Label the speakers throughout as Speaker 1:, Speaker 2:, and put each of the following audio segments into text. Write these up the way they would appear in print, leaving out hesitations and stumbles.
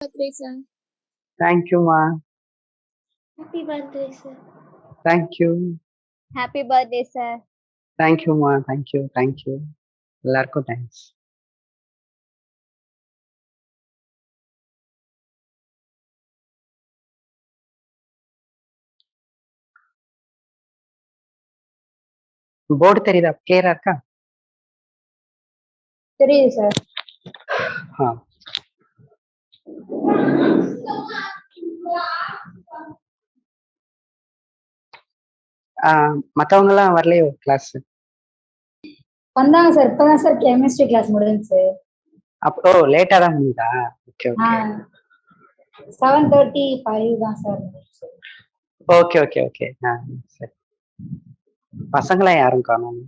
Speaker 1: birthday, sir.
Speaker 2: Thank you, ma.
Speaker 1: Happy birthday, sir.
Speaker 2: Thank you.
Speaker 1: Happy birthday, sir.
Speaker 2: Thank you, ma. Thank you. Thank you. எல்லாருக்கும் thanks. Board தெரியுதா? கிளியரா இருக்கா?
Speaker 1: தெரியுது sir.
Speaker 2: ஆ. மத்தவங்க எல்லாம் வரலையோ கிளாஸ்?
Speaker 1: வந்தாங்க சார். இப்பதான் சார் கெமிஸ்ட்ரி கிளாஸ் முடிஞ்சுச்சு.
Speaker 2: அப்போ லேட்டா தான் முடியுதா? ஓகே ஓகே
Speaker 1: 7:35 தான் சார் முடிஞ்சுச்சு.
Speaker 2: Okay okay okay. சரி. பசங்களாம் யாரும் காணோம்.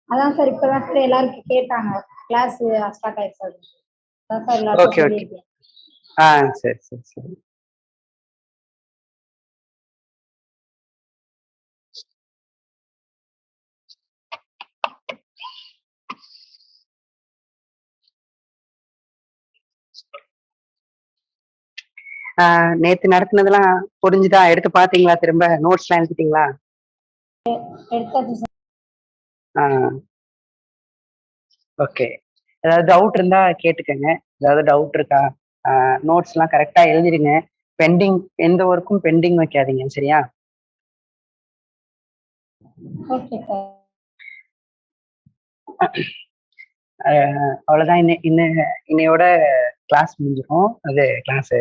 Speaker 1: அதான் சார் இப்பதான் சார் எல்லாருக்கும் கேட்டாங்க கிளாஸ் ஸ்டார்ட் ஆயிடுச்சு அப்படின்னு. அதான் சார் எல்லாருக்கும்
Speaker 2: ஓகே ஓகே.
Speaker 1: சொல்லியிருக்கேன்.
Speaker 2: சரி சரி சரி. நேத்து நடத்தினதெல்லாம் புரிஞ்சுதா? எடுத்து பாத்தீங்களா? திரும்ப நோட்ஸ் எல்லாம் எழுதிட்டீங்களா?
Speaker 1: எடுத்தாச்சு சார்.
Speaker 2: ஓகே. ஏதாவது டவுட் இருந்தா கேட்டுக்கங்க. ஏதாவது டவுட் இருக்கா? நோட்ஸ் எல்லாம் கரெக்டா எழுதிடுங்க. பெண்டிங் எந்த ஒர்க்கும் பெண்டிங் வைக்காதீங்க, சரியா?
Speaker 1: Okay sir.
Speaker 2: அவ்வளவுதான். இன்னையோட கிளாஸ் முடிஞ்சிடும். அது கிளாஸ்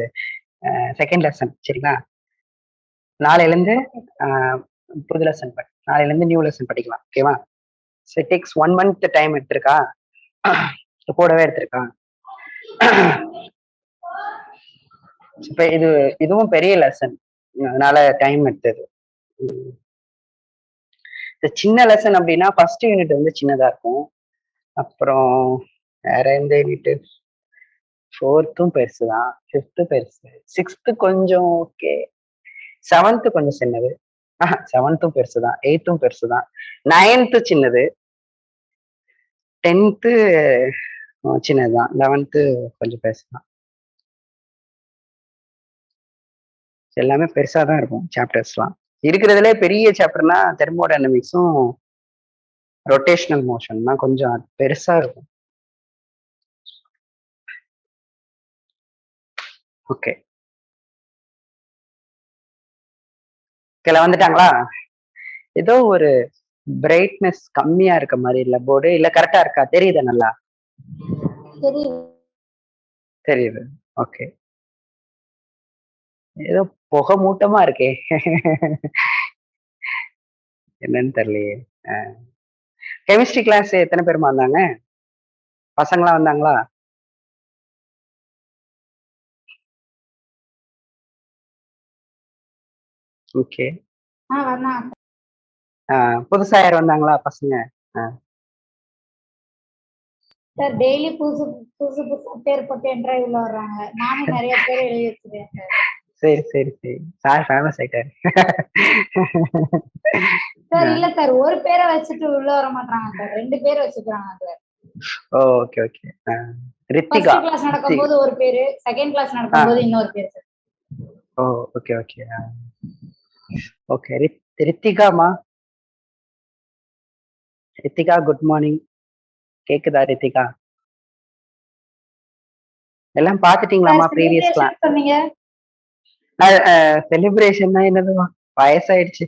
Speaker 2: செகண்ட் லெசன், சரிங்களா? நாளையில இருந்து புது லெசன் நாளையில இருந்து நியூ லெசன் படிக்கலாம், ஓகேவா? So it takes 1 month time எடுத்திருக்கா, கூடவே எடுத்திருக்கா. இப்ப இதுவும் பெரிய லெசன், அதனால டைம் எடுத்தது. இந்த சின்ன லெசன் அப்படின்னா ஃபர்ஸ்ட் யூனிட் வந்து சின்னதா இருக்கும். அப்புறம் வேற எந்த யூனிட்? 4th பெருசுதான், 5th பெருசு, 6th கொஞ்சம் ஓகே, 7th கொஞ்சம் சின்னது. 7th பெருசுதான், 8th பெருசுதான், 9th சின்னது, 10th சின்னதுதான், 11th கொஞ்சம் பெருசுதான். எல்லாமே பெருசா தான் இருக்கும் சாப்டர்ஸ்லாம். இருக்கிறதுல பெரிய சாப்டர்னா தெர்மோடைனமிக்ஸும் ரொட்டேஷனல் மோஷன் தான் கொஞ்சம் பெருசா இருக்கும். ஓகே, வந்துட்டாங்களா? ஏதோ ஒரு பிரைட்னஸ் கம்மியா இருக்க மாதிரி இல்ல போர்டு? இல்ல கரெக்டா இருக்கா? தெரியுதா? நல்லா தெரியுது. ஓகே. ஏதோ புகை மூட்டமா இருக்கே. என்னன்னு தெரியலையே. கெமிஸ்ட்ரி கிளாஸ் எத்தனை பேருமா வந்தாங்க? பசங்களா வந்தாங்களா? ஓகே. புதுசா யார் வந்தாங்களா பசங்க?
Speaker 1: சார் டெய்லி புதுசு புதுசு புதுசு பேர் போட்டு இன்டர்வியூல வர்றாங்க. நானும் நிறைய பேர் எழுதி வச்சிருக்கேன் சார்.
Speaker 2: சரி சரி சரி. சார் ஃபேமஸ் ஆயிட்டாரு.
Speaker 1: சார் இல்ல சார், ஒரு பேரை வச்சுட்டு உள்ள வர மாட்டாங்க சார், 2 பேர் வச்சுக்கிறாங்க sir.
Speaker 2: Okay okay. Rithika
Speaker 1: first class நடக்கும்போது ஒரு பேரு, செகண்ட் கிளாஸ் நடக்கும்போது இன்னொரு பேர் sir.
Speaker 2: Oh okay okay okay. ரித்திகாமா? Rithika good morning. கேக்குதா ரித்திகா? எல்லாம் பாத்துட்டீங்களாமா ப்ரீவியஸ் கிளாஸ்?
Speaker 1: சொன்னீங்க
Speaker 2: செலிப்ரேஷன் தான் என்னதுமா? வயசாயிடுச்சு.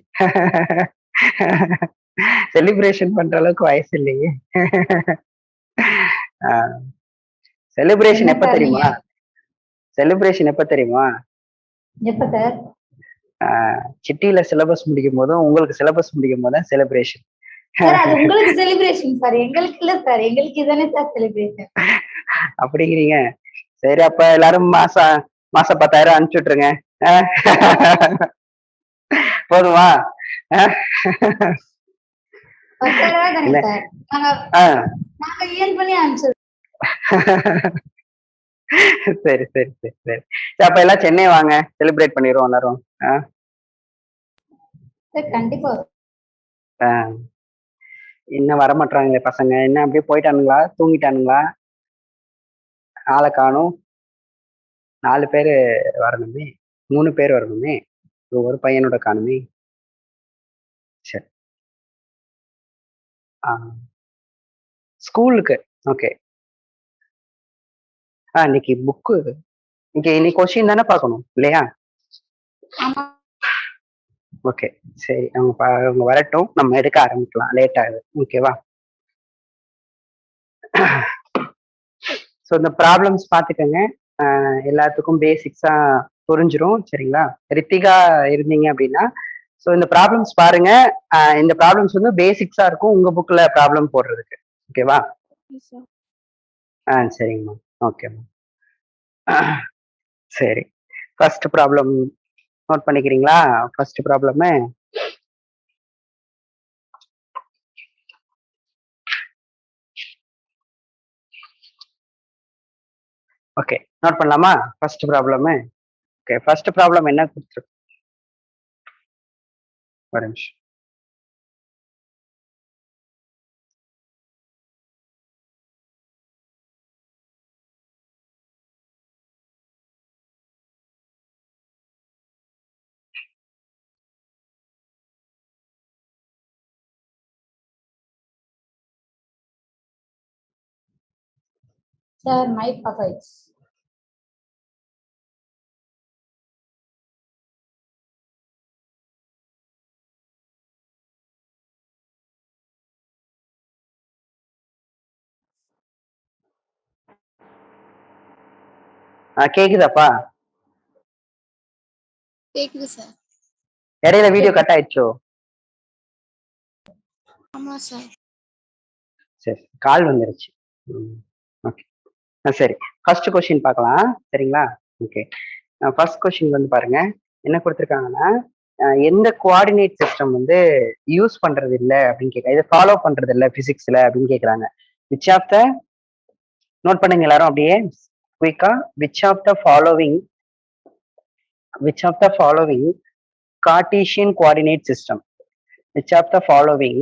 Speaker 2: செலிப்ரேஷன் பண்ற அளவுக்கு வயசு இல்லையே. செலிப்ரேஷன் எப்ப தெரியுமா? செலிப்ரேஷன் எப்ப தெரியுமா?
Speaker 1: எப்ப சார்?
Speaker 2: சிட்டில சிலபஸ் முடிக்கும் போதும் உங்களுக்கு சிலபஸ் முடிக்கும் போது தான் செலிப்ரேஷன்.
Speaker 1: அது உங்களுக்கு செலிப்ரேஷன் சார், எங்களுக்கு இல்ல சார். எங்களுக்கு இதானே சார் செலிப்ரேஷன்.
Speaker 2: அப்படிங்கிறீங்க? சரி, அப்ப எல்லாரும் மாசம் 10,000 அனுப்பிச்சு விட்டுருங்க. போதுமா? சரி சரி சரி சரி. அப்ப எல்லாம் சென்னை வாங்க, செலிப்ரேட் பண்ணிடுவோம் எல்லாரும்.
Speaker 1: கண்டிப்பா.
Speaker 2: இன்னும் வரமாட்டாங்களே பசங்க, என்ன அப்படியே போயிட்டானுங்களா? தூங்கிட்டானுங்களா? ஆளை காணும். 4 பேரு வரணுமே, 3 பேர் வரணுமே, ஒரு பையனோட காணுமே. சரி. ஸ்கூலுக்கு. ஓகே. இன்னைக்கு புக்கு இன்னைக்கு கொஸ்டின் தானே பார்க்கணும் இல்லையா? ஓகே, சரி. அவங்க வரட்டும், நம்ம எடுக்க ஆரம்பிக்கலாம். லேட் ஆகுது. ஓகேவா? ஸோ இந்த ப்ராப்ளம்ஸ் பார்த்துக்கங்க. எல்லாத்துக்கும் பேசிக்ஸா புரிஞ்சிரும். சரிங்களா? ரித்திகா இருந்தீங்க அப்படின்னா ஸோ இந்த ப்ராப்ளம்ஸ் பாருங்க. இந்த ப்ராப்ளம்ஸ் வந்து பேசிக்ஸா இருக்கும் உங்க புக்ல ப்ராப்ளம் போடுறதுக்கு. ஓகேவா? சரிங்கம்மா. ஓகேம்மா. சரி, ஃபர்ஸ்ட் ப்ராப்ளம் நோட் பண்ணிக்கிறீங்களா? ஃபர்ஸ்ட் ப்ராப்ளம் ஓகே, நோட் பண்ணலாமா? First problem. Okay, first problem என்ன கொடுத்துருக்கு? ஒரு நிமிஷம்.
Speaker 1: சார் மைக் ஆஃப் ஆயிடுச்சு.
Speaker 2: கேக்குதாப்பா?
Speaker 3: கேக்குது சார்.
Speaker 2: இடையில வீடியோ கட் ஆயிடுச்சோ?
Speaker 3: ஆமா சார்.
Speaker 2: சரி, கால் வந்துருச்சு. ஓகே, சரி. ஃபர்ஸ்ட் கொஸ்டின் பார்க்கலாம். சரிங்களா? ஓகே, ஃபர்ஸ்ட் கொஸ்டின் வந்து பாருங்க என்ன கொடுத்துருக்காங்கன்னா, எந்த கோஆர்டினேட் சிஸ்டம் வந்து யூஸ் பண்றது இல்லை அப்படின்னு கேட்க, இதை ஃபாலோ பண்றது இல்லை பிசிக்ஸ்ல அப்படின்னு கேட்கறாங்க. விச் ஆஃப் த நோட் பண்ணுங்க எல்லாரும் அப்படியே குயிக்கா. Which of the following Cartesian coordinate system? Which of the following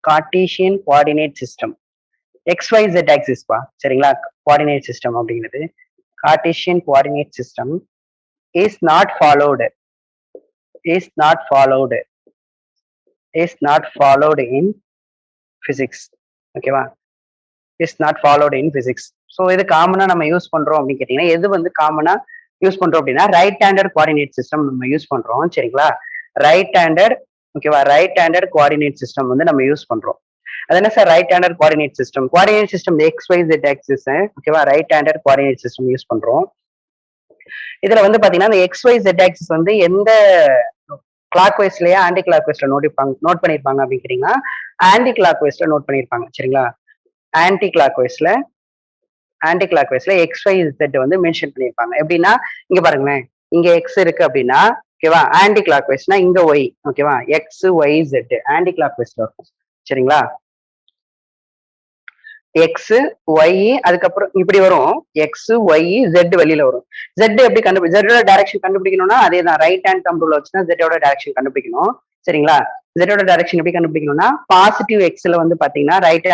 Speaker 2: Cartesian coordinate system? XYZ axis பா. சரிங்களா? coordinate system அப்படிங்கிறது Cartesian coordinate system is not followed in physics. ஓகேவா? is not followed in physics. So இது காமனா நம்ம use பண்றோம் அப்படின்னு கேட்டீங்கன்னா, எது வந்து காமனா யூஸ் பண்றோம் அப்படின்னா ரைட் ஹேண்டட் கோஆர்டினேட் சிஸ்டம் நம்ம யூஸ் பண்றோம். சரிங்களா? Right handed. ஓகேவா? ரைட் ஹேண்டட் கோஆர்டினேட் சிஸ்டம் வந்து நம்ம யூஸ் பண்றோம். அது என்ன sir right handed coordinate system? Coordinate system XYZ axis. ஓகேவா? Right handed coordinate system use பண்றோம். இதுல வந்து பாத்தீங்கன்னா இந்த XYZ ஆக்சிஸ் வந்து எந்த கிளாக் வைஸ்லயா ஆன்டி கிளாக் வைஸ்ல நோட் பண்ணிருப்பாங்க அப்படின்னு கேட்டீங்கன்னா ஆன்டி கிளாக் வைஸ்ல நோட் பண்ணிருப்பாங்க. சரிங்களா? ஆன்டி கிளாக் வைஸ்ல XYZ வந்து மென்ஷன் பண்ணிருப்பாங்க. எப்படின்னா இங்க பாருங்களேன், இங்க X இருக்கு அப்படின்னா ஓகேவா, ஆன்டி கிளாக் வைஸ்னா இங்க Y. ஓகேவா? XYZ ஆன்டி கிளாக் வைஸ்ல இருக்கும். சரிங்களா? XY அதுக்கப்புறம் இப்படி வரும். XYZ வெளியில வரும். Z எப்படி Z டைரக்ஷன் கண்டுபிடிக்கணும்னா அதே தான். ரைட் ஹேண்ட் தம்ப் ரூல் வச்சுன்னா Z டைரக்ஷன் கண்டுபிடிக்கணும். சரிங்களா? Z டைரக்ஷன் எப்படி கண்டுபிடிக்கணும்னா பாசிட்டிவ் Xல வந்து பாத்தீங்கன்னா ரைட்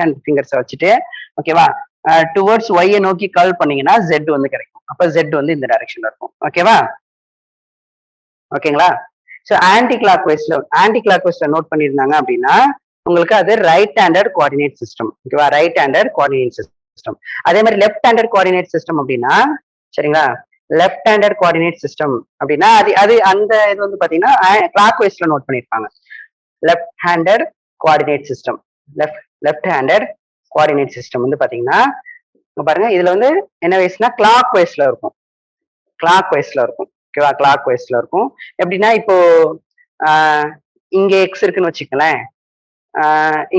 Speaker 2: ஹேண்ட் ஃபிங்கர்ஸ் வச்சுட்டு ஓகேவா டுவர்ட்ஸ் Y நோக்கி கர்ல் பண்ணீங்கன்னா Z வந்து கிடைக்கும். அப்ப Z வந்து இந்த டைரக்ஷன்ல இருக்கும். ஓகேவா? ஓகேங்களா? ஸோ ஆன்டி கிளாக் வைஸ்ல நோட் பண்ணியிருந்தாங்க அப்படின்னா உங்களுக்கு அது ரைட் ஹேண்டட் கோஆர்டினேட் சிஸ்டம். ஓகேவா? Right handed coordinate system. அதே மாதிரி லெஃப்ட் ஹேண்டட் கோஆர்டினேட் சிஸ்டம் அப்படின்னா சரிங்களா, லெஃப்ட் ஹேண்டட் கோஆர்டினேட் சிஸ்டம் அப்படின்னா அது அந்த இது வந்து பாத்தீங்கன்னா கிளாக் வைஸ்ல நோட் பண்ணிருப்பாங்க. லெஃப்ட் ஹேண்டட் கோஆர்டினேட் சிஸ்டம் வந்து பாத்தீங்கன்னா பாருங்க இதுல வந்து என்ன வைஸ்னா கிளாக் வைஸ்ல இருக்கும். ஓகேவா? கிளாக் வைஸ்ல இருக்கும். எப்படின்னா இப்போ இங்க X இருக்குன்னு வச்சுக்கலேன்,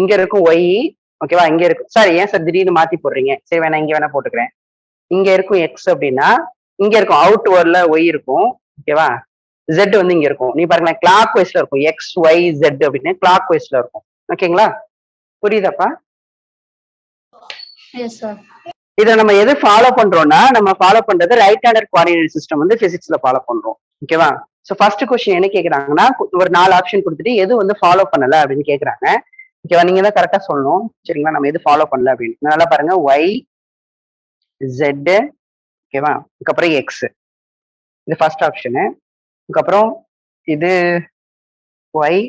Speaker 2: இங்க இருக்கும் Y. ஓகேவா? இங்க இருக்கும் சார். ஏன் சார் திடீர்னு மாத்தி போடுறீங்க? சரி வேணா இங்க வேணா போட்டுக்கிறேன். இங்க இருக்கும் X அப்படின்னா இங்க இருக்கும் அவுட் வேர்ட்ல Y இருக்கும். ஓகேவா? Z வந்து இங்க இருக்கும். நீ பாருங்களேன் கிளாக் வைஸ்ல இருக்கும். XYZ அப்படின்னு கிளாக் வைஸ்ல இருக்கும். ஓகேங்களா? புரியுதாப்பா? இதை நம்ம எது ஃபாலோ பண்றோம்னா நம்ம ஃபாலோ பண்றது ரைட் ஹேண்டட் கோஆர்டினேட் சிஸ்டம் வந்து பிசிக்ஸ்ல ஃபாலோ பண்றோம். ஓகேவா? சோ ஃபர்ஸ்ட் क्वेश्चन என்ன கேக்குறாங்கன்னா ஒரு 4 ஆப்ஷன் கொடுத்துட்டு எது வந்து ஃபாலோ பண்ணல அப்படின்னு கேக்குறாங்க. ஓகேவா? நீங்க தான் கரெக்டா சொல்லணும். சரிங்களா? நம்ம எது ஃபாலோ பண்ணல அப்படின்னு. நல்லா பாருங்க. Y Z, ஓகேவா? அதுக்கப்புறம் எக்ஸ், இது ஃபர்ஸ்ட் ஆப்ஷனு. அதுக்கப்புறம் இது ஒய்,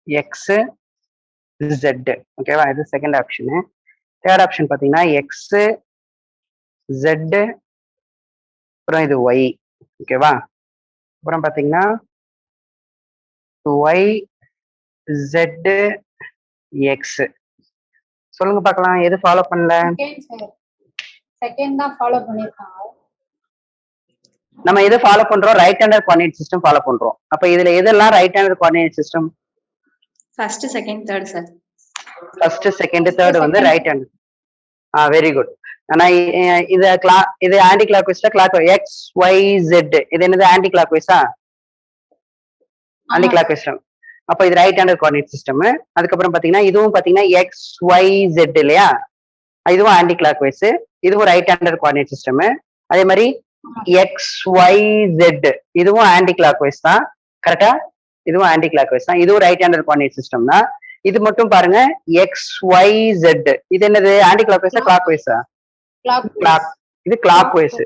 Speaker 2: எக்ஸ், Z, ஓகேவா? இது செகண்ட் ஆப்ஷனு. தேர்ட் ஆப்ஷன் பார்த்தீங்கன்னா எக்ஸ், Z, அப்புறம் இது ஒய், ஓகேவா? அப்புறம் பார்த்தீங்கன்னா ஒய், Z, எக்ஸ். சொல்லுங்க பார்க்கலாம், எது ஃபாலோ பண்ணல?
Speaker 1: செகண்ட் சார், செகண்ட் தான் ஃபாலோ பண்ணிருக்காங்க.
Speaker 2: நம்ம எது ஃபாலோ பண்றோம்? Right hander coordinate system follow பண்றோம். அப்ப இதுல எதெல்லாம் right hander coordinate system?
Speaker 3: First second third sir.
Speaker 2: First second third வந்து ரைட் ஹேண்ட். Very good. ஆனா இது ஆன்டி கிளாக் வைஸ்ல கிளாக் எக்ஸ் ஒய் ஜெட், இது என்னது ஆன்டி கிளாக் வைஸா? Anticlockwise. அப்ப இது ரைட் ஹேண்டர் கோஆர்டினேட் சிஸ்டம். அதுக்கப்புறம் பாத்தீங்கன்னா இதுவும் பாத்தீங்கன்னா எக்ஸ் ஒய் ஜெட் இல்லையா, இதுவும் ஆன்டி கிளாக் வைஸ், இதுவும் ரைட் ஹேண்டர் கோஆர்டினேட் சிஸ்டம். அதே மாதிரி எக்ஸ் ஒய் ஜெட் இதுவும் ஆன்டி கிளாக் வைஸ் தான், கரெக்டா? இதுவும் ஆன்டி கிளாக் வைஸ் தான், இதுவும் ரைட் ஹேண்டர் கோஆர்டினேட் சிஸ்டம் தான். இது மட்டும் பாருங்க எக்ஸ் ஒய் ஜெட், இது என்னது ஆன்டி கிளாக் வைஸா கிளாக் வைஸா? கிளாக். இது clockwise.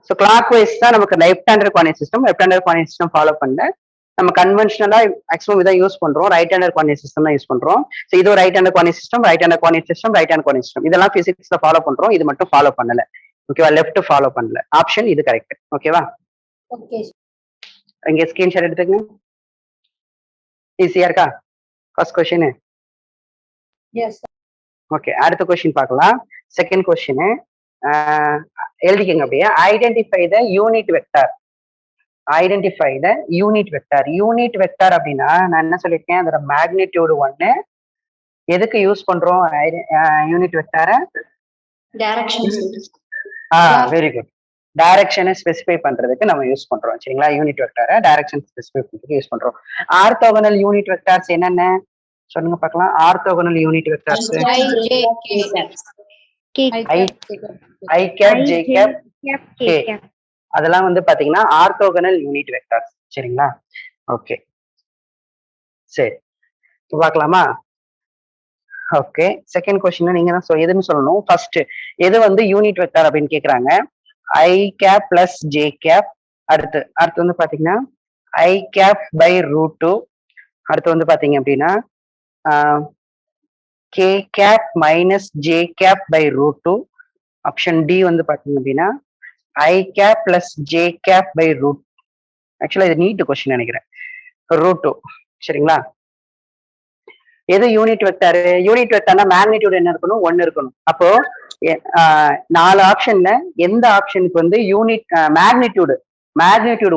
Speaker 2: So clockwise தான் நமக்கு left hander coordinate system. Left hander coordinate system follow பண்ண நம்ம கன்வென்ஷனலா மேக்ஸிமம் இதை யூஸ் பண்றோம், ரைட் ஹேண்டர் கோஆர்டினேட் சிஸ்டம் தான் யூஸ் பண்றோம். ஸோ இது right hander coordinate system, right hander coordinate system, right hander coordinate system, இதெல்லாம் பிசிக்ஸ்ல ஃபாலோ பண்றோம். இது மட்டும் ஃபாலோ பண்ணல, ஓகேவா? லெஃப்ட் ஃபாலோ பண்ணல. ஆப்ஷன் இது கரெக்ட், ஓகேவா?
Speaker 1: ஓகே.
Speaker 2: இங்க ஸ்கிரீன்ஷாட் எடுத்துக்கங்க. ஈஸியா இருக்கா ஃபர்ஸ்ட் கொஸ்டின்?
Speaker 1: எஸ்.
Speaker 2: ஓகே, அடுத்த கொஸ்டின் பார்க்கலாம். செகண்ட் கொஸ்டின் எழுதிக்கங்க அப்படியே. Identify the unit vector. Identify the unit vector. Unit vector அப்படின்னா நான் என்ன சொல்லியிருக்கேன், அதோட மேக்னிடியூடு 1. எதுக்கு யூஸ் பண்றோம் யூனிட் வெக்டார?
Speaker 3: டைரக்ஷன்.
Speaker 2: Very good. டைரக்ஷனை ஸ்பெசிஃபை பண்றதுக்கு நம்ம யூஸ் பண்றோம், சரிங்களா? யூனிட் வெக்டார டைரக்ஷன் ஸ்பெசிஃபை பண்றதுக்கு யூஸ் பண்றோம். ஆர்த்தோகனல் யூனிட் வெக்டார்ஸ் என்னென்ன சொல்லுங்க பார்க்கலாம். Orthogonal unit vectors I cap, J cap, K, அதெல்லாம் வந்து பாத்தீங்கன்னா ஆர்த்தோகனல் யூனிட் வெக்டார்ஸ், சரிங்களா? ஓகே, சரி, பார்க்கலாமா? ஓகே, செகண்ட் கொஸ்டின் நீங்க தான் எதுன்னு சொல்லணும். ஃபர்ஸ்ட் எது வந்து யூனிட் வெக்டார் அப்படின்னு கேக்குறாங்க. ஐ கேப் பிளஸ் ஜே கேப். அடுத்து வந்து பாத்தீங்கன்னா ஐ கேப் பை √2. அடுத்து வந்து பாத்தீங்க அப்படின்னா K cap minus J cap by √2. Option D வந்து பாத்தீங்க அப்படின்னா I cap plus J cap by √. ஆக்சுவலா இது நீட் கொஸ்டின் நினைக்கிறேன். √2, சரிங்களா? எது யூனிட் வெக்டார்? யூனிட் வெக்டார்னா மேக்னிடியூட் என்ன இருக்கணும்? 1 இருக்கணும். அப்போ 4 ஆப்ஷன்ல எந்த ஆப்ஷனுக்கு வந்து யூனிட் மேக்னிடியூடு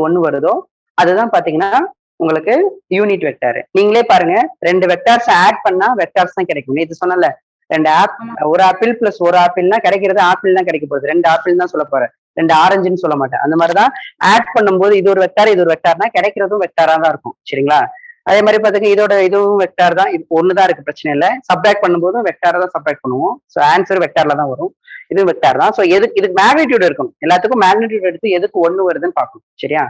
Speaker 2: 1 வருதோ அதுதான் பாத்தீங்கன்னா உங்களுக்கு யூனிட் வெக்டார். நீங்களே பாருங்க, 2 வெக்டார்ஸ் ஆட் பண்ணா வெக்டார்ஸ் தான் கிடைக்கும். இது சொன்னல, 2 ஒரு ஆப்பிள் பிளஸ் ஒரு ஆப்பிள்னா கிடைக்கிறது ஆப்பிள் தான் கிடைக்க போகுது. 2 ஆப்பிள் தான் சொல்ல போறேன், 2 ஆரஞ்சுன்னு சொல்ல மாட்டேன். அந்த மாதிரிதான் ஆட் பண்ணும்போது இது ஒரு வெக்டார் இது ஒரு வெக்டார்னா கிடைக்கிறதும் வெக்டாரா தான் இருக்கும், சரிங்களா? அதே மாதிரி பாத்தீங்கன்னா இதுவும் வெக்டார் தான். இது ஒண்ணுதான் இருக்கு, பிரச்சனை இல்லை. சப்ட்ராக்ட் பண்ணும்போதும் வெக்டாரை தான் சப்ட்ராக்ட் பண்ணுவோம். ஸோ ஆன்சர் வெக்டார்ல தான் வரும். இதுவும் வெக்டார் தான். ஸோ இதுக்கு மேக்னிடியூட் இருக்கணும். எல்லாத்துக்கும் மேக்னிடியூட் எடுத்து எதுக்கு 1 வருதுன்னு பார்க்கணும், சரியா?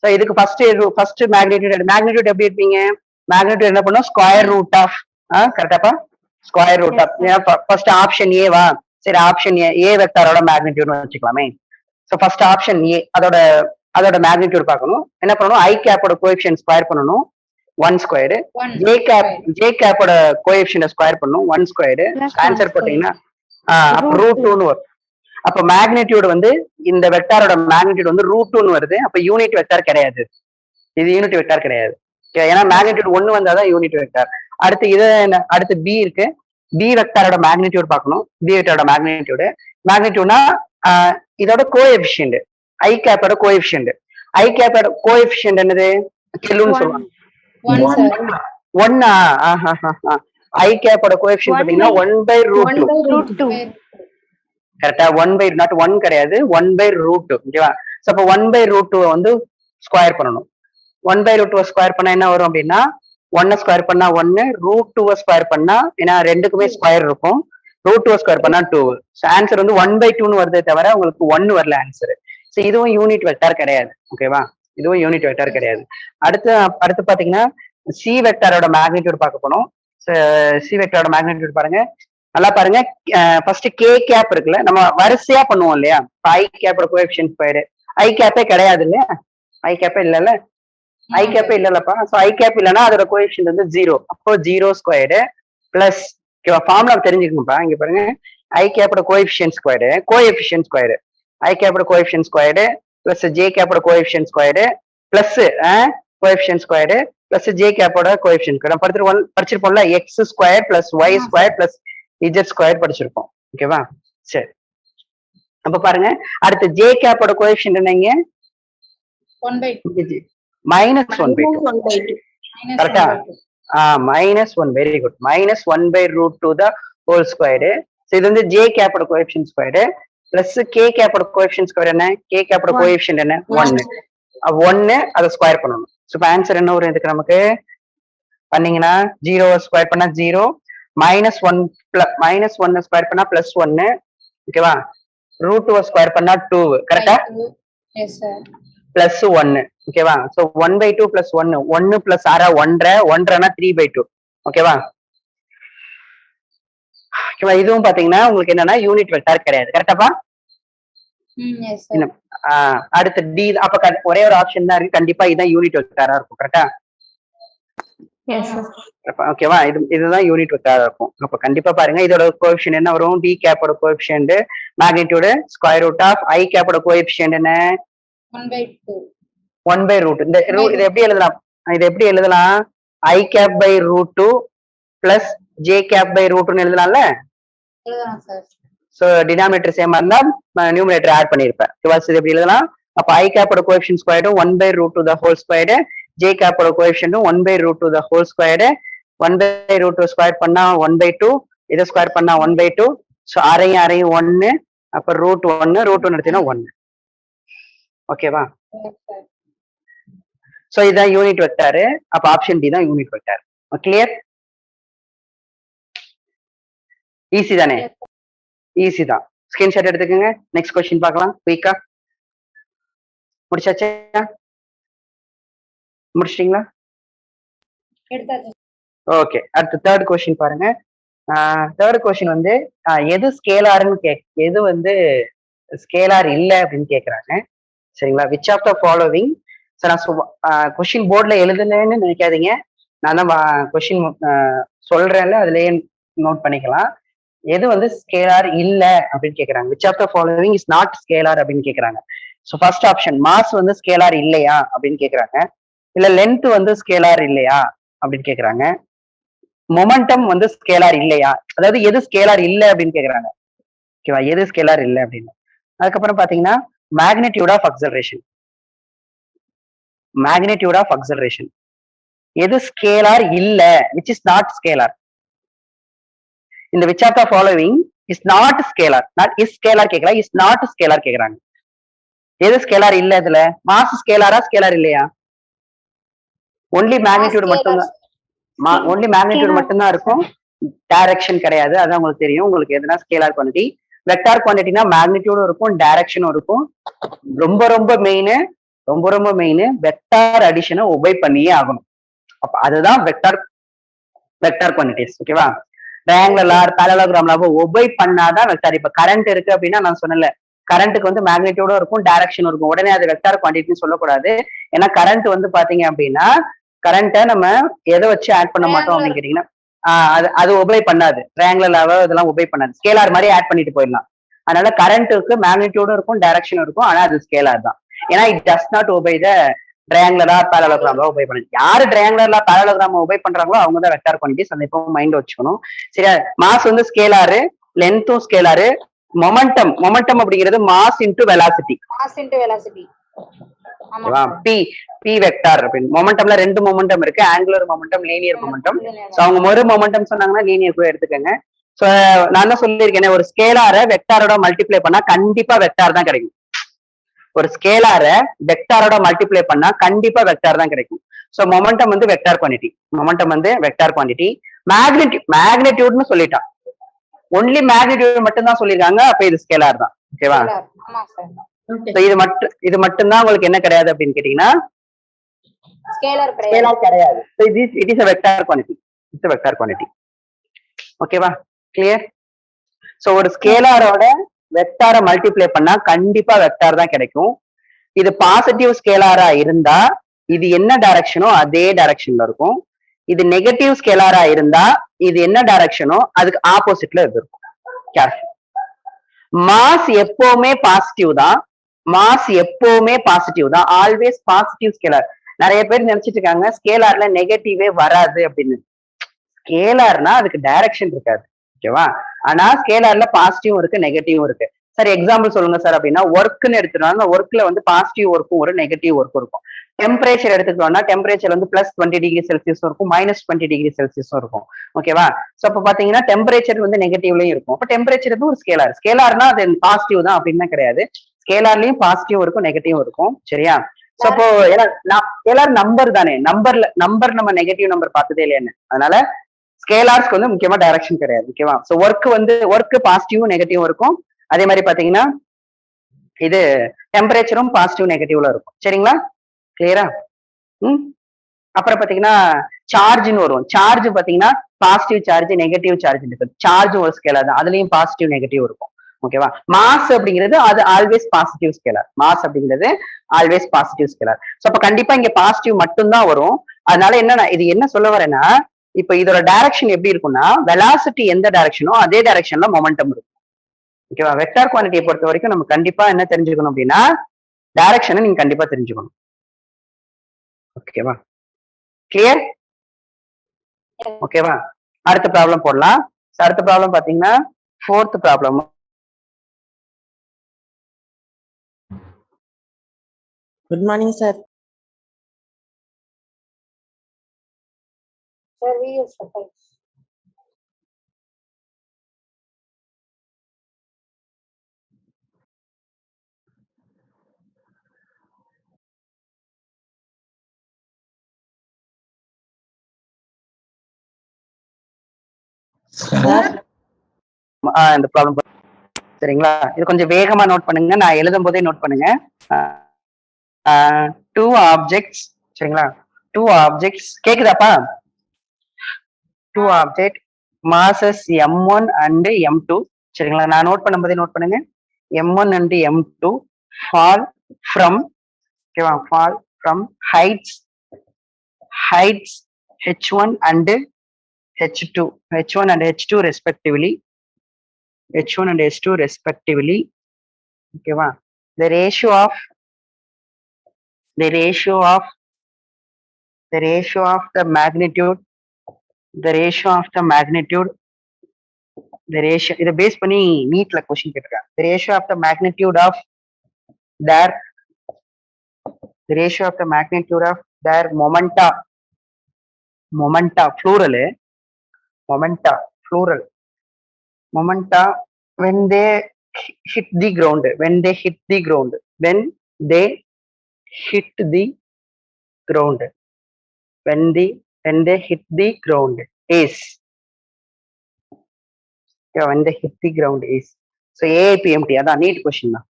Speaker 2: ஸோ இதுக்கு ஃபர்ஸ்ட் மேக்னிடியூட் எப்படி இருப்பீங்க? மேக்னிடியூட் என்ன பண்ணும்? ஸ்கொயர் ரூட் ஆஃப், கரெக்டாப்பா? Square root of. First option ஏவா? சரி, ஆப்ஷன் ஏ வெக்டாரோட மேக்னிடியூட் வச்சுக்கலாமே. ஸோ ஃபர்ஸ்ட் ஆப்ஷன் ஏ, அதோட மேக்னிடியூட் பார்க்கணும். என்ன பண்ணணும்? ஐ கேப்போட கோஎஃபிஷியன்ட் ஸ்கொயர் பண்ணணும், 1 ஸ்கொயர். ஜே கேப்போட கோஎஃபிஷியன்ட் ஸ்கொயர் பண்ணணும், 1 ஸ்கொயர். ஆன்சர் போட்டீங்கன்னா √2 வரும். அப்ப மேக்னிடியூட் வந்து இந்த வெக்டாரோட மேக்னிடியூட் வந்து √2 வருது. அப்ப யூனிட் வெக்டார் கிடையாது, இது யூனிட் வெக்டார் கிடையாது. ஏன்னா மேக்னிடியூட் 1 வந்தாதான் யூனிட் வெக்டார். அடுத்து பி இருக்கு. பி வெக்டாரோட மேக்னிடியூட் பார்க்கணும். பி வெக்டாரோட மேக்னிடியூட்னா இதோட கோஎஃபிஷியன்ட், ஐ கேப்போட கோஎஃபிஷியன்ட். ஐ கேப்போட கோஎஃபிஷியன்ட் என்னது? கெல்லுன்னு சொல்லுவாங்க. 1. ஐ கேப்போட கோஎஃபிஷியன்ட் பாத்தீங்கன்னா 1/√2. கரெக்டா? 1 கிடையாது, 1/√2, ஓகேவா? அப்ப 1/√2 வந்து ஸ்கொயர் பண்ணணும். 1/√2 ஸ்கொயர் பண்ணா என்ன வரும் அப்படின்னா 1 ஸ்கொயர் பண்ணா 1, √2 ஸ்கொயர் பண்ணா, ஏன்னா ரெண்டுக்குமே ஸ்கொயர் இருக்கும், √2 ஸ்கொயர் பண்ணா 2. ஆன்சர் வந்து 1/2 வருதே தவிர உங்களுக்கு 1 வரல ஆன்சர். ஸோ இதுவும் யூனிட் வெக்டார் கிடையாது, ஓகேவா? இதுவும் யூனிட் வெக்டார் கிடையாது. அடுத்து பாத்தீங்கன்னா சி வெக்டாரோட மேக்னிடியூட் பார்க்க போனோம். சி வெக்டாரோட மேக்னிடியூட் பாருங்க. நல்லா பாருங்க. ஃபர்ஸ்ட் கே கேப் இருக்குல்ல, நம்ம வரிசையா பண்ணுவோம் இல்லையா? ஐ கேப்போட கோஎஃபிஷியன்ட் ஸ்கொயர். ஐ கேப்பே கிடையாது இல்லையா? ஐ கேப்பே இல்லல்ல, ஐ கேப்பே இல்லல்லப்பா. சோ ஐ கேப் இல்லைன்னா அதோட கோஎஃபிஷியன்ட் வந்து 0. அப்போ 0 ஸ்கொயர்டு பிளஸ் ஃபார்முலா தெரிஞ்சுக்கணும்ப்பா. இங்க பாருங்க, ஐ கேப்போட coefficient squared, coefficient squared, I கேப்போட கோஎஃபிஷியன்ட் ஸ்கொயர்டு பிளஸ் ஜே கேப்போட coefficient squared plus coefficient squared plus J கேப்போட கோஎஃபிஷியன்ட் ஸ்கொயர் படிச்சிருப்போம்ல. X square plus Y square plus Z square படிச்சிருப்போம். ஓகேவா? சரி, அப்ப பாருங்க, அடுத்து ஜே கேப்போட கோஎஃபிஷியன்ட் என்னங்க? -1/2. கரெக்டா? -1. Very good. -1/√2 the whole squared. இது வந்து ஜே கேப்போட கோஎஃபிஷியன்ட் ஸ்கொயர்டு பிளஸ் கே கேப்போட கோஎஃபிஷியன்ட் ஸ்கொயர் என்ன? கே கேப்போட கோஎஃபிஷியன்ட் என்ன? 1. 1 அதை ஸ்கொயர் பண்ணணும். ஸோ இப்போ ஆன்சர் என்ன வரும் இதுக்கு நமக்கு? பண்ணீங்கன்னா 0 ஸ்கொயர் பண்ணா 0, -1 ஸ்கொயர் பண்ணா +1. ஓகேவா? √2 ஸ்கொயர் பண்ணா 2. கரெக்டா? +1. ஓகேவா? ஸோ 1/2 + 1, 1 + 6 1/2, 1/2னா 3/2. ஓகேவா? ஓகேவா? இதுவும் பாத்தீங்கன்னா உங்களுக்கு என்னன்னா யூனிட் வெக்டார் கிடையாது. கரெக்டாப்பா? அடுத்து டி. அப்ப ஒரே ஒரு ஆப்ஷன் தான் இருக்கு, கண்டிப்பா இதுதான் யூனிட் வெக்டாரா இருக்கும். கரெக்டா? ஓகேவா? இதுதான் யூனிட் வெக்டாரா இருக்கும். அப்ப கண்டிப்பா பாருங்க, இதோட கோஎஃபிஷியன்ட் என்ன வரும்? டி கேப்போட coefficient magnitude square root of I கேப்போட கோஎஃபிஷியன்ட் என்ன? 1/√2. இது எப்படி எழுதலாம்? இது எப்படி எழுதலாம்? I cap by √2 plus J cap by √2 எழுதலாம்ல. சோ டினாமினேட்டர் சேமா இருந்தா நியூமரேட்டர் ஆட் பண்ணிருப்பேன். இது எப்படி எழுதலாம்? அப்ப ஐ கேப்போட coefficient square 1/√2 the whole square, J கேப்போட coefficient 1/√2 the whole square. 1/√2 square பண்ணா 1/2, இதை ஸ்கொயர் பண்ணா 1/2. சோ அரையும் 1, அப்ப √1 எடுத்தீங்கன்னா 1. ஓகேவா? சோ இதுதான் யூனிட் வெக்டார். அப்ப ஆப்ஷன் டி தான் யூனிட் வெக்டார். கிளியர்? ஈஸி தானே? ஈஸி தான். ஸ்கிரீன்ஷாட் எடுத்துக்கோங்க. நெக்ஸ்ட் கொஸ்டின் பார்க்கலாம். குயிக்கா முடிச்சாச்சா? முடிச்சிட்டீங்களா? ஓகே, அடுத்து தேர்ட் கொஸ்டின் பாருங்க. தேர்ட் கொஸ்டின் வந்து எது ஸ்கேலார்னு எது வந்து ஸ்கேலார் இல்ல அப்படின்னு கேக்குறாங்க. சரிங்களா? Which of the following. நான் கொஸ்டின் போர்ட்ல எழுதுனேன்னு நினைக்காதீங்க, நான் தான் கொஸ்டின் சொல்றேன்ல, அதுலயே நோட் பண்ணிக்கலாம். எது வந்து ஸ்கேலார் இல்ல அப்படின்னு கேக்குறாங்க. Which of the following is not scalar அப்படின்னு கேக்குறாங்க. ஸோ ஃபர்ஸ்ட் ஆப்ஷன் மாஸ் வந்து ஸ்கேலார் இல்லையா அப்படின்னு கேக்குறாங்க. இல்ல லென்த் வந்து ஸ்கேலார் இல்லையா அப்படின்னு கேக்குறாங்க. மொமெண்டம் வந்து ஸ்கேலார் இல்லையா, அதாவது எது ஸ்கேலார் இல்ல அப்படின்னு கேக்குறாங்க. ஓகேவா? எது ஸ்கேலார் இல்ல அப்படின்னு. அதுக்கப்புறம் பாத்தீங்கன்னா magnitude of acceleration. Magnitude of acceleration எது ஸ்கேலார் இல்ல, விச் இஸ் நாட் ஸ்கேலார். இந்த which of the following is not scalar. Not is scalar கேட்கலாம், இஸ் நாட் ஸ்கேலார் கேக்குறாங்க. எது ஸ்கேலார் இல்ல இதுல? மாஸ் ஸ்கேலாரா ஸ்கேலார் இல்லையா? ஒன்லி மேக்னிட்யூட் மட்டும்தான். ஒன்லி மேக்னிட்யூட் மட்டும்தான் இருக்கும், டைரக்ஷன் கிடையாது. அதான் உங்களுக்கு தெரியும். உங்களுக்கு எதுனா ஸ்கேலார் குவான்டிட்டி. வெக்டார் குவான்டிட்டினா மேக்னிட்யூடும் இருக்கும், டைரக்ஷனும் இருக்கும். ரொம்ப மெயின் வெக்டார் அடிஷனை ஒபே பண்ணியே ஆகணும். அப்ப அதுதான் வெக்டார் குவான்டிட்டிஸ். ஓகேவா? ட்ரையாங்குலர் பேரலோகிராம்ல ஒபே பண்ணாதான் வெக்டார். இப்ப கரண்ட் இருக்கு அப்படின்னா நான் சொன்னல, கரண்ட்டுக்கு வந்து மேக்னிட்யூடும் இருக்கும், டைரக்ஷனும் இருக்கும். உடனே அது வெக்டார் குவான்டிட்டின்னு சொல்லக்கூடாது. ஏன்னா கரண்ட் வந்து பாத்தீங்க அப்படின்னா கரண்ட்டை நம்ம எதை வச்சு ஆட் பண்ண மாட்டோம் அப்படின்னு கேட்டீங்கன்னா அது ஒபே பண்ணாது. ட்ரையாங்குலர் இதெல்லாம் ஒபே பண்ணாது. ஸ்கேலார் மாதிரி ஆட் பண்ணிட்டு போயிடலாம். அதனால கரண்ட்டுக்கு மேக்னிட்யூடும் இருக்கும், டைரக்ஷனும் இருக்கும். ஆனா அது ஸ்கேலார் தான். ஏன்னா it does not obey the ட்ரையாங்குலரா பேரலோகிராம் ஒபே பண்ணு. யாரு ட்ரையாங்குலர்ல பேரலோகிராம் ஒபே பண்றாங்களோ அவங்க தான் வெக்டார் குவான்டிட்டிஸ். அந்த இப்போ மைண்ட் வச்சுக்கணும். சரியா? மாஸ் வந்து ஸ்கேலாரு, லென்த்தும் ஸ்கேலாரு. மொமெண்டம் அப்படிங்கிறது mass into velocity. P vector அப்படின்னு. மொமெண்டம்ல 2 மொமெண்டம் இருக்கு, angular momentum, linear momentum. So அவங்க ஒரு மொமெண்டம் சொன்னாங்கன்னா லீனியர் கூட எடுத்துக்கோங்க. சோ நான் தான் சொல்லியிருக்கேன், ஒரு ஸ்கேலார வெக்டாரோட மல்டிப்ளை பண்ணா கண்டிப்பா வெக்டார் தான் கிடைக்கும். ஒரு ஸ்கேலார வெக்டாரோட மல்டிப்ளை பண்ணா கண்டிப்பா வெக்டார் தான் கிடைக்கும். சோ மொமெண்டம் வந்து வெக்டார் குவான்டிட்டி. மேக்னிட்யூட்னு சொல்லிட்டான். ஒன்லி மேக்னிட்யூட் மட்டும் தான் சொல்லிருக்காங்க. அப்ப இது ஸ்கேலார் தான். ஓகேவா? இது மட்டும் தான் உங்களுக்கு என்ன கிடையாது அப்படின்னு கேட்டீங்கன்னா ஸ்கேலார் கிடையாது. It is a vector quantity. It's a vector quantity. ஓகேவா? கிளியர்? சோ ஒரு ஸ்கேலாரோட வெக்டாரை மல்டிப்ளை பண்ணா கண்டிப்பா வெக்டார் தான் கிடைக்கும். இது பாசிட்டிவ் ஸ்கேலாரா இருந்தா இது என்ன டைரக்ஷனோ அதே டைரக்ஷன்ல இருக்கும். இது நெகட்டிவ் ஸ்கேலாரா இருந்தா இது என்ன டைரக்ஷனோ அதுக்கு ஆப்போசிட்ல இது இருக்கும். கேர்ஃபுல். மாஸ் எப்பவுமே பாசிட்டிவ் தான். மாஸ் எப்பவுமே பாசிட்டிவ் தான். Always positive scalar. நிறைய பேர் நினைச்சிட்டு இருக்காங்க ஸ்கேலார்ல நெகட்டிவே வராது அப்படின்னு. ஸ்கேலார்னா அதுக்கு டைரக்ஷன் இருக்காது. ஓகேவா? ஆனா ஸ்கேலார்ல பாசிட்டிவும் இருக்கு நெகட்டிவும் இருக்கு. சார் எக்ஸாம்பிள் சொல்லுங்க சார் அப்படின்னா ஒர்க்னு எடுத்துட்டோம்னா ஒர்க்ல வந்து பாசிட்டிவ் ஒர்க்கும் ஒரு நெகட்டிவ் ஒர்க்கும் இருக்கும். டெம்பரேச்சர் எடுத்துக்கிட்டோம்னா டெம்பரேச்சர் வந்து +20°C இருக்கும், -20°C இருக்கும். ஓகேவா? சோ அப்ப பாத்தீங்கன்னா டெம்பரேச்சர் வந்து நெகட்டிவ்லயும் இருக்கும். அப்ப டெம்பரேச்சர் வந்து ஒரு ஸ்கேலார். ஸ்கேலார்னா அது பாசிட்டிவ் தான் அப்படின்னு கிடையாது. ஸ்கேலார்லயும் பாசிட்டிவ் இருக்கும் நெகட்டிவ் இருக்கும். சரியா? சோ அப்போ ஸ்கேலார் நம்பர் தானே. நம்பர் நம்ம நெகட்டிவ் நம்பர் பார்த்ததே இல்லையான்னு. அதனால ஸ்கேலார்ஸ்க்கு வந்து முக்கியமா டைரக்ஷன் கிடையாது. ஓகேவா? சோ ஒர்க் பாசிட்டிவும் நெகட்டிவும் இருக்கும். அதே மாதிரி பாத்தீங்கன்னா இது டெம்பரேச்சரும் பாசிட்டிவ் நெகட்டிவ்ல இருக்கும். சரிங்களா? கிளியரா? அப்புறம் பாத்தீங்கன்னா சார்ஜ்னு வரும். சார்ஜ் பாத்தீங்கன்னா பாசிட்டிவ் சார்ஜ் நெகட்டிவ் சார்ஜ் இருக்கு. சார்ஜ் ஒரு ஸ்கேலார் தான். அதுலயும் பாசிட்டிவ் நெகட்டிவ் இருக்கும். ஓகேவா? மாஸ் அப்படிங்கிறது அது ஆல்வேஸ் பாசிட்டிவ் ஸ்கேலார். மாஸ் அப்படிங்கிறது ஆல்வேஸ் பாசிட்டிவ் ஸ்கேலார். சோ அப்ப கண்டிப்பா இங்க பாசிட்டிவ் மட்டும்தான் வரும். அதனால என்ன இது என்ன சொல்ல வரேன்னா இப்ப இதோட டைரக்ஷன் எப்படி இருக்கும்னா வெலாசிட்டி எந்த டைரக்ஷனோ அதே டைரக்ஷன்ல மொமெண்டம் இருக்கும். ஓகேவா? வெக்டார் குவான்டிட்டியை பொறுத்த வரைக்கும் நம்ம கண்டிப்பா என்ன தெரிஞ்சுக்கணும் அப்படின்னா டைரக்ஷனை நீங்க கண்டிப்பா தெரிஞ்சுக்கணும். ஓகேவா? கிளியர்? ஓகேவா? அடுத்த ப்ராப்ளம் போடலாம். அடுத்த ப்ராப்ளம் பாத்தீங்கன்னா 4th problem.
Speaker 4: Good morning sir.
Speaker 1: Sir VS sir.
Speaker 2: இந்த ப்ராப்ளம் சரிங்களா? இது கொஞ்சம் வேகமா நோட் பண்ணுங்க. நான் எழுதும் போதே நோட் பண்ணுங்க. 2 ஆப்ஜெக்ட்ஸ். சரிங்களா? 2 ஆப்ஜெக்ட்ஸ் கேக்குதாப்பா? 2 object masses m1 and m2. சரிங்களா? நான் நோட் பண்ணும்போதே நோட் பண்ணுங்க. m1 and m2 fall from ஓகேவா? fall from heights h1 and h2 respectively. h1 and h2 respectively. ஓகேவா? the ratio of the magnitude இதை பேஸ் பண்ணி நீட்ல क्वेश्चन கேட்டிருக்காங்க. the ratio of the magnitude of their momenta plural when they hit the ground is so AIPMT அதான் NEET question தான்.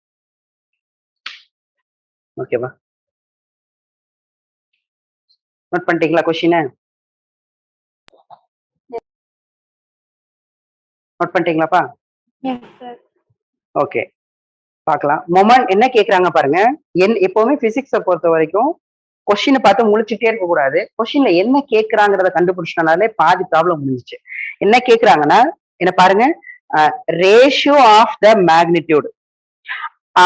Speaker 2: ஓகேவா? Note பண்ணிட்டீங்களா question? Note பண்ணிட்டீங்களாப்பா?
Speaker 1: Yes sir.
Speaker 2: Okay பார்க்கலாம். Moment என்ன கேக்குறாங்க பாருங்க. எப்பவுமே பிசிக்ஸை பொறுத்த வரைக்கும் கொஸ்டினை பார்த்து முழிச்சுட்டே இருக்க கூடாது. கொஸ்டின்ல என்ன கேக்குறாங்கிறத கண்டுபிடிச்சனாலே பாதி ப்ராப்ளம் முடிஞ்சிச்சு. என்ன கேக்குறாங்கன்னா என்ன பாருங்க, ratio of the magnitude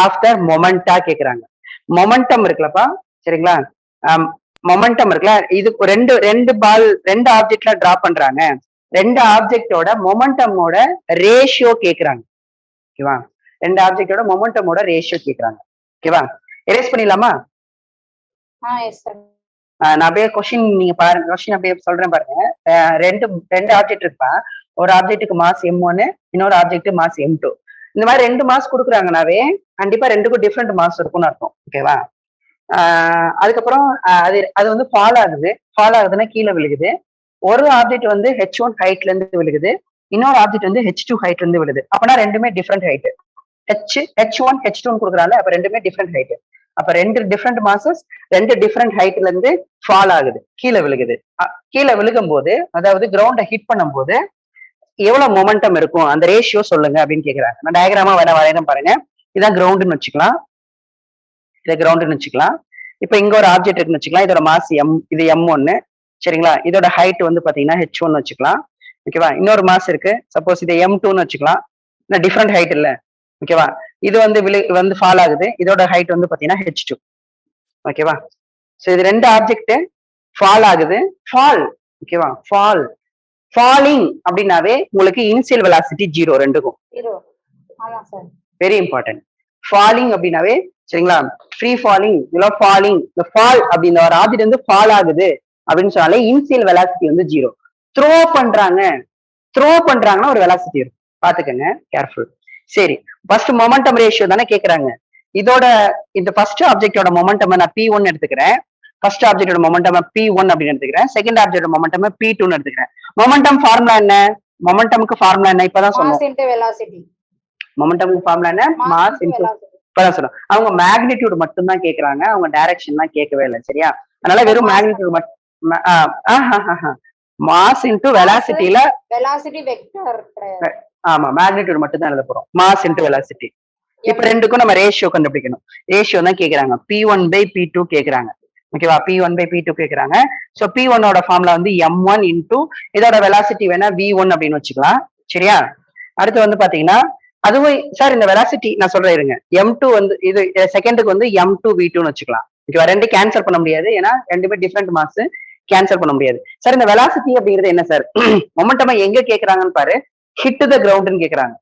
Speaker 2: of the மொமெண்டா கேக்குறாங்க. மொமெண்டம் இருக்குல்லப்பா, சரிங்களா? மொமெண்டம் இருக்குல்ல, இது ரெண்டு ஆப்ஜெக்ட்ல டிரா பண்றாங்க. ரெண்டு ஆப்ஜெக்டோட மொமெண்டமோட ரேஷியோ கேக்குறாங்க. ஓகேவா? ரெண்டு ஆப்ஜெக்டோட மொமெண்டமோட ரேஷியோ கேக்குறாங்க. ஓகேவா? எரேஸ் பண்ணிடலாமா?
Speaker 1: Yes sir.
Speaker 2: நான் அப்படியே கொஸ்டின் நீங்க பாருங்க. கொஸ்டின் அப்படியே சொல்றேன் பாருங்க. ரெண்டு ஆப்ஜெக்ட் இருப்பா. ஒரு ஆப்ஜெக்ட்டுக்கு மாஸ் m1, இன்னொரு ஆப்ஜெக்ட் மாஸ் m2. இந்த மாதிரி ரெண்டு மாஸ் கொடுக்குறாங்கனாவே கண்டிப்பா ரெண்டுக்கும் டிஃப்ரெண்ட் மாஸ் இருக்கும்னு அர்த்தம். ஓகேவா? அதுக்கப்புறம் அது வந்து ஃபால் ஆகுதுன்னா கீழே விழுகுது. ஒரு ஆப்ஜெக்ட் வந்து h1 ஹைட்ல இருந்து விழுகுது, இன்னொரு ஆப்ஜெக்ட் வந்து h2 ஹைட்ல இருந்து விழுது. அப்பனா ரெண்டுமே டிஃப்ரெண்ட் ஹைட். h1 h2 கொடுக்குறாங்க. அப்ப ரெண்டுமே டிஃப்ரெண்ட் ஹைட். அப்ப ரெண்டு டிஃப்ரெண்ட் மாசஸ் ரெண்டு டிஃப்ரெண்ட் ஹைட்ல இருந்து ஃபால் ஆகுது, கீழே விழுகுது. கீழே விழுகும் போது, அதாவது கிரவுண்ட ஹிட் பண்ணும் போது எவ்வளவு மொமெண்டம் இருக்கும் அந்த ரேஷியோ சொல்லுங்க அப்படின்னு கேக்குறாங்க. நான் டயக்ராமா வரையறேன் பாருங்க. இதான் கிரவுண்டுன்னு வச்சுக்கலாம், இதை கிரவுண்டுன்னு வச்சுக்கலாம். இப்ப இங்க ஒரு ஆப்ஜெக்ட் இருக்குன்னு வச்சுக்கலாம். இதோட மாஸ் எம், இது M1 சரிங்களா. இதோட ஹைட் வந்து பாத்தீங்கன்னா H1 வச்சுக்கலாம். ஓகேவா. இன்னொரு மாஸ் இருக்கு, சப்போஸ் இது M2ன்னு வச்சுக்கலாம். டிஃப்ரெண்ட் ஹைட் இல்ல. ஓகேவா. இது வந்து ஃபால் ஆகுது, இதோட ஹைட் வந்து பாத்தீங்கன்னா H2. ஓகேவா. சோ இது ரெண்டு ஆப்ஜெக்ட் ஃபால் ஆகுது, ஃபால். ஓகேவா. ஃபாலிங் அப்படின்னாவே உங்களுக்கு இனிஷியல் வெலாசிட்டி 0 ரெண்டுக்கும். Very important. ஃபாலிங் அப்படின்னாவே சரிங்களா, ஃப்ரீ ஃபாலிங், இதெல்லாம் ஃபாலிங். இந்த ஃபால் அப்படின்ற ஒரு ஆப்ஜெக்ட் வந்து ஃபால் ஆகுது அப்படின்னு சொன்னாலே இனிஷியல் வெலாசிட்டி வந்து 0. த்ரோ பண்றாங்கன்னா ஒரு வெலாசிட்டி இருக்கும், பாத்துக்கங்க கேர்ஃபுல். சரி, ஃபர்ஸ்ட் மொமெண்டம் ரேஷியோ தானே கேக்குறாங்க. இதோட இந்த ஃபர்ஸ்ட் ஆப்ஜெக்டோட மொமெண்டம் நான் P1 எடுத்துக்கிறேன். ஃபர்ஸ்ட் ஆப்ஜெக்டோட மொமெண்டம் P1 அப்படின்னு எடுத்துக்கிறேன். செகண்ட் ஆப்ஜெக்டோட மொமெண்டம் P2 எடுத்துக்கிறேன். மொமெண்டம் ஃபார்முலா என்ன? மொமெண்டம்க்கு ஃபார்முலா என்ன? இப்பதான் சொன்னோம். மொமெண்டம்க்கு ஃபார்முலா என்ன? மாஸ் இன்டு இப்பதான் சொன்னோம். அவங்க மேக்னிடியூட் மட்டும் தான் கேக்குறாங்க, அவங்க டைரக்ஷன்லாம் கேட்கவே இல்லை. சரியா. அதனால வெறும் மேக்னிடியூட் மட்டும், மாஸ் இன்டு வெலாசிட்டில
Speaker 1: வெலாசிட்டி வெக்டர்.
Speaker 2: ஆமா, மேக்னிடியூட் மட்டும் தான் எழுத போறோம். Mass into velocity. இப்ப ரெண்டுக்கும் நம்ம ரேஷியோ கண்டுபிடிக்கணும். ரேஷியோ தான் கேக்குறாங்க. P1/P2 கேக்குறாங்க. ஓகேவா. P1/P2 கேக்குறாங்க. சோ P1 ஓட ஃபார்முலா வந்து M1 இன்டு இதோட வெலாசிட்டி வேணா V1 அப்படின்னு வச்சுக்கலாம். சரியா. அடுத்து வந்து பாத்தீங்கன்னா அதுவும் சார் இந்த வெலாசிட்டி நான் சொல்றேன் இருங்க. M2 வந்து இது செகண்டுக்கு வந்து M2V2ன்னு வச்சுக்கலாம். ஓகேவா. ரெண்டு கேன்சல் பண்ண முடியாது, ஏன்னா ரெண்டுமே டிஃப்ரெண்ட் மாஸ், கேன்சல் பண்ண முடியாது. சார் இந்த வெலாசிட்டி அப்படிங்கிறது என்ன சார்? மொமெண்டமா எங்க கேக்குறாங்கன்னு பாரு, ஹிட் த கிரவுண்ட்னு கேக்குறாங்க.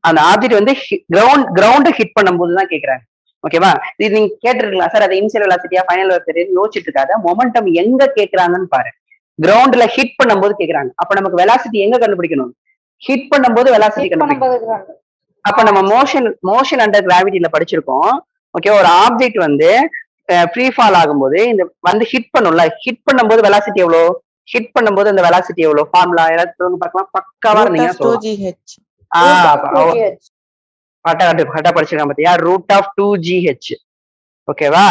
Speaker 2: அந்த ஆப்ஜெக்ட் வந்து கிரவுண்ட் ஹிட் பண்ணும்போது தான் கேக்குறாங்க. ஓகேவா. இது நீங்க கேட்டிருக்கலாம் சார், அது இனிஷியல் வெலாசிட்டியா ஃபைனல் வெலாசிட்டி யோசிச்சுட்டு இருக்காத, மொமெண்டம் எங்க கேக்குறாங்கன்னு பாரு. கிரவுண்ட்ல ஹிட் பண்ணும்போது கேக்குறாங்க. அப்ப நமக்கு வெலாசிட்டி எங்க கண்டுபிடிக்கணும்? ஹிட் பண்ணும்போது வெலாசிட்டி கண்டுபிடிக்கணும். அப்ப நம்ம மோஷன் அண்டர் கிராவிட்டில படிச்சிருக்கோம். ஓகே. ஒரு ஆப்ஜெக்ட் வந்து ஃப்ரீ ஃபால் ஆகும்போது இந்த வந்து ஹிட் பண்ணும்ல, ஹிட் பண்ணும்போது வெலாசிட்டி எவ்வளவு? ஹிட் பண்ணும்போது அந்த வெலாசிட்டி எவ்வளவு? ஃபார்முலா யாராவது சொல்லுங்க பார்க்கலாம். பக்காவா இருந்தீங்க சொல்லுங்க. கரெக்டா படிச்சிருக்காங்க பாத்தியா, √2gh. ஓகேவா.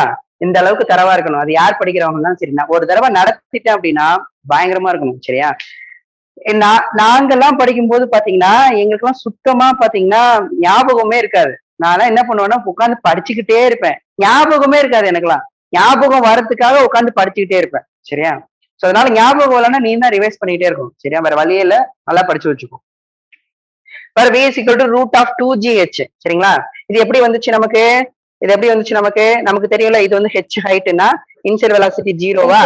Speaker 2: இந்த அளவுக்கு தரவா இருக்கணும். அது யார் படிக்கிறவங்க தான் சரி. நான் ஒரு தடவை நடத்திட்டேன் அப்படின்னா பயங்கரமா இருக்கணும். சரியா. நாங்கெல்லாம் படிக்கும் போது பாத்தீங்கன்னா எங்களுக்கு எல்லாம் சுத்தமா பாத்தீங்கன்னா ஞாபகமே இருக்காது. நான் என்ன பண்ணுவேன்னா உட்காந்து படிச்சுக்கிட்டே இருப்பேன், ஞாபகமே இருக்காது. எனக்குலாம் ஞாபகம் வரதுக்காக உட்காந்து படிச்சுக்கிட்டே இருப்பேன். சரியா. சோ அதனால ஞாபகம் இல்லைன்னா நீ தான் ரிவைஸ் பண்ணிட்டே இருக்கும். சரியா. வேற வழியே இல்ல, நல்லா படிச்சு வச்சுக்கோ. வேற V = √2gh. சரிங்களா. இது எப்படி வந்துச்சு நமக்கு? நமக்கு தெரியல. இது வந்து h ஹைட்னா இனிஷியல் வெலாசிட்டி 0வா,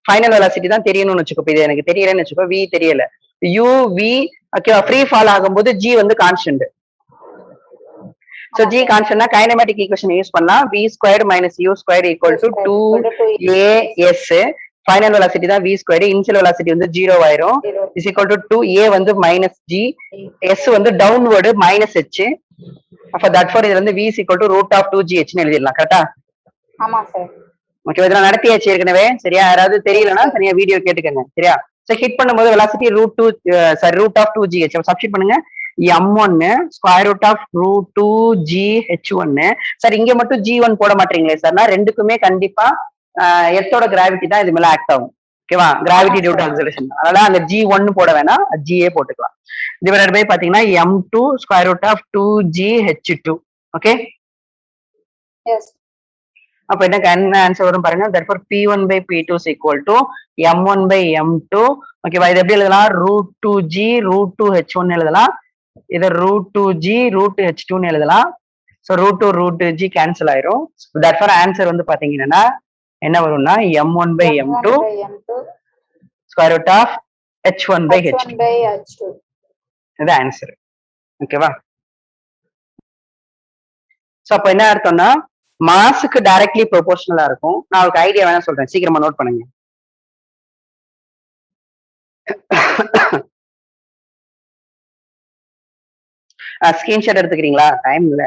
Speaker 2: ஃபைனல் வெலாசிட்டி தான் தெரியணும்னு வச்சுக்கோ. இது எனக்கு தெரியலன்னு வச்சுக்கோ, V தெரியல. uv okay. ஃப்ரீ ஃபால் ஆகும்போது g வந்து கான்ஸ்டன்ட். சோ g கான்ஸ்டன்ட்னா கைனமேட்டிக் ஈக்குவேஷன் யூஸ் பண்ணலாம். v² - u² = 2as. Final velocity தான் v², இனிஷியல் வெலாசிட்டி வந்து 0 ஆயிரும். =2a வந்து -g, s வந்து டவுன்வர்டு -h. அப்ப தட்ஃபார் இது வந்து v √2gh ன்னு எழுதிடலாம். கரெக்டா?
Speaker 1: ஆமா சார்.
Speaker 2: ஓகே. இதெல்லாம் நடத்தியாச்சு ஏற்கனவே. சரியா. யாராவது தெரியலன்னா தனியா வீடியோ கேட்டுக்கங்க. சரியா. சோ ஹிட் பண்ணும்போது வெலாசிட்டி √2gh சப்ஸ்டிட் பண்ணுங்க. M1 √2gh1. சார் இங்க மட்டும் G1 போட மாட்டீங்களே சார்னா, ரெண்டுக்குமே கண்டிப்பா எர்த்தோட கிராவிட்டி தான் இது மேல ஆக்ட் ஆகும். ஓகேவா. Gravity due to acceleration. அதனால அந்த G1 போட வேணாம், GA போட்டுக்கலாம். டிவைடட் பை பாத்தீங்கன்னா M2 √2gh2. ஓகே. அப்ப என்ன ஆன்சர் வரும் பாருங்க. therefore P1/P2 = M1/M2. ஓகேவா. இது எப்படி எழுதலாம்? √2g √2h1 எழுதலாம். இதை √2g √h2 எழுதலாம். சோ √2g கேன்சல் ஆயிரும். therefore ஆன்சர் வந்து பாத்தீங்கன்னா என்ன வரும்னா M1/M2 √h1/h2. இது ஆன்சர். ஓகேவா. சோ அப்ப என்ன அர்த்தம்னா மாஸுக்கு டைரக்ட்லி ப்ரொபோர்ஷனலா இருக்கும். நான் ஒரு ஐடியா வேணா சொல்றேன், சீக்கிரமா நோட் பண்ணுங்க. ஸ்கிரீன்ஷாட் எடுத்துக்கிறீங்களா? டைம் இல்ல.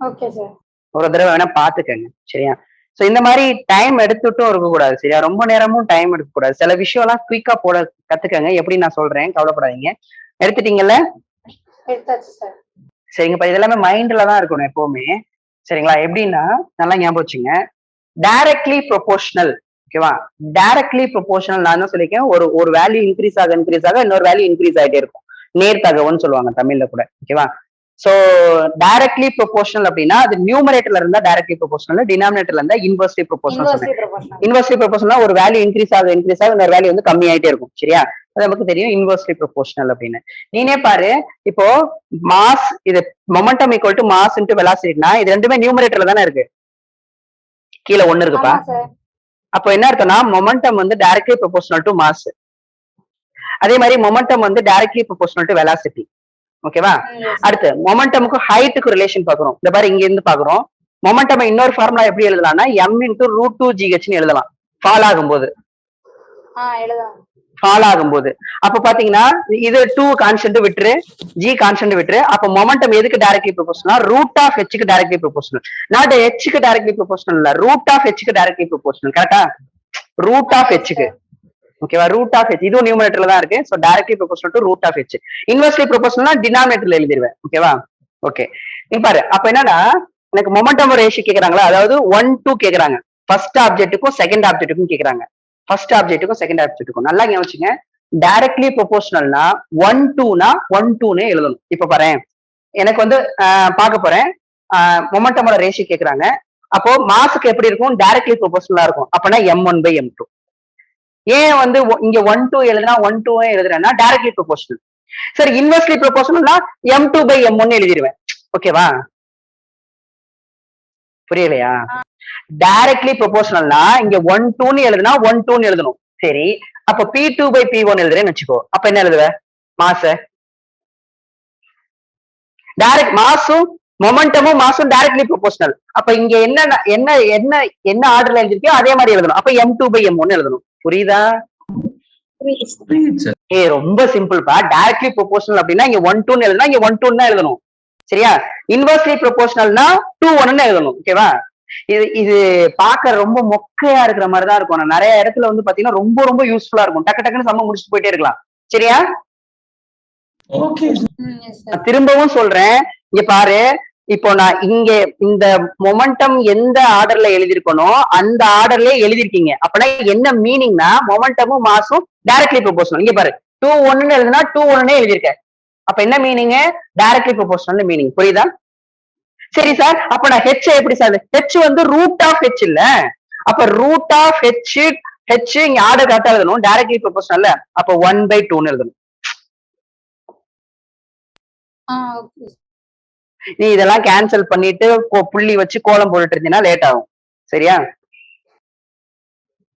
Speaker 1: Okay sir.
Speaker 2: ஒரு தடவை வேணா பாத்துக்கங்க. சரியா. சோ இந்த மாதிரி டைம் எடுத்துட்டும் இருக்க கூடாது. சரியா. ரொம்ப நேரமும் டைம் எடுக்க கூடாது. சில விஷயம் எல்லாம் குயிக்கா போட கத்துக்கங்க. எப்படி நான் சொல்றேன், கவலைப்படாதீங்க. எடுத்துட்டீங்கல்ல?
Speaker 1: எடுத்தாச்சு சார்.
Speaker 2: சரிங்கப்பா. இது எல்லாமே மைண்ட்ல தான் இருக்கணும் எப்பவுமே. சரிங்களா. எப்படின்னா நல்லா ஞாபகம் வச்சுங்க. டைரக்ட்லி ப்ரொபோர்ஷனல் ஓகேவா? டைரக்ட்லி ப்ரொபோஷனல் நான் தான் சொல்லியிருக்கேன், ஒரு வேல்யூ இன்க்ரீஸ் ஆக இன்னொரு வேல்யூ இன்க்ரீஸ் ஆகிட்டே இருக்கும். நேர்த்தகவன்னு சொல்லுவாங்க தமிழ்ல கூட. ஓகேவா? சோ டைரக்ட்லி ப்ரொபோஷனல் அப்படின்னா அது நியூமரேட்டர்ல இருந்தா டைரக்ட்லி ப்ரொபோஷனல், டினாமினேட்டர்ல இருந்தா இன்வெர்ஸ்லி ப்ரொபோஷனல்
Speaker 1: இன்வெர்ஸ்லி
Speaker 2: சொன்னேன்.
Speaker 1: ப்ரொபோஷனல்.
Speaker 2: இன்வெர்ஸ்லி ப்ரொபோஷனல்னா ஒரு வேல்யூ இன்க்ரீஸ் ஆக இன்னொரு வேல்யூ வந்து கம்மி ஆயிட்டே இருக்கும். சரியா? அது நமக்கு தெரியும் இன்வெர்ஸ்லி ப்ரொபோஷனல் அப்படின்னு. நீனே பாரு, இப்போ மாஸ் இது momentum equal to mass into வெலாசிட்டினா இது ரெண்டுமே நியூமரேட்டர்ல தானே இருக்கு. கீழே 1 இருக்குப்பா.
Speaker 1: ஆமா சார்.
Speaker 2: அப்போ என்ன அர்த்தம்னா மொமெண்டம் வந்து டைரக்ட்லி ப்ரொபோஷனல் டு மாஸ். அதே மாதிரி மொமெண்டம் வந்து டைரக்ட்லி ப்ரொபோஷனல் டு வெலாசிட்டி. ஓகேவா? அடுத்து மொமெண்டமுக்கு ஹைட்டுக்கு ரிலேஷன் பாக்குறோம். இந்த பாரு இங்க இருந்து பாக்குறோம். மொமெண்டம் இன்னொரு ஃபார்முலா எப்படி எழுதலாம்னா m × √2gh ன்னு எழுதலாம். ஃபால் ஆகும்போது
Speaker 1: எழுதலாம்.
Speaker 2: ஃபால் ஆகும்போது அப்ப பாத்தீங்கன்னா இது 2 கான்ஸ்டன்ட் விட்டுரு, g கான்ஸ்டன்ட் விட்டுரு. அப்ப மொமெண்டம் எதுக்கு directly proportional? Root of h க்கு டைரக்ட்லி ப்ரொபோஷனல். நாட் h க்கு டைரக்ட்லி ப்ரொபோஷனல் இல்ல, ரூட் ஆஃப் h க்கு டைரக்ட்லி ப்ரொபோஷனல். கரெக்டா? ரூட் ஆஃப் h க்கு. ஓகேவா? ரூட் ஆஃப் h இதுவும் நியூமரேட்டர்ல தான் இருக்கு. So directly proportional to root of h. Inversely ப்ரொபோஷனல்னா டினாமினேட்டர்ல எழுதிடுவேன். ஓகேவா? ஓகே. நீ பாரு, அப்ப என்னன்னா எனக்கு மொமெண்டம் ரேஷியோ கேக்குறாங்களா, அதாவது 1:2 கேக்குறாங்க. ஃபர்ஸ்ட் ஆப்ஜெக்ட்டுக்கும் செகண்ட் ஆப்ஜெக்ட்டுக்கும் கேக்குறாங்க. ஃபர்ஸ்ட் ஆப்ஜெக்ட்டுக்கும் செகண்ட் ஆப்ஜெக்ட்டுக்கும். நல்லா ஞாபகம் டைரக்ட்லி ப்ரொபோஷனல்னா 1:2னா 1:2னே எழுதணும். இப்ப பாரு, எனக்கு வந்து பார்க்க போறேன், மொமெண்டமோட ரேஷியோ கேக்குறாங்க. அப்போ மாஸுக்கு எப்படி இருக்கும்? டைரக்ட்லி ப்ரொபோஷனலா இருக்கும். அப்பனா m1/m2. ஏன் வந்து இங்க 1:2 எழுதுனா 1:2 எழுதுறேன்னா டைரக்ட்லி ப்ரொபோஷனல். சரி, இன்வெர்ஸ்லி ப்ரொபோஷனல்னா m2/m1 எழுதிடுவேன். ஓகேவா? புரியலையா? டைரக்ட்லி ப்ரொபோஷனல்னா இங்க 1:2 எழுதுனா 1:2 எழுதணும். சரி, அப்ப p2/p1 எழுதுறேன்னு வச்சுக்கோ. அப்ப என்ன எழுதுவ? மாஸ். டைரக்ட் மாஸும் மொமெண்டமும் மாஸும் டைரக்ட்லி ப்ரொபோஷனல். அப்ப இங்க என்ன என்ன என்ன என்ன ஆர்டர்ல எழுதிருக்கோ அதே மாதிரி எழுதணும். அப்ப m2/m1 எழுதணும். புரியுதா? ரொம்ப சிம்பிள்பா. டைரக்ட்லி ப்ரொபோஷனல் அப்படின்னா இங்க 1:2 எழுதுனா இங்க 1:2 தான் எழுதணும். சரியா? இன்வெர்ஸ்லி ப்ரொபோஷனல்னா 2:1 எழுதணும். ஓகேவா? இது பார்க்க ரொம்ப மொக்கையா இருக்கிற மாதிரி தான் இருக்கும். நான் நிறைய இடத்துல வந்து பாத்தீங்கன்னா ரொம்ப ரொம்ப யூஸ்ஃபுல்லா இருக்கும். டக்கு டக்குன்னு சம்ம முடிச்சுட்டு போயிட்டே இருக்கலாம். சரியா? திரும்பவும் சொல்றேன், இங்க பாரு, இப்போ நான் இங்க இந்த மொமெண்டம் எந்த ஆர்டர்ல எழுதிருக்கனோ அந்த ஆர்டர்லயே எழுதிருக்கீங்க. அப்பனா என்ன மீனிங்னா மொமெண்டமும் மாஸும் டைரக்ட்லி ப்ரொபோஷனல். இங்க பாரு 2:1 எழுதுனா 2:1 எழுதிருக்கேன். அப்ப என்ன மீனிங்? Directly proportional meaning. புரியுதா? சரி சார், அப்ப நான் h எப்படி சார்? h வந்து ரூட் ஆஃப் h இல்ல. அப்ப ரூட் ஆஃப் h இங்க ஆர்டர் கரெக்டா எழுதணும். Directly proportional. அப்ப 1/2 எழுதணும். நீ இதெல்லாம் கேன்சல் பண்ணிட்டு புள்ளி வச்சு கோலம் போட்டுட்டு இருந்தீங்கன்னா லேட் ஆகும். சரியா?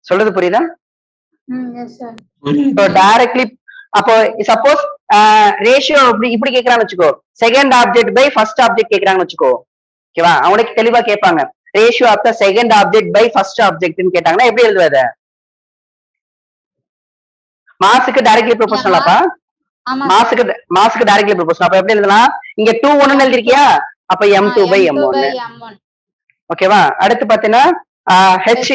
Speaker 2: சொல்றது புரியுதா? டைரக்ட்லி அப்போ சப்போஸ் ரேஷியோ இப்படி கேக்குறான்னு வச்சுக்கோ, second object by first object கேக்குறாங்கன்னு வச்சுக்கோ. ஓகேவா? அவனுக்கு தெளிவா கேட்பாங்க, ratio of the second object by first ஆப்ஜெக்ட்னு கேட்டாங்கன்னா எப்படி எழுதுவத? மாஸுக்கு டைரக்ட்லி ப்ரொபோஷனலாப்பா? மாஸுக்கு டைரக்ட்லி ப்ரொபோஷனல். அப்ப எப்படி எழுதலாம்? இங்க 2:1 எழுதிருக்கியா? அப்ப m2/m1. ஓகேவா? அடுத்து பாத்தீங்கன்னா h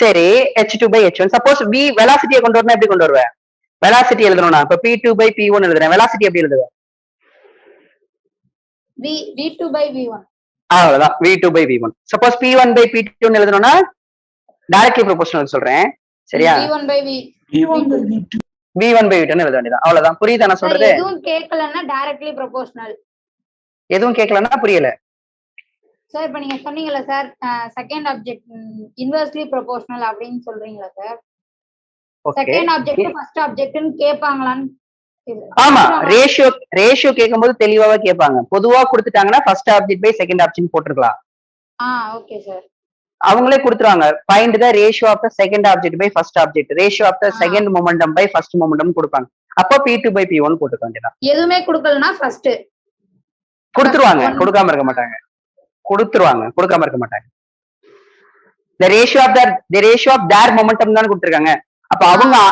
Speaker 2: சரி, h2/h1. சப்போஸ் v வெலாசிட்டியை கொண்டு வரணும், எப்படி கொண்டு வருவ? வெலாசிட்டி எழுதணும்னா இப்ப p2/p1 எழுதுறேன். வெலாசிட்டி எப்படி எழுதுவ?
Speaker 1: v2/v1.
Speaker 2: அவ்வளவுதான், v2/v1. சப்போஸ் p1/p2 எழுதணும்னா டைரக்ட்லி ப்ரொபோஷனல் சொல்றேன். சரியா? v1/v2 எழுத வேண்டியதான். அவ்வளவுதான். புரியுதா நான் சொல்றது?
Speaker 1: எதுவும் கேட்கலன்னா டைரக்ட்லி ப்ரொபோஷனல்.
Speaker 2: எதுவும் கேட்கலன்னா புரியல
Speaker 1: சார். இப்ப நீங்க சொன்னீங்கல்ல sir, second object inversely proportional அப்படின்னு சொல்றீங்களா சார்? செகண்ட் ஆப்ஜெக்ட் ஃபர்ஸ்ட் ஆப்ஜெக்ட்னு கேட்பாங்களான்னு?
Speaker 2: ஆமா, ரேஷியோ கேட்கும்போது தெளிவாவே கேட்பாங்க. பொதுவா கொடுத்துட்டாங்கன்னா first object by second object போட்டுருக்கலாம்.
Speaker 1: Okay sir.
Speaker 2: அவங்களே கொடுத்துருவாங்க, find the ratio of the second object by first object, ratio of the second momentum by first momentum கொடுப்பாங்க. அப்போ p2/p1 போட்டுக்க வேண்டியதான். எதுவுமே
Speaker 1: கொடுக்கலனா ஃபர்ஸ்ட்
Speaker 2: கொடுத்துருவாங்க, கொடுக்காம இருக்க மாட்டாங்க. கொடுக்காம இருக்க மாட்டாங்க. the ratio of their momentum தான் கொடுத்திருக்காங்க. அப்ப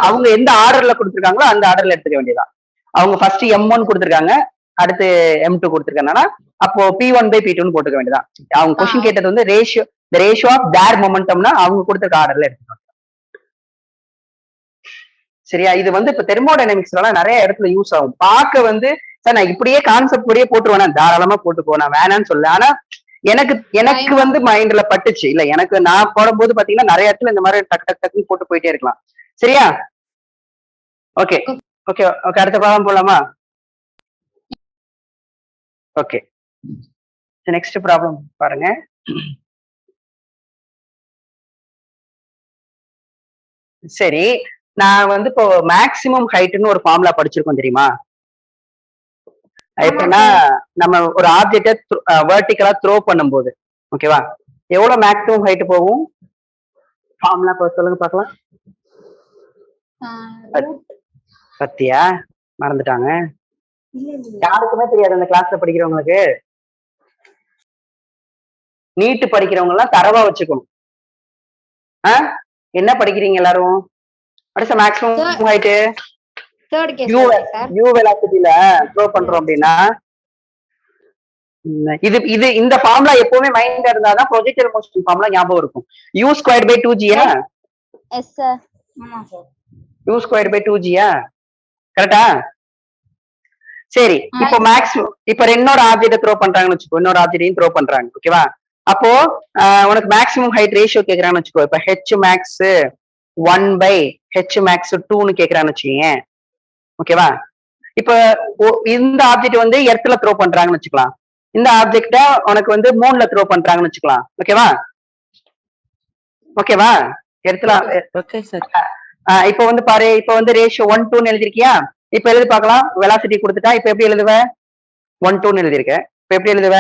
Speaker 2: அவங்க எந்த ஆர்டர்ல கொடுத்திருக்காங்களோ அந்த ஆர்டர்ல எடுத்துக்க வேண்டியதான். அவங்க ஃபர்ஸ்ட் m1 கொடுத்திருக்காங்க, அடுத்து m2 கொடுத்திருக்காங்கன்னா அப்போ p1/p2 போட்டுக்க வேண்டியதான். அவங்க क्वेश्चन கேட்டது வந்து the ratio of their momentumனா அவங்க கொடுத்திருக்க ஆர்டர்ல எடுத்துக்கணும். சரியா? இது வந்து இப்ப தெர்மோடைனமிக்ஸ்ல நிறைய இடத்துல யூஸ் ஆகும். பார்க்க வந்து சார் நான் இப்படியே கான்செப்ட் படியே போட்டுருவேன், தாராளமா போட்டுக்கோ, நான் வேணான்னு சொல்ல. ஆனா எனக்கு வந்து மைண்ட்ல பட்டுச்சு இல்ல, எனக்கு நான் போடும்போது பாத்தீங்கன்னா நிறைய இடத்துல இந்த மாதிரி டக் டக் டக்குன்னு போட்டு போயிட்டே இருக்கலாம். சரியா? ஓகே ஓகே ஓகே, அடுத்த ப்ராப்ளம் போலாமா? ஓகே, நெக்ஸ்ட் ப்ராப்ளம் பாருங்க. சரி, நான் வந்து இப்போ மேக்சிமம் ஹைட்னு ஒரு ஃபார்முலா படிச்சிருக்கோம் தெரியுமா? எப்படின்னா நம்ம ஒரு ஆப்ஜெக்ட வெர்டிகலா த்ரோ பண்ணும்போது, ஓகேவா, எவ்வளவு மேக்ஸிமம் ஹைட் போகும்? ஃபார்முலா சொல்லுங்க பார்க்கலாம். பத்தியா மறந்துட்டாங்க, யாருக்குமே தெரியாது அந்த கிளாஸ்ல படிக்கிறவங்களுக்கு. நீட்டு படிக்கிறவங்க எல்லாம் தரவா வச்சுக்கணும். என்ன படிக்கிறீங்க எல்லாரும்? அடுத்த மேக்ஸிமம் ஹைட் யூ வெலாசிட்டில த்ரோ பண்றோம் அப்படின்னா இது இந்த ஃபார்முலா எப்பவுமே மைண்ட்ல இருந்தாதான் ப்ரொஜெக்டர் மோஷன் ஃபார்முலா ஞாபகம் இருக்கும். u ஸ்கொயர் பை 2gயா?
Speaker 1: Yes sir. ஆமா சார். u
Speaker 2: ஸ்கொயர் பை 2gயா? கரெக்டா? சரி, இப்போ மேக்ஸிமம் இப்ப இன்னொரு ஆப்ஜெக்ட் த்ரோ பண்றாங்கன்னு வச்சுக்கோ, இன்னொரு ஆப்ஜெக்டையும் த்ரோ பண்றாங்க, ஓகேவா? அப்போ உனக்கு மேக்ஸிமம் ஹைட் ரேஷியோ கேக்குறான்னு வச்சுக்கோ. இப்ப h max 1 by h max 2ன்னு கேக்குறான்னு வச்சுக்கீங்க, ஓகேவா? இப்ப இந்த ஆப்ஜெக்ட் வந்து எர்த்ல த்ரோ பண்றாங்கன்னு வச்சுக்கலாம், இந்த ஆப்ஜெக்ட உனக்கு வந்து மூன்ல த்ரோ பண்றாங்கன்னு வச்சுக்கலாம், ஓகேவா? ஓகேவா? எர்த்ல.
Speaker 4: Okay sir.
Speaker 2: இப்ப வந்து பாரு, இப்ப வந்து ரேஷியோ 1 2ன்னு எழுதிருக்கியா? இப்ப எழுதி பார்க்கலாம். வெலாசிட்டி கொடுத்துட்டா இப்ப எப்படி எழுதுவ? 1 2ன்னு எழுதிருக்க. இப்ப எப்படி எழுதுவ?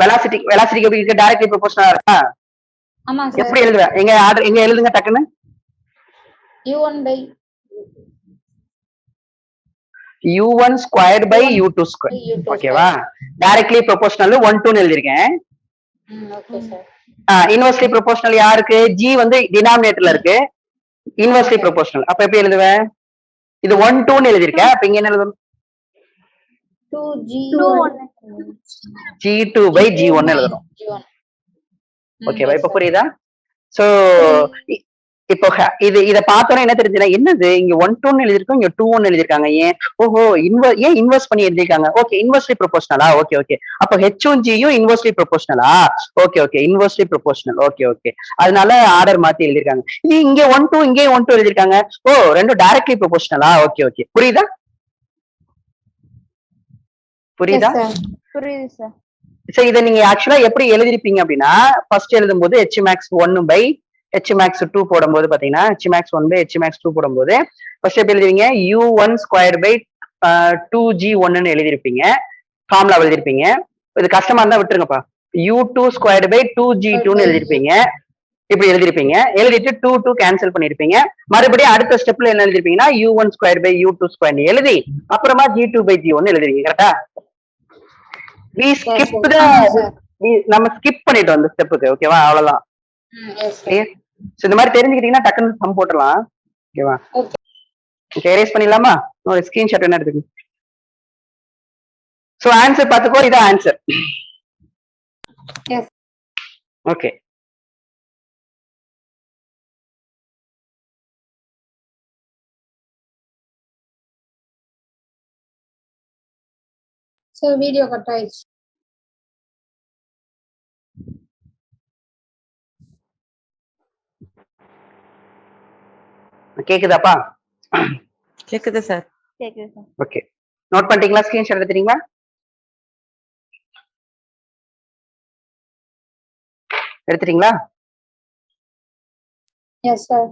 Speaker 2: வெலாசிட்டிக்கு எப்படி இருக்கு? டைரக்ட்லி ப்ரொபோர்ஷனலா இருக்கா?
Speaker 1: ஆமா சார்.
Speaker 2: எப்படி எழுதுவ? எங்க எழுதுங்க டக்குன்னு.
Speaker 1: u1 by
Speaker 2: u1 square by u2 square, ஓகேவா? டைரக்ட்லி ப்ரொபோர்ஷனல் 1 2ன்னு எழுதிருக்கேன்.
Speaker 1: Okay sir.
Speaker 2: இன்வெர்ஸ்லி ப்ரொபோர்ஷனல் யாருக்கு? g வந்து டினாமினேட்டர்ல இருக்கு, இன்வெர்ஸ்லி ப்ரொபோர்ஷனல். அப்ப எப்படி எழுதுவ? இது 1 2ன்னு எழுதிருக்க, அப்ப இங்க என்ன எழுதணும்? g2 by g1 எழுதணும், ஓகேவா? இப்ப புரியுதா? சோ இப்போ இத பார்த்தோன்னா என்ன தெரிஞ்சுனா, என்னது இங்க 1 2ன்னு எழுதிருக்கோம், இங்க 2 1 எழுதிருக்காங்க. ஏன்? ஓஹோ, ஏன் இன்வெர்ஸ் பண்ணி எழுதிருக்காங்க? ஓகே, இன்வெர்ஸ்லி ப்ரொபோர்ஷனலா? ஓகே ஓகே, அப்ப h-ம் g-யும் இன்வெர்ஸ்லி ப்ரொபோர்ஷனலா? Okay okay, inversely proportional. Okay okay, அதனால ஆர்டர் மாத்தி எழுதிருக்காங்க. இது இங்க 1 2, இங்கே 1 2 எழுதிருக்காங்க. ஓ, ரெண்டும் டைரக்ட்லி ப்ரொபோர்ஷனலா? ஓகே ஓகே, புரியுதா? புரியுதா?
Speaker 1: புரியுது சார்.
Speaker 2: சோ இதை நீங்க ஆக்சுவலா எப்படி எழுதிருப்பீங்க அப்படின்னா, ஃபர்ஸ்ட் எழுதும்போது h max 1 by h max 2 போடும்போது பாத்தீங்கன்னா, h max 1 by h max 2 போடும்போது ஃபர்ஸ்ட் எப்படி எழுதுவீங்க? u1 ஸ்கொயர் பை 2g1ன்னு எழுதிருப்பீங்க, ஃபார்முலா எழுதிருப்பீங்க. இது கஷ்டமா இருந்தா விட்டுருங்கப்பா. u2 ஸ்கொயர் பை 2g2ன்னு எழுதிருப்பீங்க, இப்படி எழுதிருப்பீங்க. எழுதிட்டு 2 2 கேன்சல் பண்ணிருப்பீங்க. மறுபடியும் அடுத்த ஸ்டெப்ல என்ன எழுதிருப்பீங்கன்னா, u1 square by u2 square எழுதி அப்புறமா g2 by g1 எழுதுவீங்க. கரெக்டா? நம்ம ஸ்கிப் பண்ணிட்டோம் அந்த ஸ்டெப்புக்கு, ஓகேவா? அவ்வளவுதான். இந்த மாதிரி தெரிஞ்சுக்கிட்டீங்கன்னா டக்குன்னு சம் போட்டுடலாம், ஓகேவா? ஓகே, எரேஸ் பண்ணிடலாமா? ஒரு ஸ்கிரீன்ஷாட் என்ன எடுத்துக்கு. சோ ஆன்சர் பார்த்துக்கோ, இதான் answer. Okay,
Speaker 1: so video cut ஆயிடுச்சு.
Speaker 2: கேக்குதாப்பா?
Speaker 4: கேக்குது சார்.
Speaker 1: கேக்குது சார்.
Speaker 2: ஓகே, நோட் பண்ணிட்டீங்களா? ஸ்கிரீன்ஷாட் எடுத்துட்டீங்களா? எடுத்துட்டீங்களா?
Speaker 1: Yes sir.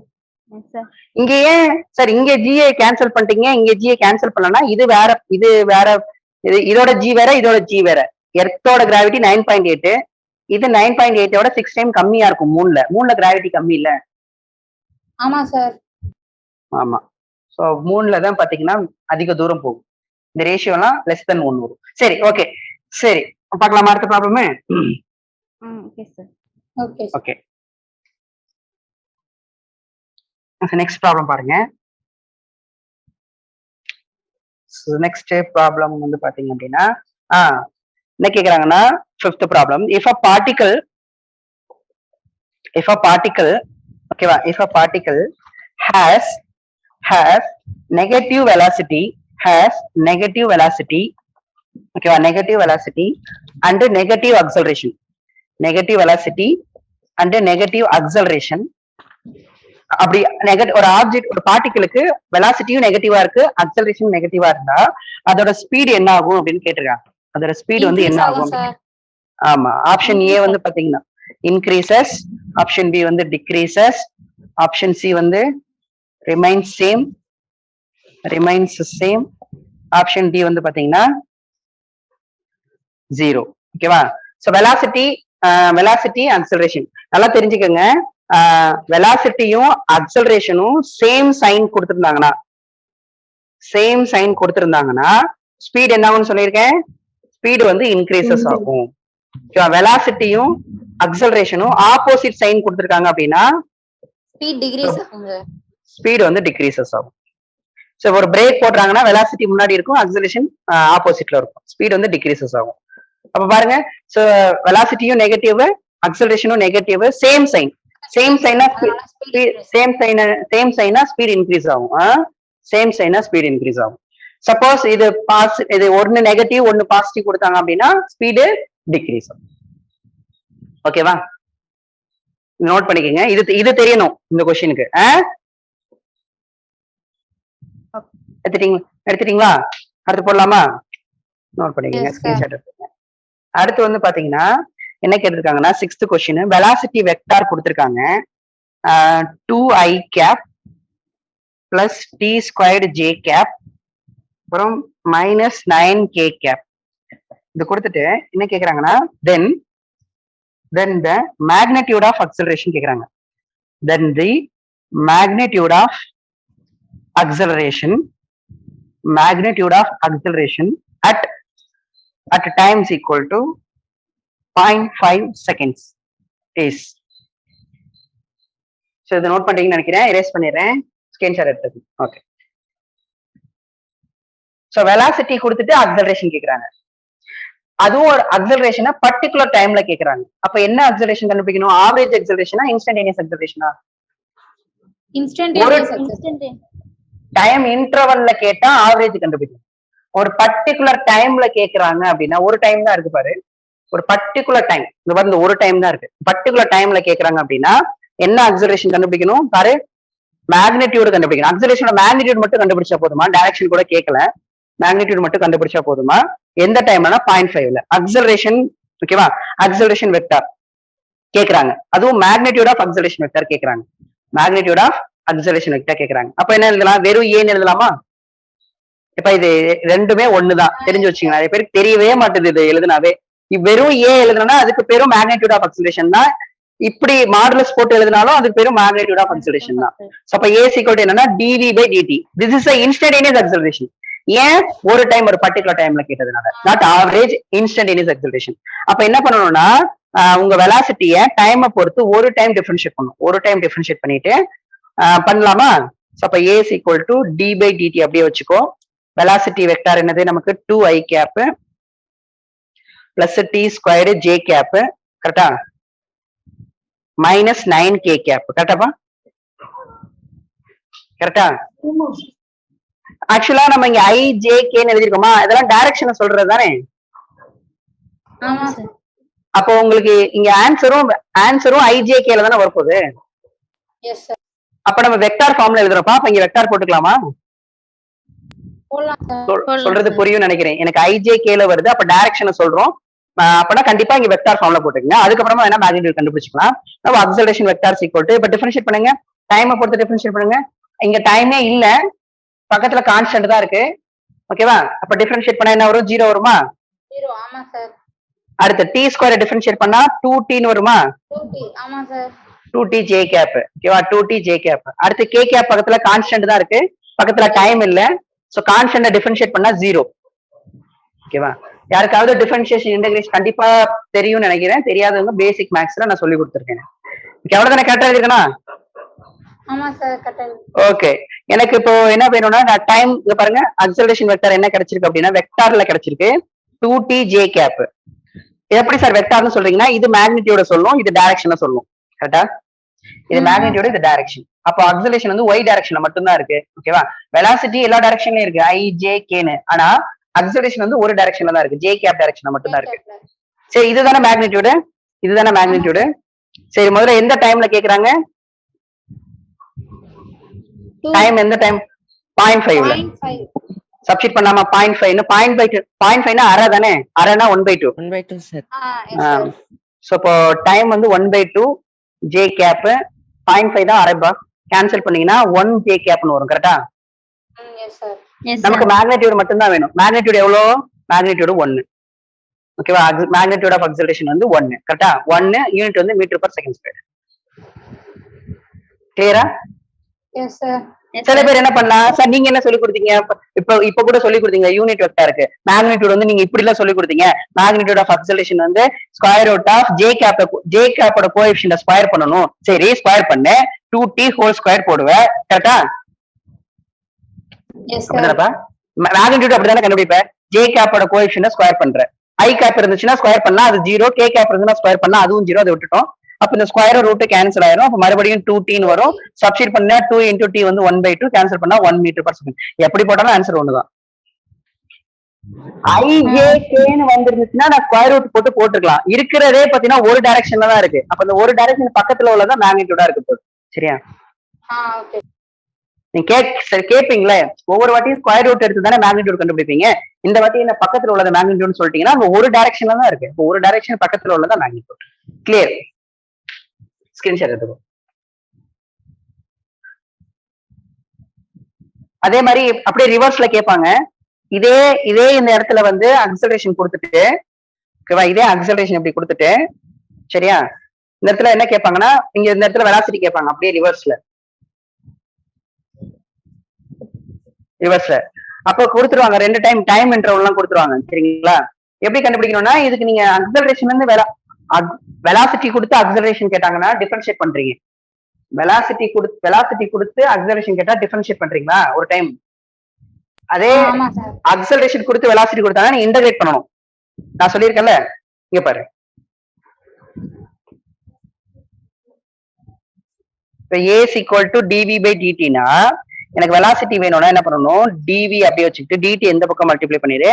Speaker 1: Yes sir.
Speaker 2: இங்க ஏன் சார் இங்க ஜிஏ கேன்சல் பண்ணிட்டீங்க, இங்க ஜிஏ கேன்சல் பண்ணலனா இது வேற, இதோட ஜி வேற, இதோட ஜி வேற. எர்த்தோட கிராவிட்டி 9.8, இது 9.8ஓட 6 டைம் கம்மியா இருக்கும். மூணுல கிராவிட்டி கம்மி இல்ல?
Speaker 1: ஆமா சார்.
Speaker 2: ஆமா, சோ மூணுல தான் பாத்தீங்கன்னா அதிக தூரம் போகும். இந்த ரேஷியோலாம் லெஸ் தென் 1 வரும். சரி, ஓகே, சரி பார்க்கலாமா அடுத்த problem?
Speaker 1: Okay sir. Okay
Speaker 2: okay, next problem பாருங்க. நெக்ஸ்ட் ப்ராப்ளம் வந்து பாத்தீங்க அப்படின்னா, என்ன கேக்குறாங்கன்னா, 5th problem. if a particle ஓகேவா, if a particle has negative velocity ஓகேவா, negative velocity and negative acceleration. Negative velocity and negative acceleration. அப்படி ஒரு ஆப்ஜெக்ட் ஒரு பார்ட்டிகளுக்கு வெலாசிட்டியும் நெகட்டிவா இருக்கு, அக்சலரேஷன் நெகட்டிவா இருந்தா அதோட ஸ்பீடு என்ன ஆகும் அப்படின்னு கேட்டிருக்காங்க. அதோட ஸ்பீடு வந்து என்ன ஆகும்? ஆமா, ஆப்ஷன் ஏ வந்து பாத்தீங்கன்னா இன்க்ரீசஸ், ஆப்ஷன் பி வந்து டிக்ரீசஸ், ஆப்ஷன் சி வந்து ரிமைன்ஸ் சேம், ஆப்ஷன் டி வந்து பாத்தீங்கன்னா 0. ஓகேவா? சோ வெலாசிட்டி அக்சலரேஷன் நல்லா தெரிஞ்சுக்கோங்க. வெலாசிட்டியும் அக்சலரேஷனும் சேம் சைன் கொடுத்திருந்தாங்கன்னா ஸ்பீட் என்ன ஆகும்னு சொல்லியிருக்கேன்? ஸ்பீடு வந்து இன்க்ரீசஸ் ஆகும். வெலாசிட்டியும் அக்சலரேஷனும் ஆப்போசிட் சைன் கொடுத்திருக்காங்க அப்படின்னா ஸ்பீடு வந்து டிக்ரீசஸ் ஆகும். சோ ஒரு பிரேக் போடுறாங்கன்னா வெலாசிட்டி முன்னாடி இருக்கும், அக்சலரேஷன் ஆப்போசிட்ல இருக்கும், ஸ்பீடு வந்து டிக்ரீசஸ் ஆகும். அப்ப பாருங்க, சோ வெலாசிட்டியும் நெகட்டிவ், அக்சலரேஷனும் நெகட்டிவ், சேம் சைனா ஸ்பீட் இன்க்ரீஸ் ஆகும். சேம் சைனா ஸ்பீட் இன்க்ரீஸ் ஆகும். சப்போஸ் இது ஒன்னு நெகட்டிவ் ஒன்னு பாசிட்டிவ் கொடுத்தாங்க அப்படின்னா ஸ்பீடு டிக்ரீஸ் ஆகும். ஓகேவா? நோட் பண்ணிக்கோங்க, இது தெரியணும் இந்த கொஸ்டினுக்கு. எடுத்துட்டீங்களா? அடுத்து போடலாமா? நோட் பண்ணிக்கோங்க, ஸ்கிரீன்ஷாட் எடுத்துக்கோங்க. அடுத்து வந்து பாத்தீங்கன்னா என்ன கேட்டிருக்காங்கன்னா 6th கொஸ்டின், வெலாசிட்டி வெக்டார் கொடுத்திருக்காங்க 2i cap plus D squared J cap அப்புறம் மைனஸ் 9k கேப். இது கொடுத்துட்டு என்ன கேக்குறாங்கன்னா then the magnitude of acceleration கேக்குறாங்க. then the magnitude of acceleration at time is equal to 0.5 seconds is. So இதை note பண்றீங்கன்னு நினைக்கிறேன், எரேஸ் பண்ணிடுறேன், ஸ்கிரீன்ஷாட் எடுத்துக்கோங்க. ஓகே. சோ வெலாசிட்டி கொடுத்துட்டு அக்சலரேஷன் கேக்குறாங்க. அதுவும் ஒரு அக்சலரேஷனை பர்டிகுலர் டைம்ல கேக்குறாங்க. அப்ப என்ன அக்சலரேஷன் கண்டுபிடிக்கணும்? ஆவரேஜ் அக்சலரேஷனா இன்ஸ்டன்டேனியஸ் அக்சலரேஷனா? டைம் இன்டர்வல்ல கேட்டா ஆவரேஜ் கண்டுபிடிக்கணும். ஒரு பர்டிகுலர் டைம்ல கேக்குறாங்க அப்படின்னா, ஒரு டைம் தான் இருக்கு பாரு, ஒரு பர்டிகுலர் டைம், இந்த வந்து ஒரு டைம் தான் இருக்கு, பர்டிகுலர் டைம்ல கேக்குறாங்க அப்படின்னா என்ன அக்சலரேஷன் கண்டுபிடிக்கணும் பாரு? மேக்னிடியூட் கண்டுபிடிக்கணும். அக்சலரேஷனோட மேக்னிடியூட் மட்டும் கண்டுபிடிச்சா போதுமா? டைரக்ஷன் கூட கேட்கல, மேக்னிடியூட் மட்டும் கண்டுபிடிச்சா போதுமா? எந்த டைம்னா 0.5ல அக்சலரேஷன். ஓகேவா? அக்சலரேஷன் வெக்டார் கேக்குறாங்க, அதுவும் மேக்னிடியூட் ஆஃப் அக்சலரேஷன் வெக்டார் கேக்குறாங்க, மேக்னிடியூட் ஆஃப் அக்சலரேஷன் வெக்டார் கேக்குறாங்க. அப்ப என்ன எழுதலாம்? வெறும் ஏன்னு எழுதலாமா? இப்ப இது ரெண்டுமே ஒண்ணுதான், தெரிஞ்சு வச்சுங்க. நிறைய பேருக்கு தெரியவே மாட்டேது இது எழுதுனாவே. வெறும் ஏ எழுதுனா அதுக்கு பேரும் மேக்னிடியூட் ஆஃப் அக்சலரேஷன் தான். இப்படி மாடுலஸ் போட்டு எழுதினாலும் அதுக்கு பேரும் மேக்னிடியூட் ஆஃப் அக்சலரேஷன் தான். அப்ப ஏ ஈக்குவல் டு என்னன்னா dv by dt. This is instantaneous acceleration. ஏன்? ஒரு டைம், ஒரு பர்டிகுலர் டைம்ல கேட்டதுனால, நாட் ஆவரேஜ், இன்ஸ்டன்டேனியஸ் அக்சலரேஷன். அப்ப என்ன பண்ணணும்னா உங்க வெலாசிட்டிய டைமை பொறுத்து ஒரு டைம் டிஃபரன்ஷியேட் பண்ணணும். ஒரு டைம் டிஃபரன்ஷியேட் பண்ணிட்டு பண்ணலாமா? அப்ப A equal to D by DT அப்படியே வச்சுக்கோ. வெலாசிட்டி வெக்டார் என்னது நமக்கு? 2i cap plus D squared J cap, கரெக்டா? மைனஸ் 9k கேப், கரெக்டாப்பா? கரெக்டா? ஆக்சுவலா நம்ம இங்க ஐ ஜே கேன்னு எழுதிருக்கோமா? இதெல்லாம் டைரக்ஷனை சொல்றது தானே. அப்போ உங்களுக்கு இங்க ஆன்சரும் ஐஜேகேல தானே வரப்போகுது. அப்ப நம்ம வெக்டார் ஃபார்ம்ல எழுதுறோம்ப்பா. அப்ப இங்க வெக்டார் போட்டுக்கலாமா? சொல்றது புரியும் நினைக்கிறேன். எனக்கு ஐஜேகேல வருது, அப்ப டைரக்ஷனை சொல்றோம். அப்பனா கண்டிப்பா இங்க வெக்டார் ஃபார்ம்ல போட்டுக்கங்க. அதுக்கப்புறமா வேணா மேக்னிடியூட் கண்டுபிடிச்சிக்கலாம். நம்ம அக்சலரேஷன் வெக்டார் ஈக்குவல் டு, இப்ப டிஃபரன்ஷியேட் பண்ணுங்க, டைமை பொறுத்து டிஃபரன்ஷியேட் பண்ணுங்க. இங்க டைமே இல்ல, பக்கத்துல கான்ஸ்டன்ட் தான் இருக்கு. ஓகேவா? அப்ப டிஃபரன்ஷியேட் பண்ணா என்ன வரும்? 0 வருமா?
Speaker 1: 0. ஆமா சார்.
Speaker 2: அடுத்து டி ஸ்கொயர் டிஃபரன்ஷியேட் பண்ணா 2t ன்னு வருமா?
Speaker 1: 2t. ஆமா சார்.
Speaker 2: 2t j gap. ஓகேவா? 2t j cap. அடுத்து k கேப் பக்கத்துல கான்ஸ்டன்ட் தான் இருக்கு, பக்கத்துல டைம் இல்ல. சோ கான்ஸ்டன்ட் டிஃபரன்ஷியேட் பண்ணா 0. ஓகேவா? யாருக்காவது டிஃபரன்ஷியேஷன் இன்டகிரேஷன் கண்டிப்பா தெரியும்னு நினைக்கிறேன். தெரியாதவங்க பேசிக் மேக்ஸ்ல நான் சொல்லி கொடுத்துருக்கேன். ஓகே, அவ்வளவுதானே? கரெக்டா இருக்கேனா?
Speaker 1: ஆமா சார், கரெக்டா.
Speaker 2: ஓகே, எனக்கு இப்போ என்ன வேணும்னா நான் டைம் இங்க பாருங்க, அக்சலரேஷன் வெக்டார் என்ன கிடைச்சிருக்கு அப்படின்னா வெக்டார்ல கிடைச்சிருக்கு 2t j கேப். எப்படி சார் வெக்டார்னு சொல்றீங்கன்னா இது மேக்னிடியூட சொல்லும், இது டைரக்ஷனை சொல்லும். கரெக்டா? இது மேக்னிடியூட, இது டைரக்ஷன். அப்போ அக்சலரேஷன் வந்து y டைரக்ஷன்ல மட்டும் தான் இருக்கு. ஓகேவா? வெலாசிட்டி எல்லா டைரக்ஷன்லயும் இருக்கு, i j k ன்னு. ஆனா அக்சலரேஷன் வந்து ஒரு டைரக்ஷன்ல தான் இருக்கு, j கேப் டைரக்ஷன்ல மட்டும் தான் இருக்கு. சரி, இதுதானே மேக்னிடியூட். இதுதானே மேக்னிடியூடு. சரி முதல்ல எந்த டைம்ல கேக்குறாங்க? டைம் எந்த டைம்? 0.5ல
Speaker 1: 0.5.
Speaker 2: சப்ஸ்டிட் பண்ணாம 0.5 0.5 அரை தானே, அரைனா 1/2.
Speaker 4: 1/2 சார்.
Speaker 1: Yes sir.
Speaker 2: சோ இப்போ டைம் வந்து 1/2 ஜே கேப், 0.5 தான் அரைபா. கேன்சல் பண்ணீங்கன்னா 1 ஜே கேப்னு வரும். கரெக்டா?
Speaker 1: Yes sir.
Speaker 2: நமக்கு மேக்னிடியூட் மட்டும் தான் வேணும். மேக்னிடியூட் எவ்வளோ? மேக்னிடியூட் 1. ஓகேவா? மேக்னிடியூட் ஆஃப் அக்ஸலரேஷன் வந்து 1. கரெக்டா? 1 யூனிட் வந்து மீட்டர் பர் செகண்ட் ஸ்கொயர். கிளியரா?
Speaker 1: Yes sir.
Speaker 2: சில பேர் என்ன பண்ணலாம் சார், நீங்க என்ன சொல்லி கொடுத்தீங்க? இப்ப கூட சொல்லி கொடுத்தீங்க யூனிட் வெக்டாருக்கு மேக்னிடியூட் வந்து நீங்க இப்படி எல்லாம் சொல்லி கொடுத்தீங்க. மேக்னிடியூட் ஆஃப் அக்ஸலரேஷன் வந்து ஸ்கொயர் ரூட் ஆஃப் ஜே கேப்போட கோஎஃபிஷியன்ட் ஸ்கொயர் பண்ணணும். சரி ஸ்கொயர் பண்ணு, 2t ஹோல் ஸ்கொயர் போடுவேன். கரெக்டா?
Speaker 1: Yes sir.
Speaker 2: அப்படிதானப்பா? மேக்னிடியூட் அப்படிதானே கண்டுபிடிப்ப. ஜே கேப்போட கோஎஃபிஷியன்ட் ஸ்கொயர் பண்ற. ஐ கேப் இருந்துச்சுன்னா ஸ்கொயர் பண்ணா அது 0, கே கேப் இருந்துச்சுன்னா ஸ்கொயர் பண்ணா அதுவும் 0. அதை விட்டுட்டோம். அப்ப இந்த ஸ்கொயர் ரூட் கேன்சல் ஆயிரும். அப்ப மறுபடியும் 2t வரும். சப்ஸ்டிட் பண்ணா 2 into t வந்து 1/2, கேன்சல் பண்ணா 1 மீட்டர் பர் செகண்ட். எப்படி போட்டாலும் ஆன்சர் ஒண்ணுதான். ஐஜேகேன்னு வந்துருந்துச்சுன்னா நான் ஸ்கொயர் ரூட் போட்டு போட்டுக்கலாம். இருக்கிறதே பாத்தீங்கன்னா ஒரு டைரக்ஷன்ல தான் இருக்கு. அப்ப இந்த ஒரு டைரக்ஷன் பக்கத்துல உள்ளதான் மேக்னிடியூடா இருக்கு போகுது. சரியா?
Speaker 1: Okay.
Speaker 2: நீங்க கேப்பீங்களே, ஒவ்வொரு வாட்டியும் ஸ்கொயர் ரூட் எடுத்து தானே மேக்னிடியூட் கண்டுபிடிப்பீங்க. இந்த வாட்டி இந்த பக்கத்துல உள்ளத மேக்னிடியூட் சொல்லிட்டீங்கன்னா அங்க ஒரு டைரக்ஷன்ல தான் இருக்கு. இப்போ ஒரு டைரக்ஷன் பக்கத்துல உள்ளதான் மேக்னிடியூட். கிளியர்? ஸ்கிரீன்ஷாட் எடுத்துக்கோ. அதே மாதிரி அப்படியே ரிவர்ஸ்ல கேட்பாங்க. இதே இந்த இடத்துல வந்து அக்ஸலரேஷன் கொடுத்துட்டு, ஓகேவா, இதே அக்ஸலரேஷன் இப்படி கொடுத்துட்டு, சரியா, இந்த இடத்துல என்ன கேட்பாங்கன்னா இங்க இந்த இடத்துல வெலாசிட்டி கேட்பாங்க. அப்படியே ரிவர்ஸ்ல அப்ப கொடுத்துருவாங்க. 2 டைம் இன்டர்வல் எல்லாம் கொடுத்துருவாங்க. சரிங்களா? எப்படி கண்டுபிடிக்கணும்னா இதுக்கு நீங்க அக்ஸலரேஷன் வந்து வெலாசிட்டி கொடுத்து அக்ஸலரேஷன் கேட்டாங்கன்னா டிஃபரன்ஷியேட் பண்றீங்க. வெலாசிட்டி கொடுத்து அக்ஸலரேஷன் கேட்டா டிஃபரன்ஷியேட் பண்றீங்களா ஒரு டைம். அதே அக்ஸலரேஷன் கொடுத்து வெலாசிட்டி கொடுத்தாங்கன்னா நீங்க இன்டகிரேட் பண்ணணும். நான் சொல்லியிருக்கேன்ல, இங்க பாரு. இப்ப a is equal to dv by dt னா எனக்கு வெலாசிட்டி வேணும்னா என்ன பண்ணணும்? dv அப்படியே வச்சுக்கிட்டு dt எந்த பக்கம் மல்டிப்ளை பண்ணிடு,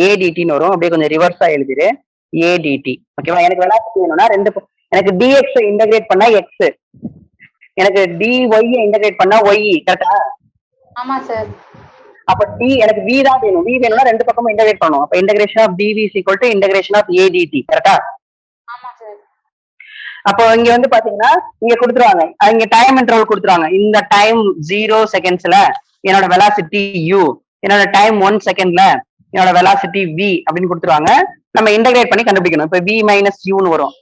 Speaker 2: a dt ன்னு வரும். அப்படியே கொஞ்சம் ரிவர்ஸா எழுதிரு, a dt. ஓகேவா? எனக்கு வெலாசிட்டி வேணும்னா எனக்கு dx இன்டகிரேட் பண்ணா x, எனக்கு dy இன்டகிரேட் பண்ணா y. கரெக்டா?
Speaker 1: ஆமா சார்.
Speaker 2: அப்ப எனக்கு v தான் வேணும். v வேணும்னா 2 பக்கமும் இன்டகிரேட் பண்ணணும். அப்ப integration of dv is equal to integration of a dt. கரெக்டா?
Speaker 1: ஆமா சார்.
Speaker 2: அப்போ இங்க வந்து பாத்தீங்கன்னா இங்க கொடுத்துருவாங்க, இங்க டைம் இன்டர்வல் கொடுத்துருவாங்க. இந்த டைம் 0 செகண்ட்ஸ்ல என்னோட வெலாசிட்டி u, என்னோட டைம் 1 செகண்ட்ல என்னோட வெலாசிட்டி v அப்படின்னு கொடுத்துருவாங்க. நம்ம இன்டகிரேட் பண்ணி கண்டுபிடிக்கணும். இப்ப v மைனஸ் யூன்னு வரும்.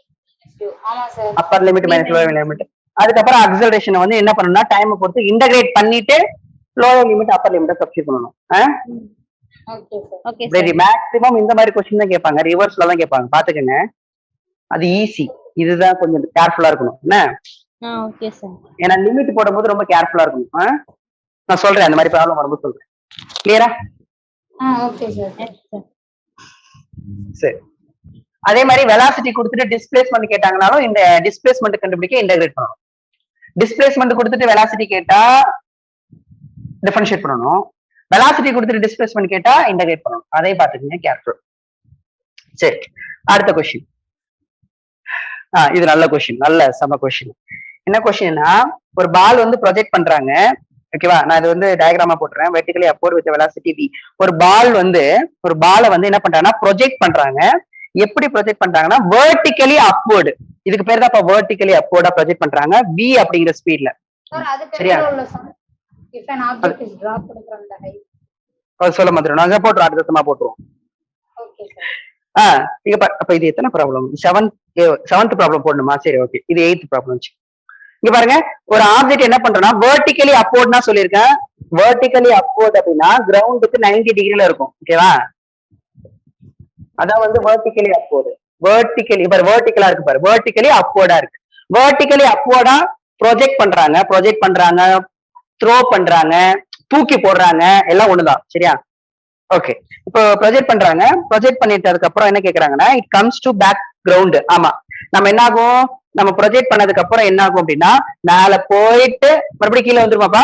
Speaker 1: ஆமா sir.
Speaker 2: Upper limit minus lower limit. அதுக்கப்புறம் அக்ஸலரேஷன் வந்து என்ன பண்ணணும்னா டைம் பொறுத்து இன்டகிரேட் பண்ணிட்டு லோவர் லிமிட் அப்பர் லிமிட்டை சப்ஸ்டிட் பண்ணணும்.
Speaker 1: Okay sir.
Speaker 2: மேக்ஸிமம் இந்த மாதிரி கொஸ்டின் தான் கேட்பாங்க. ரிவர்ஸ்ல தான் கேட்பாங்க. பாத்துக்கங்க, அது ஈஸி. இதுதான் கொஞ்சம் கேர்ஃபுல்லா இருக்கணும். என்ன?
Speaker 1: Okay sir.
Speaker 2: ஏன்னா லிமிட் போடும்போது ரொம்ப கேர்ஃபுல்லா இருக்கணும். நான் சொல்றேன், அந்த மாதிரி ப்ராப்ளம் வரும்போது சொல்றேன். கிளியரா?
Speaker 1: Okay sir.
Speaker 2: சரி. அதே மாதிரி வெலாசிட்டி கொடுத்துட்டு டிஸ்பிளேஸ்மெண்ட் கேட்டாங்கனாலும் இந்த டிஸ்பிளேஸ்மெண்ட் கண்டுபிடிக்க இன்டகிரேட் பண்ணணும். டிஸ்பிளேஸ்மெண்ட் கொடுத்துட்டு வெலாசிட்டி கேட்டா டிஃபரன்ஷியேட் பண்ணணும். வெலாசிட்டி கொடுத்துட்டு டிஸ்பிளேஸ்மெண்ட் கேட்டா இன்டகிரேட் பண்ணணும். அதே பாத்துக்கங்க, கேர்ஃபுல். சரி, அடுத்த கொஸ்டின். இது நல்ல கொஸ்டின், நல்ல செம கொஸ்டின். என்ன கொஸ்டின்னா, ஒரு பால் வந்து ப்ரொஜெக்ட் பண்றாங்க. ஓகேவா? நான் இது வந்து டயக்ராமா போட்டுறேன். Vertically upward with velocity v. ஒரு பாலை வந்து என்ன பண்றாங்கன்னா ப்ரொஜெக்ட் பண்றாங்க. எப்படி ப்ரொஜெக்ட் பண்றாங்கன்னா வெர்டிகலி அப்வர்டு. இதுக்கு பேர் தான் வெர்டிகலி அப்வர்டா ப்ரொஜெக்ட் பண்றாங்க v அப்படிங்கிற ஸ்பீட்ல. சரியா?
Speaker 1: If an object is dropped from the height.
Speaker 2: சொல்ல மாட்டோம், நாங்க போட்டுறோம், அடுத்தமா போட்டுருவோம்.
Speaker 1: Okay sir.
Speaker 2: இங்க அப்ப இது எத்தனை ப்ராப்ளம்? 7th ப்ராப்ளம் போடணுமா? சரி, ஓகே. இது 8th ப்ராப்ளம். இங்க பாருங்க, ஒரு ஆப்ஜெக்ட் என்ன பண்றோம்னா வெர்டிகலி அப்வர்ட்னா சொல்லியிருக்கேன். வெர்டிகலி அப்வர்ட் அப்படின்னா கிரவுண்டுக்கு 90 டிகிரில இருக்கும். ஓகேவா? அதான் வந்து வெர்டிகலி அப்வர்ட். வெர்டிகலா இருக்கு பாரு, வெர்டிகலி அப்வர்டா இருக்கு. வெர்டிகலி அப்வர்டா ப்ரொஜெக்ட் பண்றாங்க, த்ரோ பண்றாங்க, தூக்கி போடுறாங்க, எல்லாம் ஒண்ணுதான். சரியா? ஓகே. இப்போ ப்ரொஜெக்ட் பண்றாங்க. ப்ரொஜெக்ட் பண்ணிட்டதுக்கு அப்புறம் என்ன கேக்குறாங்கன்னா, it comes to background. ஆமா, நம்ம என்ன ஆகும்? நம்ம ப்ரொஜெக்ட் பண்ணதுக்கு அப்புறம் என்ன ஆகும் அப்படின்னா மேல போயிட்டு மறுபடியும் கீழே வந்துருமாப்பா?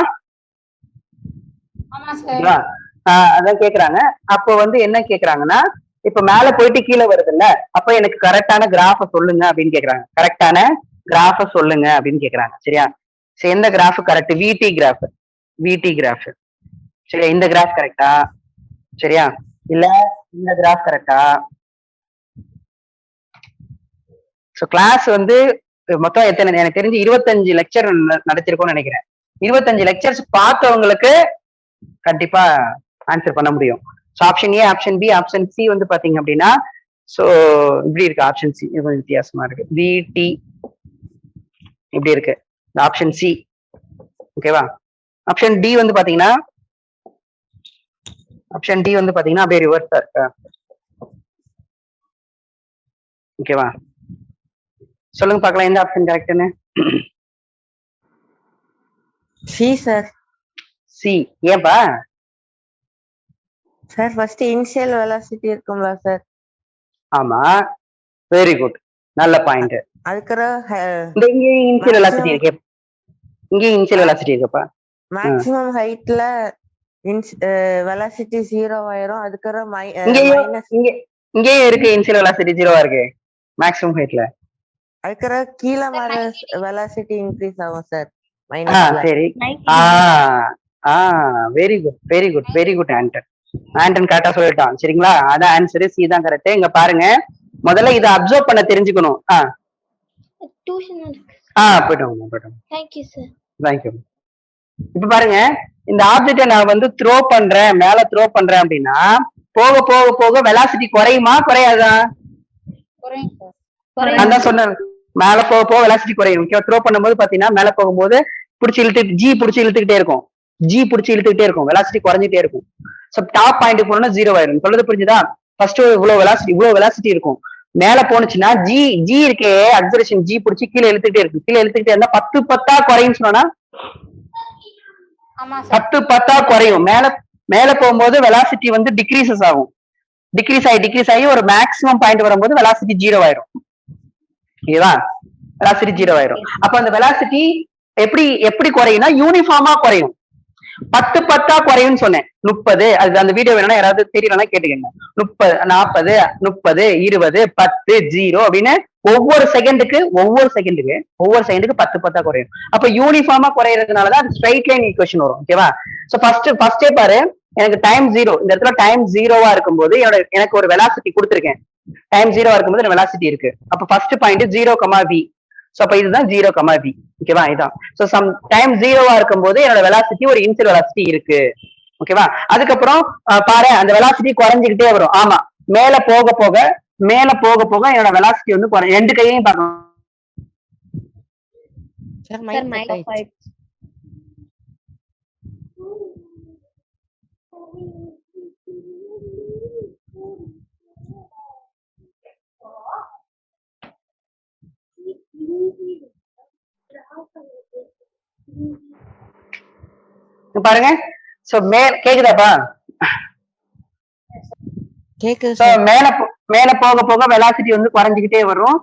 Speaker 2: அதான் கேக்குறாங்க. அப்போ வந்து என்ன கேக்குறாங்கன்னா, இப்ப மேல போயிட்டு கீழே வருதுல்ல, அப்ப எனக்கு கரெக்டான கிராஃப சொல்லுங்க அப்படின்னு கேக்குறாங்க. கரெக்டான கிராஃப சொல்லுங்க அப்படின்னு கேக்குறாங்க. சரியா? சரி, எந்த கிராஃப் கரெக்ட்? விடி கிராஃப். விடி கிராஃப். சரியா? இந்த கிராஃப் கரெக்டா? சரியா? இல்ல இந்த கிராஃப் கரெக்டா? சோ கிளாஸ் வந்து மொத்தம் எத்தனை, எனக்கு தெரிஞ்சு 25 லெக்சர் நடத்திருக்கோம்னு நினைக்கிறேன். 25 லெக்சர்ஸ் பார்த்தவங்களுக்கு கண்டிப்பா ஆன்சர் பண்ண முடியும். So option A, option B, option C வந்து பாத்தீங்க அப்படின்னா, சோ இப்படி இருக்கு. ஆப்ஷன் சி கொஞ்சம் வித்தியாசமா இருக்கு. பிடி இப்படி இருக்கு ஆப்ஷன் சி. ஓகேவா? ஆப்ஷன் டி வந்து பாத்தீங்கன்னா, ஆப்ஷன் டி வந்து பாத்தீங்கன்னா அப்படியே ரிவர்ஸா இருக்கு. ஓகேவா? சொல்லுங்க பார்க்கலாம் எந்த ஆப்ஷன் கரெக்ட்னு.
Speaker 4: C sir.
Speaker 2: சி. ஏன்பா?
Speaker 4: சார் ஃபர்ஸ்ட் இனிஷியல் வெலாசிட்டி இருக்கும்ல சார்?
Speaker 2: ஆமா, வெரி குட், நல்ல பாயிண்ட்.
Speaker 4: அதுக்கப்புறம்
Speaker 2: இந்த இங்க இனிஷியல் வெலாசிட்டி இருக்கு. இங்க இனிஷியல் வெலாசிட்டி இருக்குப்பா.
Speaker 4: மேக்ஸிமம் ஹைட்ல வெலாசிட்டி 0 ஆயிரும். அதுக்கப்புறம் மைனஸ்
Speaker 2: இங்கேயும் இருக்கு. இனிஷியல் வெலாசிட்டி 0 இருக்கு மேக்ஸிமம் ஹைட்ல.
Speaker 4: அதுக்கப்புறம் கீழே வர வெலாசிட்டி இன்க்ரீஸ் ஆகும் சார்.
Speaker 2: சரி. Very good, very good, very good Anton. Anton கரெக்டா சொல்லிட்டான். சரிங்களா? அதான் ஆன்சர் சி தான் கரெக்ட். இங்க பாருங்க, முதல்ல இதை அப்சர்வ் பண்ண தெரிஞ்சுக்கணும். போயிட்டோம்.
Speaker 1: Thank you sir.
Speaker 2: தேங்க்யூ. இப்ப பாருங்க, இந்த ஆப்ஜெக்ட நான் வந்து த்ரோ பண்றேன், மேல த்ரோ பண்றேன் அப்படின்னா போக போக போக வெலாசிட்டி குறையுமா குறையாதா? நான் தான் சொன்னேன், மேல போக போக வெலாசிட்டி குறையும். த்ரோ பண்ணும்போது பாத்தீங்கன்னா மேல போகும்போது பிடிச்சி இழுத்துக்கிட்டே இருக்கும். வெலாசிட்டி குறைஞ்சிட்டே இருக்கும். சோ டாப் பாயிண்ட் போனோம்னா 0 ஆயிரும். சொல்றது புரிஞ்சுதா? ஃபர்ஸ்ட் இவ்வளவு வெலாசிட்டி இருக்கும். மேல போனுச்சுன்னா ஜி இருக்கே, அக்ஸலரேஷன் ஜி பிடிச்சி கீழே இழுத்துக்கிட்டே இருந்தா 10 குறையும் சொன்னா 10 குறையும். மேல போகும்போது வெலாசிட்டி வந்து டிக்ரீஸ் ஆகி ஒரு மேக்ஸிமம் பாயிண்ட் வரும்போது வெலாசிட்டி 0 ஆயிரும். ஓகேவா? வெலாசிட்டி 0 ஆயிரும். அப்ப அந்த வெலாசிட்டி எப்படி குறையும்னா யூனிஃபார்மா குறையும். 10 குறையும்னு சொன்னேன். 30, அது அந்த வீடியோ வேணும்னா யாராவது தெரியலன்னா கேட்டுக்கங்க. 30, 40, 30, 20, 10, 0 அப்படின்னு ஒவ்வொரு செகண்டுக்கு 10 குறையும். அப்ப யூனிஃபார்மா குறையறதுனாலதான் அது ஸ்ட்ரைட் லைன் ஈக்குவேஷன் வரும். ஓகேவா? சோ ஃபர்ஸ்டே பாரு, எனக்கு டைம் 0, இந்த இடத்துல டைம் 0வா இருக்கும்போது எனக்கு ஒரு வெலாசிட்டி கொடுத்துருக்கேன். டைம் 0வா இருக்கும்போது வெலாசிட்டி இருக்கு. அப்ப ஃபர்ஸ்ட் பாயிண்ட் 0, v. சோ அப்ப இதுதான் 0, v. ஓகேவா? இதான். சோ சம் டைம் 0வா இருக்கும்போது என்னோட வெலாசிட்டி ஒரு இனிஷியல் வெலாசிட்டி இருக்கு. ஓகேவா? அதுக்கப்புறம் பாரு, அந்த வெலாசிட்டி குறைஞ்சிக்கிட்டே வரும். ஆமா, மேல போக போக என்னோட வெலாசிட்டி வந்து ரெண்டு கையையும் பார்க்கணும். பாருங்க, சோ கேக்குதாப்பா? மேல போக போக வெலாசிட்டி வந்து குறைஞ்சிக்கிட்டே வரும்.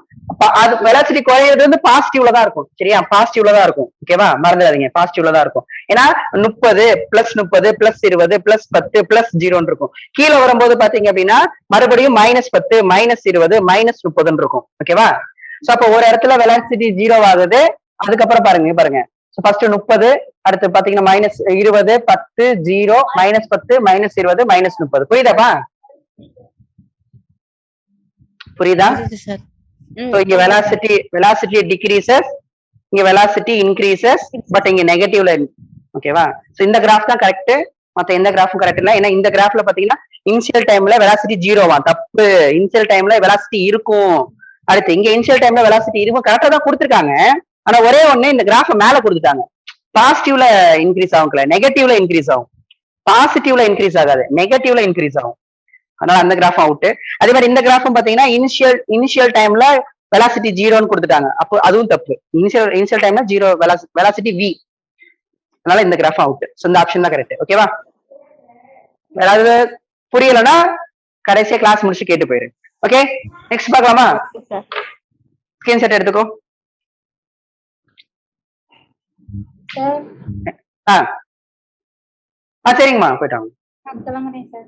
Speaker 2: அது வெலாசிட்டி குறையிறது வந்து பாசிட்டிவ்ல தான் இருக்கும். சரியா? பாசிட்டிவ்ல தான் இருக்கும். ஓகேவா? மறந்துடாதீங்க, பாசிட்டிவ்ல தான் இருக்கும். ஏன்னா 30 + 20 + 20 + 10 + 0 இருக்கும். கீழே வரும்போது பாத்தீங்க அப்படின்னா மறுபடியும் -10 -20 -30 இருக்கும். ஓகேவா? சோ அப்ப ஒரு இடத்துல வெலாசிட்டி 0 ஆகுது. அதுக்கப்புறம் பாருங்க, ஃபர்ஸ்ட் 30, அடுத்து பாத்தீங்கன்னா -20, 10, 0, -10, -20, -30. புரியுதாப்பா? புரியுதா? இங்க velocity decreases, இங்க velocity increases, பட் இங்க நெகட்டிவ்ல. ஓகேவா? சோ இந்த கிராஃப் தான் கரெக்ட், மத்த எந்த கிராஃபும் கரெக்ட் இல்ல. ஏன்னா இந்த கிராஃப்ல பாத்தீங்கன்னா இனிஷியல் டைம்ல வெலாசிட்டி 0வா, தப்பு. இனிஷியல் டைம்ல வெலாசிட்டி இருக்கும். அடுத்து இங்க இனிஷியல் டைம்ல வெலாசிட்டி இருக்கும், கரெக்டா தான் கொடுத்துருக்காங்க. ஆனா ஒரே ஒண்ணு, இந்த கிராஃப் மேல கொடுத்துட்டாங்க. பாசிட்டிவ்ல இன்க்ரீஸ் ஆகும், நெகட்டிவ்ல இன்க்ரீஸ் ஆகும். பாசிட்டிவ்ல இன்க்ரீஸ் ஆகாது, நெகட்டிவ்ல இன்க்ரீஸ் ஆகும். அதனால அந்த கிராஃப் அவுட். அதே மாதிரி இந்த கிராஃபும் பாத்தீங்கன்னா இனிஷியல் டைம்ல வெலாசிட்டி 0ன்னு கொடுத்துட்டாங்க. அப்போ அதுவும் தப்பு. இனிஷியல் டைம்ல 0 வெலாசிட்டி v. அதனால இந்த கிராஃப் அவுட். சோ இந்த ஆப்ஷன் தான் கரெக்ட். ஓகேவா? ஏதாவது புரியலன்னா கடைசியா கிளாஸ் முடிச்சு கேட்டு போயிரு. ஓகே, நெக்ஸ்ட் பார்க்கலாமா? ஸ்கிரீன்ஷாட் எடுத்துக்கோ. சரிங்கம்மா, போயிட்டாங்க.
Speaker 1: கிளம்புறேன் சார்.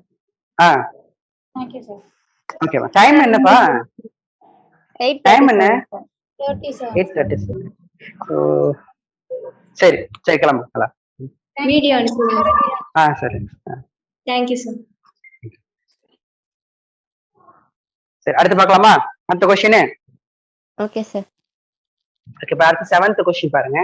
Speaker 2: ஆ,
Speaker 1: தேங்க்யூ சார்.
Speaker 2: ஓகேவா? டைம் என்னப்பா? டைம் என்ன?
Speaker 1: 37.
Speaker 2: 8:37. ஸோ சரி சரி கிளம்பலாம்.
Speaker 3: வீடியோ அனுப்புங்க.
Speaker 2: சரி.
Speaker 3: Thank you sir.
Speaker 2: சரி அடுத்து பார்க்கலாமா? அடுத்த கொஸ்டின்.
Speaker 4: Okay sir.
Speaker 2: ஓகே, இப்போ அடுத்து 7th கொஸ்டின் பாருங்க.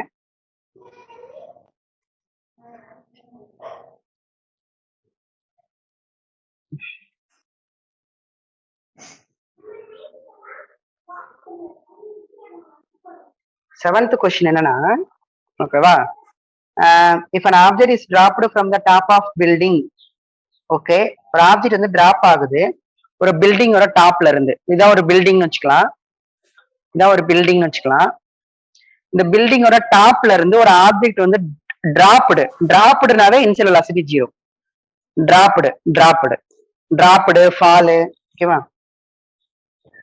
Speaker 2: செவன்த் கொஸ்டின் என்னன்னா, ஓகேவா, if an object is dropped from the top of building, okay, ஒரு ஆப்ஜெக்ட் வந்து டிராப் ஆகுது ஒரு பில்டிங்கோட டாப்ல இருந்து. இதான் ஒரு பில்டிங் வச்சுக்கலாம், இதான் ஒரு பில்டிங் வச்சுக்கலாம். இந்த பில்டிங்கோட டாப்ல இருந்து ஒரு ஆப்ஜெக்ட் வந்து டிராப்டுனாவே இனிஷியல் வெலாசிட்டி 0. டிராப்டு ஃபாலு, ஓகேவா,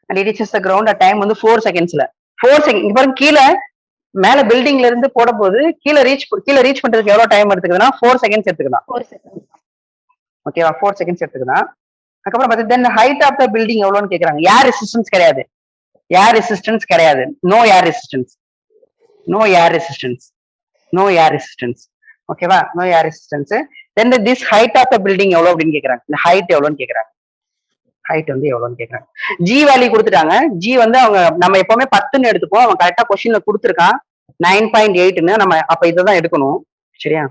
Speaker 2: and it reaches the ground at time வந்து 4 செகண்ட்ஸ்ல. 4 செகண்ட். இங்க பாருங்க, கீழே மேல பில்டிங்ல இருந்து போட போது கீழே ரீச் பண்றதுக்கு எவ்வளவு டைம் எடுத்துக்குதுன்னா 4 செகண்ட்ஸ் எடுத்துக்கலாம். ஓகேவா, 4 செகண்ட்ஸ் எடுத்துக்கலாம். அதுக்கப்புறம் பார்த்து then height of the building எவ்வளோன்னு கேக்குறாங்க. ஏர் ரெசிஸ்டன்ஸ் கிடையாது, நோ ஏர் ரெசிஸ்டன்ஸ், ஓகேவா, no air resistance. Then this height of the building எவ்வளவு அப்படின்னு கேக்குறாங்க. இந்த ஹைட் எவ்வளோன்னு கேக்குறாங்க. ஹைட் வந்து எவ்வளோன்னு கேக்குறாங்க. ஜி வேல்யூ கொடுத்துட்டாங்க. ஜி வந்து அவங்க நம்ம எப்பவுமே 10ன்னு எடுத்துப்போம். அவன் கரெக்டா கொஸ்டின்ல கொடுத்துருக்கான் 9.8ன்னு. நம்ம அப்ப இதான் எடுக்கணும். சரியா,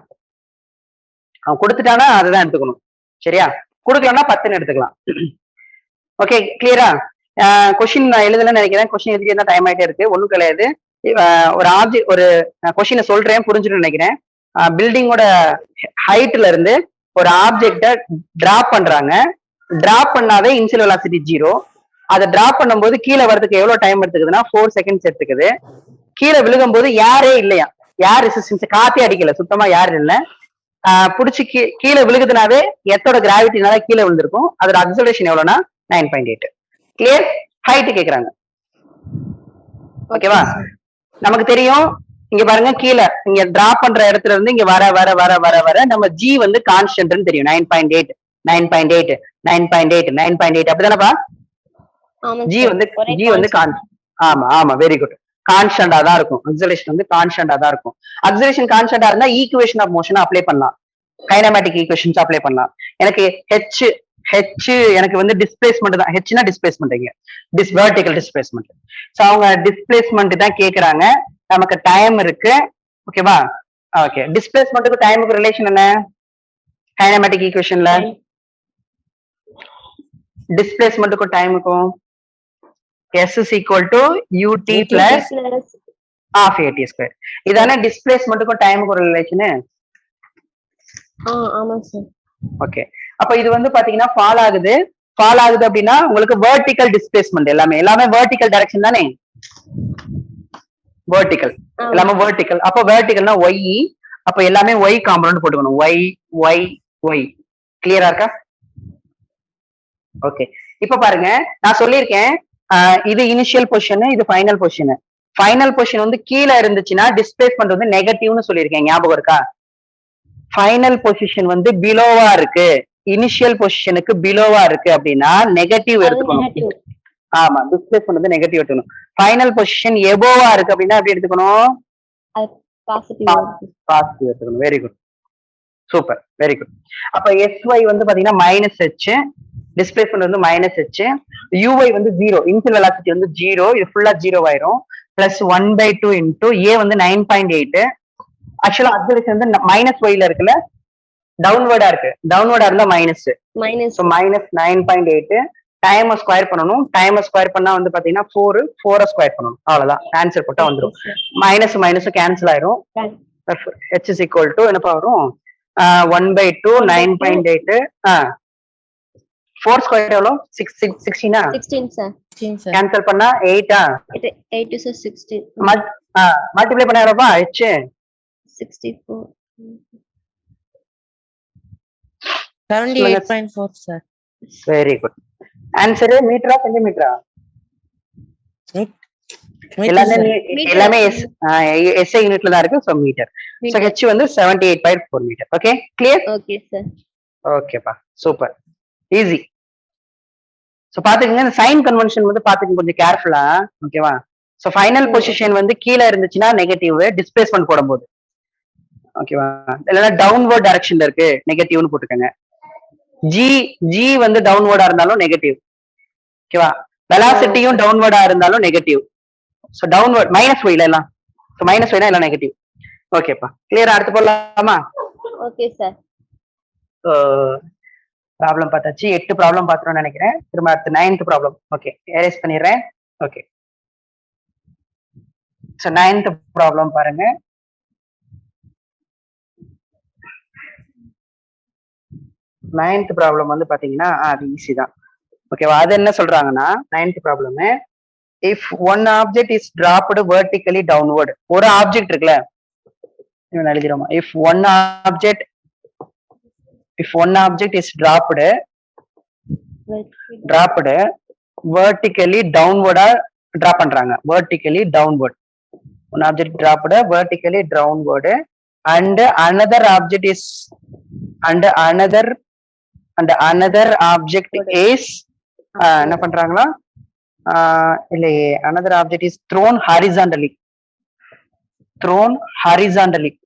Speaker 2: அவன் கொடுத்துட்டானா அதுதான் எடுத்துக்கணும். சரியா, கொடுக்கலன்னா 10ன்னு எடுத்துக்கலாம். ஓகே, கிளியரா? கொஸ்டின் நான் எழுதலன்னு நினைக்கிறேன். கொஸ்டின் எழுதி தான் டைம் ஆயிட்டே இருக்கு. ஒண்ணும் கிடையாது. ஒரு ஆப்ஜெக்ட், ஒரு கொஸ்டினை சொல்றேன், புரிஞ்சுட்டு நினைக்கிறேன். பில்டிங்கோட ஹைட்ல இருந்து ஒரு ஆப்ஜெக்ட டிராப் பண்றாங்க. டிராப் பண்ணாவே இனிஷியல் வெலாசிட்டி 0. அதை டிராப் பண்ணும்போது கீழே வரதுக்கு எவ்வளவு டைம் எடுத்துக்குதுன்னா 4 செகண்ட்ஸ் எடுத்துக்குது. கீழே விழுகும் போது யாரே இல்லையா, யார் ரெசிஸ்டன்ஸ், காத்தே அடிக்கல, சுத்தமா யாரும் இல்லை. புடிச்சு கீழே விழுகுதுனாவே எத்தோட கிராவிட்டினால கீழே விழுந்திருக்கும். அதோட அக்சலரேஷன் எவ்வளவுனா 9.8. கிளியர்? ஹைட் கேக்குறாங்க. ஓகேவா, நமக்கு தெரியும். இங்க பாருங்க, கீழே இங்க டிராப் பண்ற இடத்துல இருந்து இங்க வர வர வர வர வர நம்ம ஜி வந்து கான்ஸ்டன்ட்னு தெரியும். 9.8 அப்படிதானப்பா? ஜி வந்து ஆமா வெரி குட், கான்ஸ்டன்டா தான் இருக்கும். அக்சலரேஷன் வந்து கான்ஸ்டன்டா தான் இருக்கும். அக்சலரேஷன் கான்ஸ்டன்டா இருந்தா ஈக்குவேஷன் ஆஃப் மோஷன் அப்ளை பண்ணலாம், கைனமேட்டிக் ஈக்குவேஷன்ஸ் அப்ளை பண்ணலாம். எனக்கு ஹெச் எனக்கு வந்து டிஸ்பிளேஸ்மெண்ட் தான். ஹெச்னா டிஸ்பிளேஸ்மெண்ட், இங்க வெர்டிகல் டிஸ்பிளேஸ்மெண்ட். சோ அவங்க டிஸ்பிளேஸ்மெண்ட் தான் கேக்குறாங்க. நமக்கு டைம் இருக்கு. ஓகேவா, ஓகே. டிஸ்பிளேஸ்மெண்ட்டுக்கு டைமுக்கு ரிலேஷன் என்ன kinematic ஈக்குவேஷன்ல? டிஸ்பிளேஸ்மெண்ட்டுக்கும் டைமுக்கும் S is equal to ut plus half at square. இதானே டிஸ்பிளேஸ்மெண்ட்டுக்கும் டைமுக்கு ஒரு ரிலேஷனு.
Speaker 4: ஆமா சார்.
Speaker 2: ஓகே, அப்ப இது வந்து பாத்தீங்கன்னா ஃபால் ஆகுது அப்படின்னா உங்களுக்கு வெர்டிகல் டிஸ்பிளேஸ்மெண்ட் எல்லாமே வெர்டிகல் டைரக்ஷன் தானே. வெர்டிகல் எல்லாமே வெர்டிகல். அப்ப வெர்டிகல்னா ஒய். அப்ப எல்லாமே ஒய் காம்பனன்ட் போட்டுக்கணும். Y y y. கிளியரா இருக்கா? ஓகே, இப்ப பாருங்க, நான் சொல்லியிருக்கேன் இது இனிஷியல் பொசிஷன், இது ஃபைனல் பொசிஷன். ஃபைனல் பொசிஷன் வந்து கீழே இருந்துச்சுன்னா டிஸ்பிளேஸ்மெண்ட் வந்து நெகட்டிவ்னு சொல்லியிருக்கேன், ஞாபகம் இருக்கா? ஃபைனல் பொசிஷன் வந்து பிலோவா இருக்கு, இனிஷியல் பொசிஷனுக்கு பிலோவா இருக்கு அப்படின்னா நெகட்டிவ் எடுத்துக்கணும். ஆமா, டிஸ்பிளேஸ்மெண்ட் வந்து நெகட்டிவ் எடுத்துக்கணும். ஃபைனல் பொசிஷன் எபோவா இருக்கு அப்படின்னா எப்படி எடுத்துக்கணும்? பாசிட்டிவ் எடுத்துக்கணும். Very good, super, very good. அப்ப SY வந்து பாத்தீங்கன்னா -h, டிஸ்பிளேஸ்மெண்ட் வந்து -h, uy வந்து 0, இனிஷியல் வெலாசிட்டி வந்து 0, இது ஃபுல்லா 0 ஆயிரும். பிளஸ் 1/2 இன்டூ a வந்து 9.8. ஆக்சுவலா அக்சலரேஷன் வந்து -y ல இருக்குல்ல, டவுன்வர்டா இருக்கு. டவுன்வர்டா இருந்தா மைனஸ், ஸோ -9.8. டைம் ஸ்கொயர் பண்ணணும். டைம் ஸ்கொயர் பண்ணா வந்து பாத்தீங்கன்னா 4 ஸ்கொயர் பண்ணணும். அவ்வளவுதான், ஆன்சர் போட்டா வந்துடும். மைனஸ் கேன்சல் ஆயிரும். h is equal to என்னப்பா வரும்? 1/2 9.8. 4 ஸ்கொயர் எவ்வளோ? 16 கேன்சல் பண்ணா 8.
Speaker 3: 8 is 16.
Speaker 2: மல்டிப்ளை பண்ணா எவ்வளோப்பா? h
Speaker 3: 64.
Speaker 4: 78.4 sir.
Speaker 2: Very good. Answer மீட்டரா சென்டிமீட்டரா? எல்லாமே SI யூனிட்ல தான் இருக்கு. So metre. சோ h வந்து 78.4 metre. Okay, clear?
Speaker 3: Okay sir.
Speaker 2: ஓகேப்பா, சூப்பர், ஈஸி. ஸோ பாத்துக்கோங்க இந்த சைன் கன்வென்ஷன் வந்து பாத்துக்கோங்க கொஞ்சம் கேர்ஃபுல்லா. ஓகேவா? ஸோ ஃபைனல் பொசிஷன் வந்து கீழே இருந்துச்சுன்னா நெகட்டிவ் டிஸ்பிளேஸ்மெண்ட் போடும்போது. ஓகேவா? இல்லைன்னா டவுன்வர்ட் டைரக்ஷன்ல இருக்கு நெகட்டிவ்னு போட்டுக்கோங்க. ஜி வந்து டவுன்வர்டா இருந்தாலும் நெகட்டிவ். ஓகேவா? வெலாசிட்டியும் டவுன்வர்டா இருந்தாலும் நெகட்டிவ். ஸோ டவுன்வர்ட் மைனஸ் ஒய்ல எல்லாம். ஸோ மைனஸ் ஒய்னா எல்லாம் நெகட்டிவ். ஓகேப்பா, கிளியரா? அடுத்து போடலாமா?
Speaker 3: Okay sir.
Speaker 2: ப்ராப்ளம் பார்த்தாச்சு. 8 ப்ராப்ளம் பார்த்துரும்னு நினைக்கிறேன். திரும்ப அடுத்து 9th ப்ராப்ளம். ஓகே, எரேஸ் பண்ணிடுறேன். ஓகே, ஸோ 9th ப்ராப்ளம் பாருங்க. நைன்த் ப்ராப்ளம் வந்து பாத்தீங்கன்னா அது ஈஸி தான். ஓகேவா? அது என்ன சொல்றாங்கன்னா 9th problem, if one object is dropped vertically downward. ஒரு ஆப்ஜெக்ட் இருக்குல்ல, எழுதிடுமா? If one object is dropped vertically டவுன்வர்டா டிராப் பண்றாங்க. Vertically downward. One object dropped vertically downward and another object is another object is என்ன பண்றாங்களா? இல்லையே, another object is thrown horizontally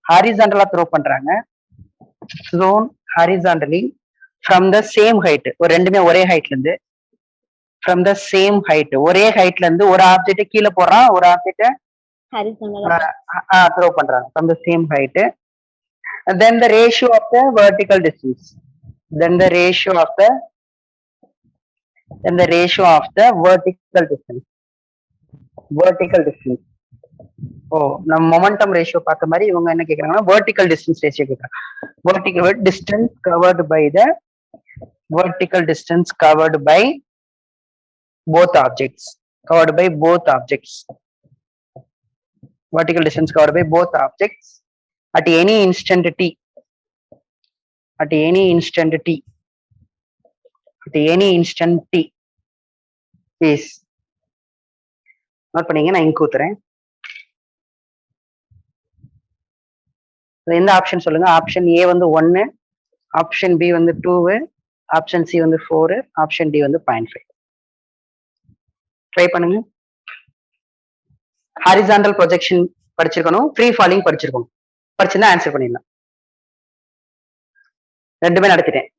Speaker 2: ஹாரிசாண்டலா throw பண்றாங்க. thrown horizontally from the same height. ஒரு ரெண்டுமே ஒரே ஹைட்ல இருந்து, from the same height ஒரே ஹைட்ல இருந்து ஒரு ஆப்ஜெக்ட் கீழே போடுறான், ஒரு ஆப்ஜெக்ட் த்ரோ பண்றாங்க from the same height. then the ratio of the vertical distance vertical distance. ஓ, நம்ம மொமெண்டம் ரேஷியோ பார்த்த மாதிரி இவங்க என்ன கேக்குறாங்கன்னா vertical distance ratio கேக்குறாங்க. vertical distance covered by both objects. Vertical distance covered by both objects at any instant t. is note பண்ணீங்க, நான் இங்க ஊத்துறேன். எந்த ஆப்ஷன் சொல்லுங்க? ஆப்ஷன் ஏ வந்து 1, ஆப்ஷன் பி வந்து 2, ஆப்ஷன் சி வந்து 4, ஆப்ஷன் டி வந்து 0.5. ட்ரை பண்ணுங்க. ஹாரிசாண்டல் ப்ரொஜெக்ஷன் படிச்சிருக்கணும், ஃப்ரீ ஃபாலிங் படிச்சிருக்கணும். படிச்சிருந்தா ஆன்சர் பண்ணிடலாம். ரெண்டுமே நடத்திட்டேன்.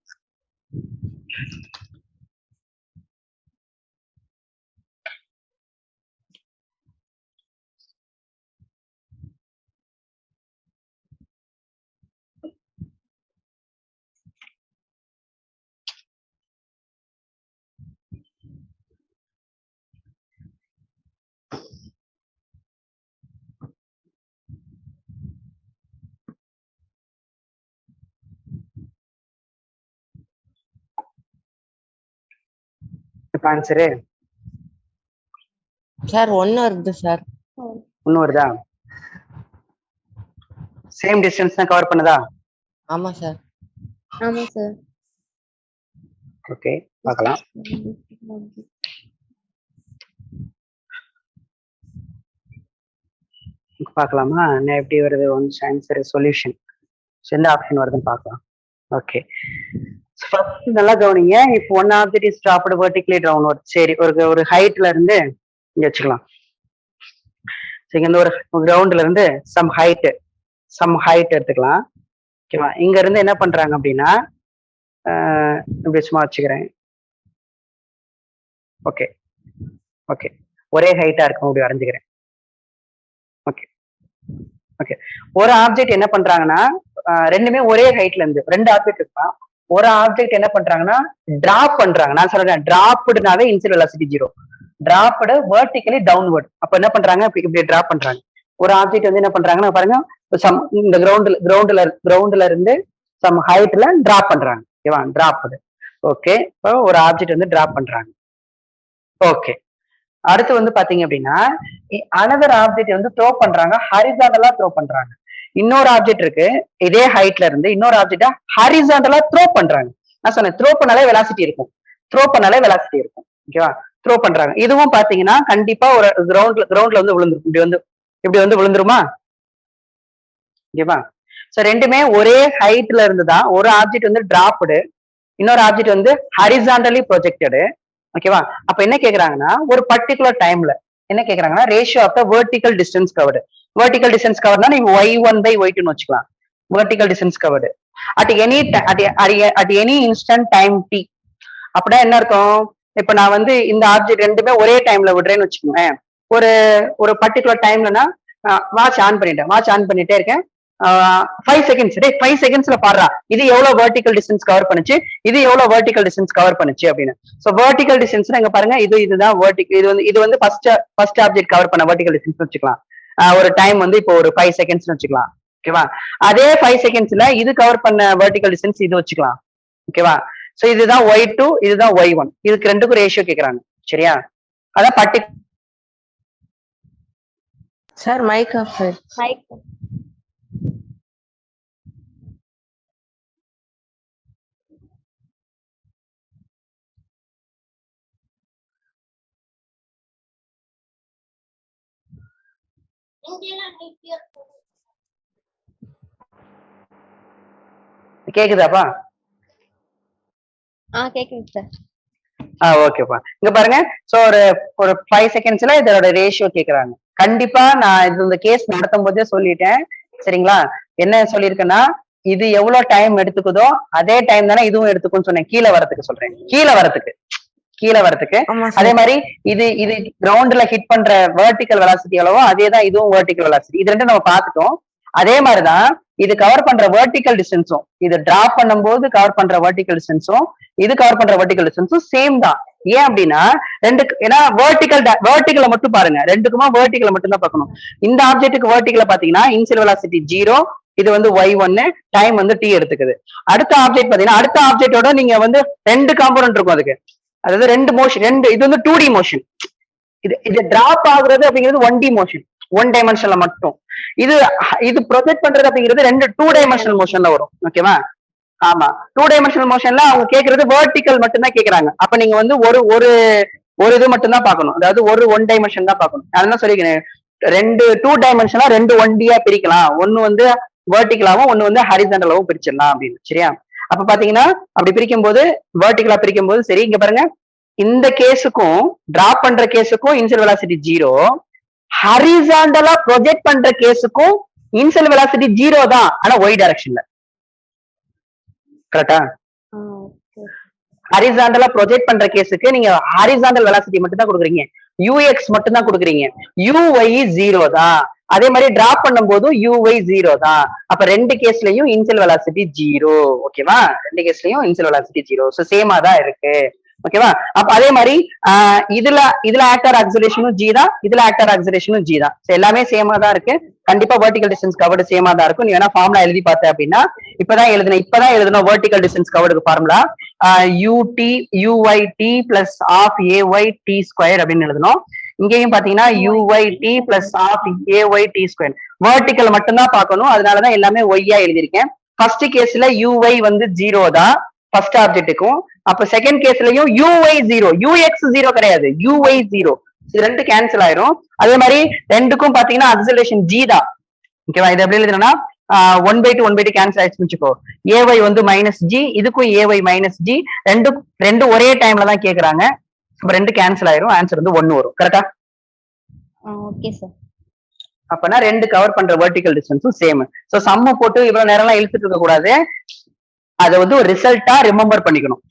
Speaker 2: ஆன்சரு
Speaker 4: சார் 1 வருது சார்.
Speaker 2: 1 வருதா? சேம் டிஸ்டன்ஸ் தான் கவர் பண்ணுதா?
Speaker 4: ஆமா சார்.
Speaker 3: ஆமா சார்.
Speaker 2: ஓகே, பார்க்கலாம். பார்க்கலாமா என்ன எப்படி வருது? ஒன்ஸ் ஆன்சர் சொல்யூஷன் எந்த ஆப்ஷன் வருதுன்னு பார்க்கலாம். ஓகே, ஃபர்ஸ்ட் நல்லா கவனிங்க. இப்போ one object is dropped vertically downward. சரி, ஒரு ஹைட்ல இருந்து இங்க வச்சுக்கலாம். இங்க இருந்து ஒரு கிரவுண்ட்ல இருந்து சம் ஹைட் எடுத்துக்கலாம். ஓகேவா? இங்க இருந்து என்ன பண்றாங்க அப்படின்னா இப்படி சும்மா வச்சுக்கிறேன். ஓகே, ஒரே ஹைட்டா இருக்கும், அப்படி வரைஞ்சுக்கிறேன். ஓகே, ஒரு ஆப்ஜெக்ட் என்ன பண்றாங்கன்னா ரெண்டுமே ஒரே ஹைட்ல இருந்து, ரெண்டு ஆப்ஜெக்ட் இருப்பான். ஒரு ஆப்ஜெக்ட் என்ன பண்றாங்கன்னா டிராப் பண்றாங்க. நான் சொல்றேன் டிராப்டுனாவே initial velocity 0, dropped vertically downward. அப்ப என்ன பண்றாங்க? இப்படி டிராப் பண்றாங்க. ஒரு ஆப்ஜெக்ட் வந்து என்ன பண்றாங்கன்னா பாருங்க, இந்த கிரவுண்ட்ல இருந்து சம் ஹைட்ல டிராப் பண்றாங்க. ஓகேவா? டிராப்டு. ஓகே, இப்போ ஒரு ஆப்ஜெக்ட் வந்து டிராப் பண்றாங்க. ஓகே, அடுத்து வந்து பாத்தீங்க அப்படின்னா அனதர் ஆப்ஜெக்ட் வந்து த்ரோ பண்றாங்க, ஹாரிசாண்டலா த்ரோ பண்றாங்க. இன்னொரு ஆப்ஜெக்ட் இருக்கு, இதே ஹைட்ல இருந்து இன்னொரு ஆப்ஜெக்டா ஹாரிசாண்டலா த்ரோ பண்றாங்க. நான் சொன்னேன் த்ரோ பண்ணாலே வெலாசிட்டி இருக்கும். ஓகேவா? த்ரோ பண்றாங்க. இதுவும் பாத்தீங்கன்னா கண்டிப்பா ஒரு கிரவுண்ட்ல வந்து விழுந்துரும். இப்படி வந்து விழுந்துருமா? ஓகேவா? சோ ரெண்டுமே ஒரே ஹைட்ல இருந்து தான். ஒரு ஆப்ஜெக்ட் வந்து டிராப்டு, இன்னொரு ஆப்ஜெக்ட் வந்து ஹாரிசாண்டலி ப்ரொஜெக்டடு. ஓகேவா? அப்ப என்ன கேக்குறாங்கன்னா ஒரு பர்டிகுலர் டைம்ல என்ன கேக்குறாங்கன்னா ratio of the vertical distance covered. Vertical distance கவர்னா நீங்க y1/y2 வச்சுக்கலாம். Vertical distance covered at any instant time t. அப்படின்னா என்ன அர்த்தம்? இப்ப நான் வந்து இந்த ஆப்ஜெக்ட் ரெண்டுமே ஒரே டைம்ல விடுறேன்னு வச்சுக்கோங்களேன். ஒரு ஒரு பர்டிகுலர் டைம்லனா வாட்ச் ஆன் பண்ணிட்டேன். வாட்ச் ஆன் பண்ணிட்டே இருக்கேன். 5 செகண்ட்ஸ். டேய் 5 செகண்ட்ஸ்ல பாடுறா இது எவ்வளவு வெர்டிகல் டிஸ்டன்ஸ் கவர் பண்ணுச்சு, இது எவ்வளவு வெர்டிகல் டிஸ்டன்ஸ் கவர் பண்ணுச்சு அப்படின்னு. சோ வெர்டிகல் டிஸ்டன்ஸ் இங்க பாருங்க, இதுதான் வெர்டிகல். இது வந்து ஃபர்ஸ்ட் ஆப்ஜெக்ட் கவர் பண்ண வெர்டிகல் டிஸ்டன்ஸ் வச்சுக்கலாம். ஒரு டைம் வந்து இப்போ ஒரு 5 செகண்ட்ஸ் வச்சுக்கலாம். ஓகேவா? அதே 5 செகண்ட்ஸ்ல இது கவர் பண்ண வெர்டிகல் டிஸ்டன்ஸ் இது வச்சுக்கலாம். ஓகேவா? சோ இதுதான் y2, இதுதான் y1. இதுக்கு ரெண்டுக்கும் ரேஷியோ கேக்குறாங்க. சரியா? அதான்
Speaker 4: சார் மைக் ஆஃப்.
Speaker 3: மைக்.
Speaker 2: கேக்குதாப்பா?
Speaker 3: கேக்குது சார்.
Speaker 2: ஓகேப்பா. இங்க பாருங்க. சோ ஒரு 5 செகண்ட்ஸ்ல இதோட ரேஷியோ கேக்குறாங்க. கண்டிப்பா நான் இந்த கேஸ் நடத்தும் போதே சொல்லிட்டேன். சரிங்களா? என்ன சொல்லியிருக்கேன்னா இது எவ்வளவு டைம் எடுத்துக்குதோ அதே டைம் தானே இதுவும் எடுத்துக்கும்னு சொன்னேன். கீழே வரதுக்கு சொல்றேன். கீழே வரதுக்கு அதே மாதிரி இது கிரவுண்ட்ல ஹிட் பண்ற வெர்டிகல் வெலாசிட்டி எவ்வளவோ அதேதான் இதுவும் வெர்டிகல் வெலாசிட்டி. இது ரெண்டும் நம்ம பார்த்துட்டோம். அதே மாதிரிதான் இது கவர் பண்ற வெர்டிகல் டிஸ்டன்ஸும், இது டிராப் பண்ணும்போது கவர் பண்ற வெர்டிகல் டிஸ்டன்ஸும் இது கவர் பண்ற வெர்டிகல் டிஸ்டன்ஸும் சேம் தான். ஏன் அப்படின்னா ஏன்னா வெர்டிகலை மட்டும் பாருங்க, ரெண்டுக்குமா வெர்டிகலை மட்டும் தான் பார்க்கணும். இந்த ஆப்ஜெக்ட்டுக்கு வெர்டிகலை பாத்தீங்கன்னா இனிஷியல் வெலாசிட்டி 0, இது வந்து y1, டைம் வந்து t எடுத்துக்குது. அடுத்த ஆப்ஜெக்ட் பாத்தீங்கன்னா அடுத்த ஆப்ஜெக்டோட நீங்க வந்து 2 காம்போனன்ட் இருக்கும் அதுக்கு. அதாவது 2 மோஷன், இது வந்து 2D மோஷன். இது டிராப் ஆகுறது அப்படிங்கிறது 1D மோஷன், 1 டைமென்ஷன்ல மட்டும். இது ப்ரொஜெக்ட் பண்றது அப்படிங்கிறது 2 டைமென்ஷனல் மோஷன்ல வரும். ஓகேவா? ஆமா, 2 டைமென்ஷனல் மோஷன்ல அவங்க கேக்குறது வெர்டிகல் மட்டும் தான் கேக்குறாங்க. அப்ப நீங்க வந்து ஒரு இது மட்டும் தான் பார்க்கணும். அதாவது ஒரு 1 டைமென்ஷன் தான் பார்க்கணும். அதான் சொல்லிக்கிறேன், 2 டைமென்ஷனா 2 1Dயா பிரிக்கலாம். ஒன்னு வந்து வெர்டிகலாவும் ஒன்னு வந்து ஹரிசாண்டலாவும் பிரிச்சிடலாம் அப்படின்னு. சரியா? அப்ப பாத்தீங்கன்னா அப்படி பிரிக்கும் போது வெர்டிகலா பிரிக்கும் போது சரி, இங்க பாருங்க, இந்த கேஸுக்கும் டிராப் பண்ற கேஸுக்கும் இனிஷியல் வெலாசிட்டி 0, ஹரிசாண்டலா ப்ரொஜெக்ட் பண்ற கேஸுக்கும் இனிஷியல் வெலாசிட்டி 0 தான், ஆனா y டைரக்ஷன்ல. கரெக்டா? ஹரிசாண்டலா ப்ரொஜெக்ட் பண்ற கேஸுக்கு நீங்க ஹரிசாண்டல் வெலாசிட்டி மட்டும் தான் கொடுக்குறீங்க, ux மட்டும் தான் கொடுக்குறீங்க, uy 0 தான். அதே மாதிரி டிராப் பண்ணும் போதும் uy 0 தான். அப்ப 2 கேஸ்லயும் இனிஷியல் வெலாசிட்டி 0. ஓகேவா? 2 கேஸ்லயும் இனிஷியல் வெலாசிட்டி 0. சோ சேமா தான் இருக்கு. ஓகேவா? அப்ப அதே மாதிரி இதுல ஆக்டர் ஆக்சிலரேஷனும் g தான், இதுல ஆக்டர் ஆக்சிலரேஷனும் g தான். எல்லாமே சேமா தான் இருக்கு. கண்டிப்பா வெர்டிகல் டிஸ்டன்ஸ் கவர்டு சேமா தான் இருக்கும். நீ வேணா ஃபார்முலா எழுதி பார்த்த அப்படின்னா இப்பதான் எழுதணும் வெர்டிகல் டிஸ்டன்ஸ் கவர்டுக்கு formula uyt plus half ayt square அப்படின்னு எழுதணும். இங்கேயும் பாத்தீங்கன்னா uyt plus half ayt square. Vertical மட்டும்தான் பார்க்கணும், அதனாலதான் எல்லாமே ஒய்யா எழுதியிருக்கேன். ஃபர்ஸ்ட் கேஸ்ல uy வந்து 0 தான் ஃபர்ஸ்ட் ஆப்ஜெக்ட்டுக்கும். அப்ப செகண்ட் கேஸ்லயும் uy 0, ux 0 கிடையாது, uy 0. இது ரெண்டு கேன்சல் ஆயிரும். அதே மாதிரி ரெண்டுக்கும் பாத்தீங்கன்னா அக்ஸலரேஷன் g தான். ஓகேவா? இது எப்படி எழுதுனா 1/2 1/2 கேன்சல் ஆயிடுச்சு வச்சுக்கோ. ay வந்து -g, இதுக்கும் ay -g, ரெண்டும் ஒரே டைம்ல தான் கேக்குறாங்க. அப்ப 2 கேன்சல் ஆயிரும். ஆன்சர் வந்து 1 வரும். கரெக்டா?
Speaker 3: Okay sir.
Speaker 2: அப்பனா 2 கவர் பண்ற வெர்டிகல் டிஸ்டன்ஸும் சேம். சோ சம்ம போட்டு இவ்வளவு நேரம் எல்லாம் இழுத்துட்டு இருக்க கூடாது. அதை வந்து ஒரு ரிசல்ட்டா ரிமெம்பர் பண்ணிக்கணும்.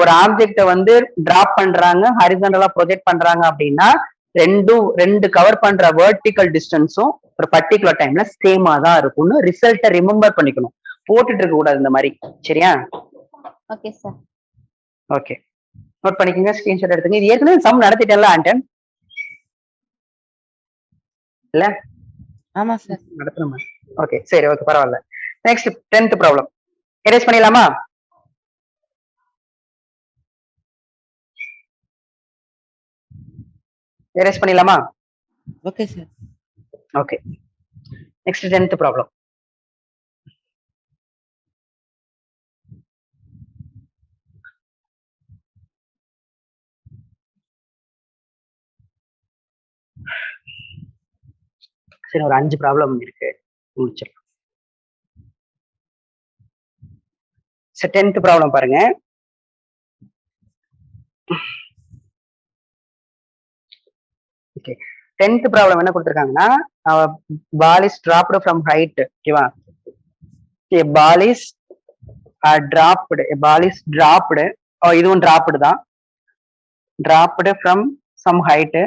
Speaker 2: ஒரு ஆப்ஜெக்ட வந்து டிராப் பண்றாங்க, ஹரிசாண்டலா ப்ரொஜெக்ட் பண்றாங்க அப்படின்னா ரெண்டு கவர் பண்ற வெர்டிகல் டிஸ்டன்ஸும் ஒரு பர்டிகுலர் டைம்ல சேமா தான் இருக்கும்னு ரிசல்ட்டை ரிமெம்பர் பண்ணிக்கணும். போட்டுட்டு இருக்க கூடாது இந்த மாதிரி. சரியா?
Speaker 3: Okay sir.
Speaker 2: ஓகே, நோட் பண்ணிக்கோங்க, ஸ்கிரீன்ஷாட் எடுத்துங்க. இது ஏற்கனவே சம் நடத்திட்டேன்ல ஆண்டன், இல்ல?
Speaker 4: ஆமா சார்.
Speaker 2: நடத்தணுமா? ஓகே, சரி, ஓகே, பரவாயில்ல. நெக்ஸ்ட் 10th ப்ராப்ளம் எரேஸ் பண்ணிடலாமா? எரேஸ் பண்ணிடலாமா?
Speaker 4: Okay sir.
Speaker 2: Okay, next 10th problem. சரி, ஒரு 5 ப்ராப்ளம் இருக்கு, முடிச்சிடலாம். 10th ப்ராப்ளம் பாருங்க. ஓகே 10th ப்ராப்ளம் என்ன கொடுத்துருக்காங்கன்னா ball is dropped from height ஓகேவா ball is dropped ball is dropped இதுவும் டிராப்டு தான் dropped from some height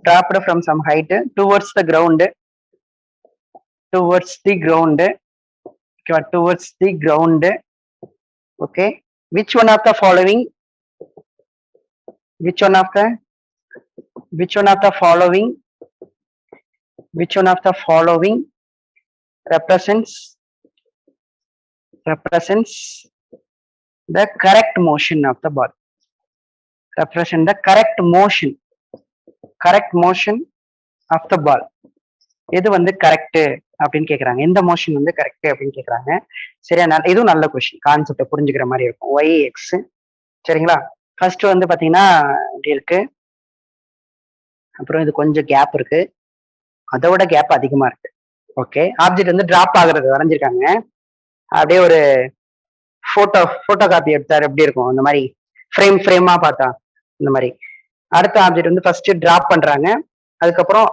Speaker 2: dropped from some height towards the ground okay which one of the following represents the correct motion of the ball represent the correct motion of the ball எது வந்து correct அப்படின்னு கேக்குறாங்க எந்த motion வந்து correct அப்படின்னு கேக்குறாங்க சரியா இதுவும் நல்ல கொஸ்டின் கான்செப்டை புரிஞ்சுக்கிற மாதிரி இருக்கும் ஒய் எக்ஸ் சரிங்களா ஃபர்ஸ்ட் வந்து பாத்தீங்கன்னா இப்படி இருக்கு அப்புறம் இது கொஞ்சம் கேப் இருக்கு அதோட கேப் அதிகமா இருக்கு ஓகே ஆப்ஜெக்ட் வந்து டிராப் ஆகுறது வரைஞ்சிருக்காங்க அப்படியே ஒரு போட்டோ காப்பி எடுத்தாரு எப்படி இருக்கும் அந்த மாதிரி ஃப்ரேமா பார்த்தா இந்த மாதிரி அடுத்த ஆப்ஜெக்ட் வந்து ஃபர்ஸ்ட் டிராப் பண்றாங்க அதுக்கப்புறம்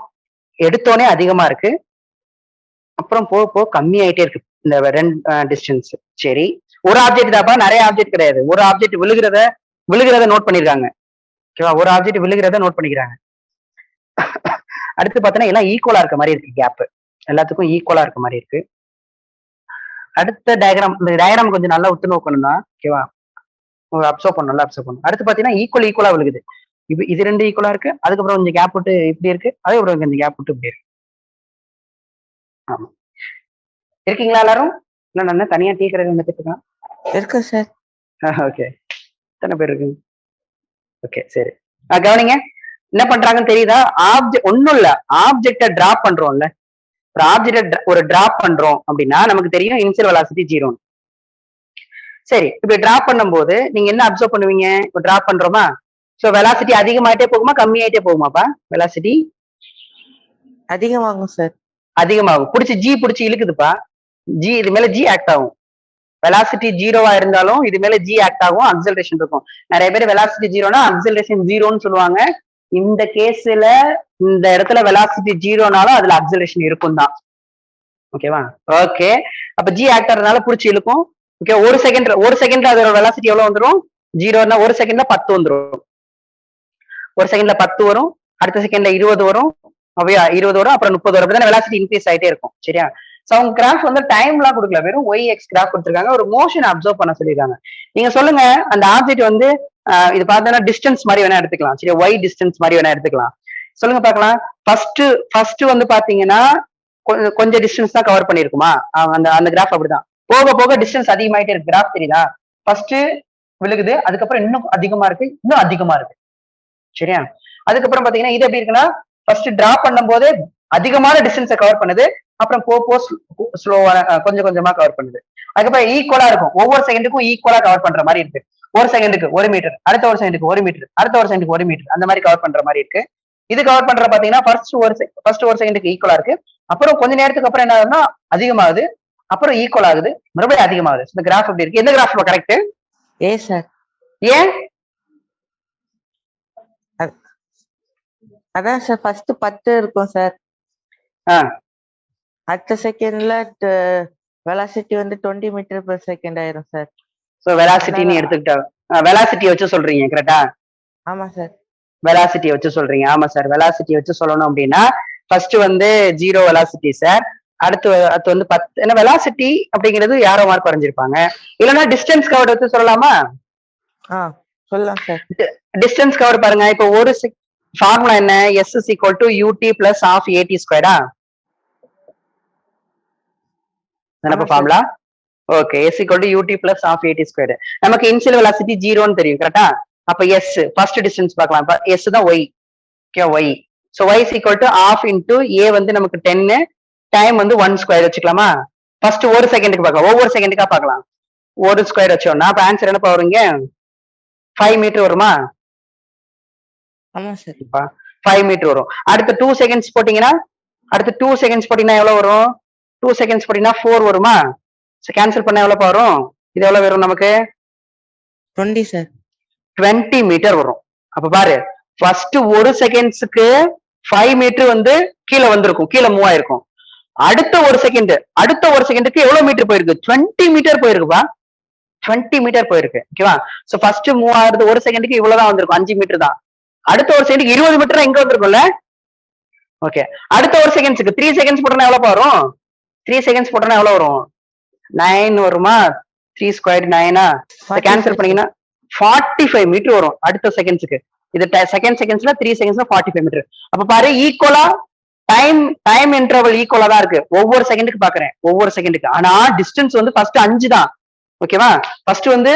Speaker 2: எடுத்தோடனே அதிகமா இருக்கு அப்புறம் போக கம்மி ஆயிட்டே இருக்கு இந்த ரெண்டு டிஸ்டன்ஸ் சரி ஒரு ஆப்ஜெக்ட் தாப்பா நிறைய ஆப்ஜெக்ட் கிடையாது ஒரு ஆப்ஜெக்ட் விழுகிறத நோட் பண்ணிருக்காங்க ஓகேவா ஒரு ஆப்ஜெக்ட் விழுகிறத நோட் பண்ணிக்கிறாங்க அடுத்து பார்த்தோன்னா எல்லாம் ஈக்குவலா இருக்க மாதிரி இருக்கு கேப் எல்லாத்துக்கும் ஈக்குவலா இருக்க மாதிரி இருக்கு அடுத்த டயக்ராம் இந்த டயக்ராம் கொஞ்சம் நல்லா உத்து நோக்கணும் தான் ஓகேவா அப்சர்வ் பண்ணணும் அடுத்து பாத்தீங்கன்னா ஈக்குவலா விழுகுது இது ரெண்டு ஈக்குவலா இருக்கு அதுக்கப்புறம் கொஞ்சம் கேப் விட்டு இப்படி இருக்கு அதுக்கப்புறம் கொஞ்சம் கேப் விட்டு இப்படி இருக்கு ஆமா இருக்கீங்களா எல்லாரும் இல்ல நான் தனியா டீ கடை வந்துட்டுருக்கேன்
Speaker 4: இருக்கு சார்
Speaker 2: ஓகே எத்தனை பேர் இருக்கு ஓகே சரி கவனிங்க என்ன பண்றாங்கன்னு தெரியுதா ஆப்ஜெக்ட் ஒன்னும் இல்ல ஆப்ஜெக்ட டிராப் பண்றோம்ல ஒரு ஆப்ஜெக்ட் ஒரு டிராப் பண்றோம் அப்படின்னா நமக்கு தெரியும் இனிஷியல் வெலாசிட்டி 0 சரி இப்ப டிராப் பண்ணும்போது நீங்க என்ன அப்சர்வ் பண்ணுவீங்க இப்போ டிராப் பண்றோமா சோ வெலாசிட்டி அதிகமாயிட்டே போகுமா கம்மியாயிட்டே போகுமாப்பா வெலாசிட்டி
Speaker 4: அதிகமாகும் சார்
Speaker 2: அதிகமாகும் பிடிச்சி இழுக்குதுப்பா இது மேல ஜி ஆக்ட் ஆகும் வெலாசிட்டி 0வா இருந்தாலும் இது மேல ஜி ஆக்ட் ஆகும் அக்சலரேஷன் இருக்கும் நிறைய பேர் வெலாசிட்டி 0னா அக்சலரேஷன் 0ன்னு சொல்லுவாங்க இந்த கேஸ்ல இந்த இடத்துல வெலாசிட்டி 0னாலும் அதுல அக்சலரேஷன் இருக்கும் தான் ஓகேவா ஓகே அப்ப ஜி ஆக்டர்னால பிடிச்சி இழுக்கும் ஓகே ஒரு செகண்ட்ல அதோட வெலாசிட்டி எவ்வளவு வந்துடும் 0னா ஒரு செகண்ட்ல 10 வந்துடும் ஒரு செகண்ட்ல 10 வரும் அடுத்த செகண்ட்ல 20 வரும் 20 வரும் அப்புறம் 30 வரும் அப்படிதான் வெலாசிட்டி இன்க்ரீஸ் ஆயிட்டே இருக்கும் சரியா சோ அவங்க கிராஃப் வந்து டைம்லாம் கொடுக்கல வெறும் ஒய் எக்ஸ் கிராஃப் கொடுத்துருக்காங்க ஒரு மோஷன் அப்சர்வ் பண்ண சொல்லிருக்காங்க நீங்க சொல்லுங்க அந்த ஆப்ஜெக்ட் வந்து இது பார்த்தோன்னா டிஸ்டன்ஸ் மாதிரி வேணா எடுத்துக்கலாம் சரி ஒய் டிஸ்டன்ஸ் மாதிரி வேணா எடுத்துக்கலாம் சொல்லுங்க பார்க்கலாம் ஃபர்ஸ்ட் வந்து பாத்தீங்கன்னா கொஞ்சம் டிஸ்டன்ஸ் தான் கவர் பண்ணிருக்குமா அந்த கிராஃப் அப்படிதான் போக போக டிஸ்டன்ஸ் அதிகமாயிட்டே இருக்கு கிராஃப் தெரியுதா ஃபர்ஸ்ட் விழுகுது அதுக்கப்புறம் இன்னும் அதிகமா இருக்கு சரியா அதுக்கப்புறம் பாத்தீங்கன்னா இது எப்படி இருக்குன்னா ஃபர்ஸ்ட் டிராப் பண்ணும் போது அதிகமான டிஸ்டன்ஸை கவர் பண்ணுது அப்புறம் ஸ்லோவா கொஞ்சம் கொஞ்சமா கவர் பண்ணுது அதுக்கப்புறம் ஈக்குவலா இருக்கும் ஒவ்வொரு செகண்டுக்கும் ஈக்குவலா கவர் பண்ற மாதிரி இருக்கு ஒரு செகண்டுக்கு 1 மீட்டர் அடுத்த ஒரு செகண்டுக்கு 1 மீட்டர் அடுத்த ஒரு செகண்டுக்கு 1 மீட்டர் அந்த மாதிரி கவர் பண்ற மாதிரி இருக்கு இது கவர் பண்ற பாத்தீங்கன்னா ஃபர்ஸ்ட் ஒரு செகண்டுக்கு ஈக்குவலா இருக்கு அப்புறம் கொஞ்ச நேரத்துக்கு அப்புறம் என்ன ஆகுதுன்னா அதிகமாகுது அப்புறம் ஈக்குவல் ஆகுது மறுபடியும் அதிகமாகுது இந்த கிராஃப் எப்படி இருக்கு எந்த கிராஃப் கரெக்ட்
Speaker 4: ஏ சார்
Speaker 2: ஏன்
Speaker 4: அதான் சார் ஃபர்ஸ்ட் 10 இருக்கும் சார் அடுத்த செகண்ட்ல வெலாசிட்டி வந்து 20 மீட்டர் per செகண்ட் ஆயிரும் சார்
Speaker 2: சோ வெலாசிட்டின்னு எடுத்துக்கிட்டா வெலாசிட்டியை வச்சு சொல்றீங்க கரெக்டா
Speaker 4: ஆமா சார்
Speaker 2: வெலாசிட்டியை வச்சு சொல்றீங்க ஆமா சார் வெலாசிட்டியை வச்சு சொல்லணும் அப்படின்னா ஃபர்ஸ்ட் வந்து 0 வெலாசிட்டி சார் அடுத்து வந்து 10 ஏன்னா வெலாசிட்டி அப்படிங்கிறது யாரோ மார்க் வரைஞ்சிருப்பாங்க இல்லைன்னா டிஸ்டன்ஸ் கவர் வச்சு சொல்லலாமா
Speaker 4: சொல்லலாம் சார்
Speaker 2: டிஸ்டன்ஸ் கவர் பாருங்க இப்போ ஒரு ஃபார்முலா என்ன S is equal to ut plus half at ஸ்கொயரா என்ன formula okay S equal to ut plus half at square நமக்கு இனிஷியல் வெலாசிட்டி 0ன்னு தெரியும் கரெக்டா அப்ப S ஃபர்ஸ்ட் டிஸ்டன்ஸ் பார்க்கலாம் S தான் y okay y so y is equal to half into a வந்து நமக்கு 10 time வந்து 1 ஸ்கொயர் வச்சுக்கலாமா ஃபர்ஸ்ட் ஒரு செகண்டுக்கு பார்க்கலாம் ஒவ்வொரு செகண்டுக்கா பார்க்கலாம் ஒரு ஸ்கொயர் வச்சோம்னா அப்ப ஆன்சர் என்ன வருங்க 5 மீட்டர் வருமா
Speaker 4: ஆமா சார்
Speaker 2: 5 மீட்டர் வரும் அடுத்து 2 செகண்ட்ஸ் போட்டீங்கன்னா எவ்வளவு வரும் 2 செகண்ட்ஸ் போட்டீங்கன்னா 4 வருமா கேன்சல் பண்ண எவ்வளவு வரும் இது எவ்வளவு வரும் நமக்கு
Speaker 4: 20 சார்
Speaker 2: 20 மீட்டர் வரும். அப்ப பாரு ஃபர்ஸ்ட் ஒரு செகண்ட்ஸுக்கு 5 மீட்டர் வந்து கீழே வந்திருக்கும், கீழே மூவ் ஆயிருக்கும். அடுத்த ஒரு செகண்டுக்கு எவ்வளவு மீட்டர் போயிருக்கு? 20 மீட்டர் போயிருக்குப்பா. 20 மீட்டர் போயிருக்கு. ஓகேவா? சோ ஃபர்ஸ்ட் மூவ் ஆகுறது ஒரு செகண்டுக்கு இவ்வளவுதான் வந்திருக்கும், 5 மீட்டர் தான். அடுத்த ஒரு செகண்டுக்கு 20 மீட்டர் எங்க வந்திருக்கும்ல? ஓகே. அடுத்த ஒரு செகண்ட்ஸ்க்கு 3 செகண்ட்ஸ் போட்டோம்னா எவ்வளவு வரும்? 3 செகண்ட்ஸ் போட்டோம்னா எவ்வளவு வரும்? 9 வருமா? 3 ஸ்கொயர் 9 கேன்சல் பண்ணீங்கன்னா 45 மீட்டர் வரும் அடுத்த செகண்ட்ஸ்க்கு. இது செகண்ட்ஸ்ல 3 செகண்ட்ஸ்ல 45 மீட்டர். அப்ப பாரு ஈக்குவலா டைம் இன்டர்வல் ஈக்குவலா தான் இருக்கு. ஒவ்வொரு செகண்டுக்கு பாக்குறேன், ஒவ்வொரு செகண்டுக்கு. ஆனா டிஸ்டன்ஸ் வந்து ஃபர்ஸ்ட் 5 தான். ஓகேவா? ஃபர்ஸ்ட் வந்து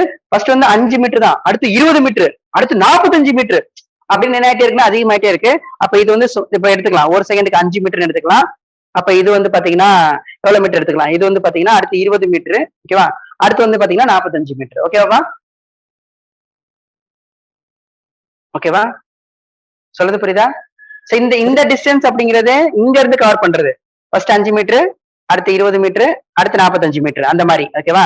Speaker 2: 5 மீட்டர் தான், அடுத்து 20 மீட்டர், அடுத்து 45 மீட்டர் அப்படின்னு என்ன ஆயிட்டே இருக்குன்னா அதிகமாயிட்டே இருக்கு. அப்ப இது வந்து இப்ப எடுத்துக்கலாம், ஒரு செகண்டுக்கு 5 மீட்டர் எடுத்துக்கலாம். அப்ப இது வந்து பாத்தீங்கன்னா எவ்வளவு மீட்டர் எடுத்துக்கலாம்? இது வந்து பாத்தீங்கன்னா அடுத்து 20 மீட்டர். ஓகேவா? அடுத்து வந்து பாத்தீங்கன்னா 45 மீட்டர். ஓகேவா? ஓகேவா? சொல்றது புரியுதா? சோ இந்த டிஸ்டன்ஸ் அப்படிங்கிறது இங்க இருந்து கவர் பண்றது. ஃபர்ஸ்ட் 5 மீட்டர், அடுத்து 20 மீட்டர், அடுத்து 45 மீட்டர், அந்த மாதிரி. ஓகேவா?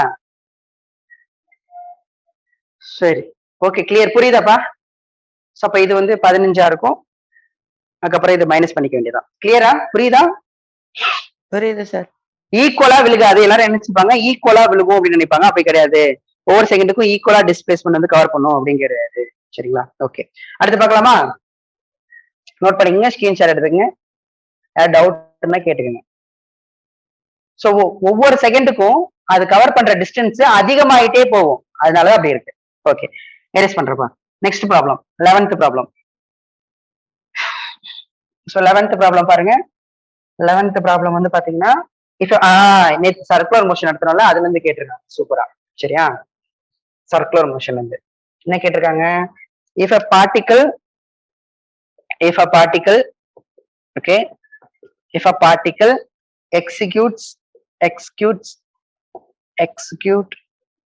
Speaker 2: சரி, ஓகே, கிளியர், புரியுதாப்பா? அப்ப இது வந்து 15 இருக்கும். அதுக்கப்புறம் இது மைனஸ் பண்ணிக்க வேண்டியதான். கிளியரா? புரியுதா?
Speaker 4: புரியுது சார்.
Speaker 2: ஈக்குவலா விழுகாது. எல்லாரும் என்ன நினைச்சுப்பாங்க, ஈக்குவலா விழுகும் அப்படின்னு நினைப்பாங்க. அப்படி கிடையாது. ஒவ்வொரு செகண்டுக்கும் ஈக்குவலா டிஸ்பிளேஸ்மெண்ட் வந்து கவர் பண்ணும் அப்படிங்கிறது. சரிங்களா? ஓகே, அடுத்து பார்க்கலாமா? நோட் பண்ணிக்கங்க, ஸ்கிரீன்ஷாட் எடுத்துக்கங்க. ஏதாவது டவுட்னா கேட்டுக்கங்க. சோ ஒவ்வொரு செகண்டுக்கும் அது கவர் பண்ற டிஸ்டன்ஸ் அதிகமாயிட்டே போகும். அதனாலதான் அப்படி இருக்கு. ஓகே, எரேஸ் பண்றப்பா. Next problem, 11th problem. So 11th problem பாருங்க. 11th ப்ராப்ளம் வந்து பாத்தீங்கன்னா நேற்று சர்க்குலர் மோஷன் எடுத்தனால அதுல இருந்து கேட்டிருக்காங்க. சூப்பரா, சரியா? சர்க்குலர் மோஷன் வந்து என்ன கேட்டிருக்காங்க? if a particle okay, if a particle execute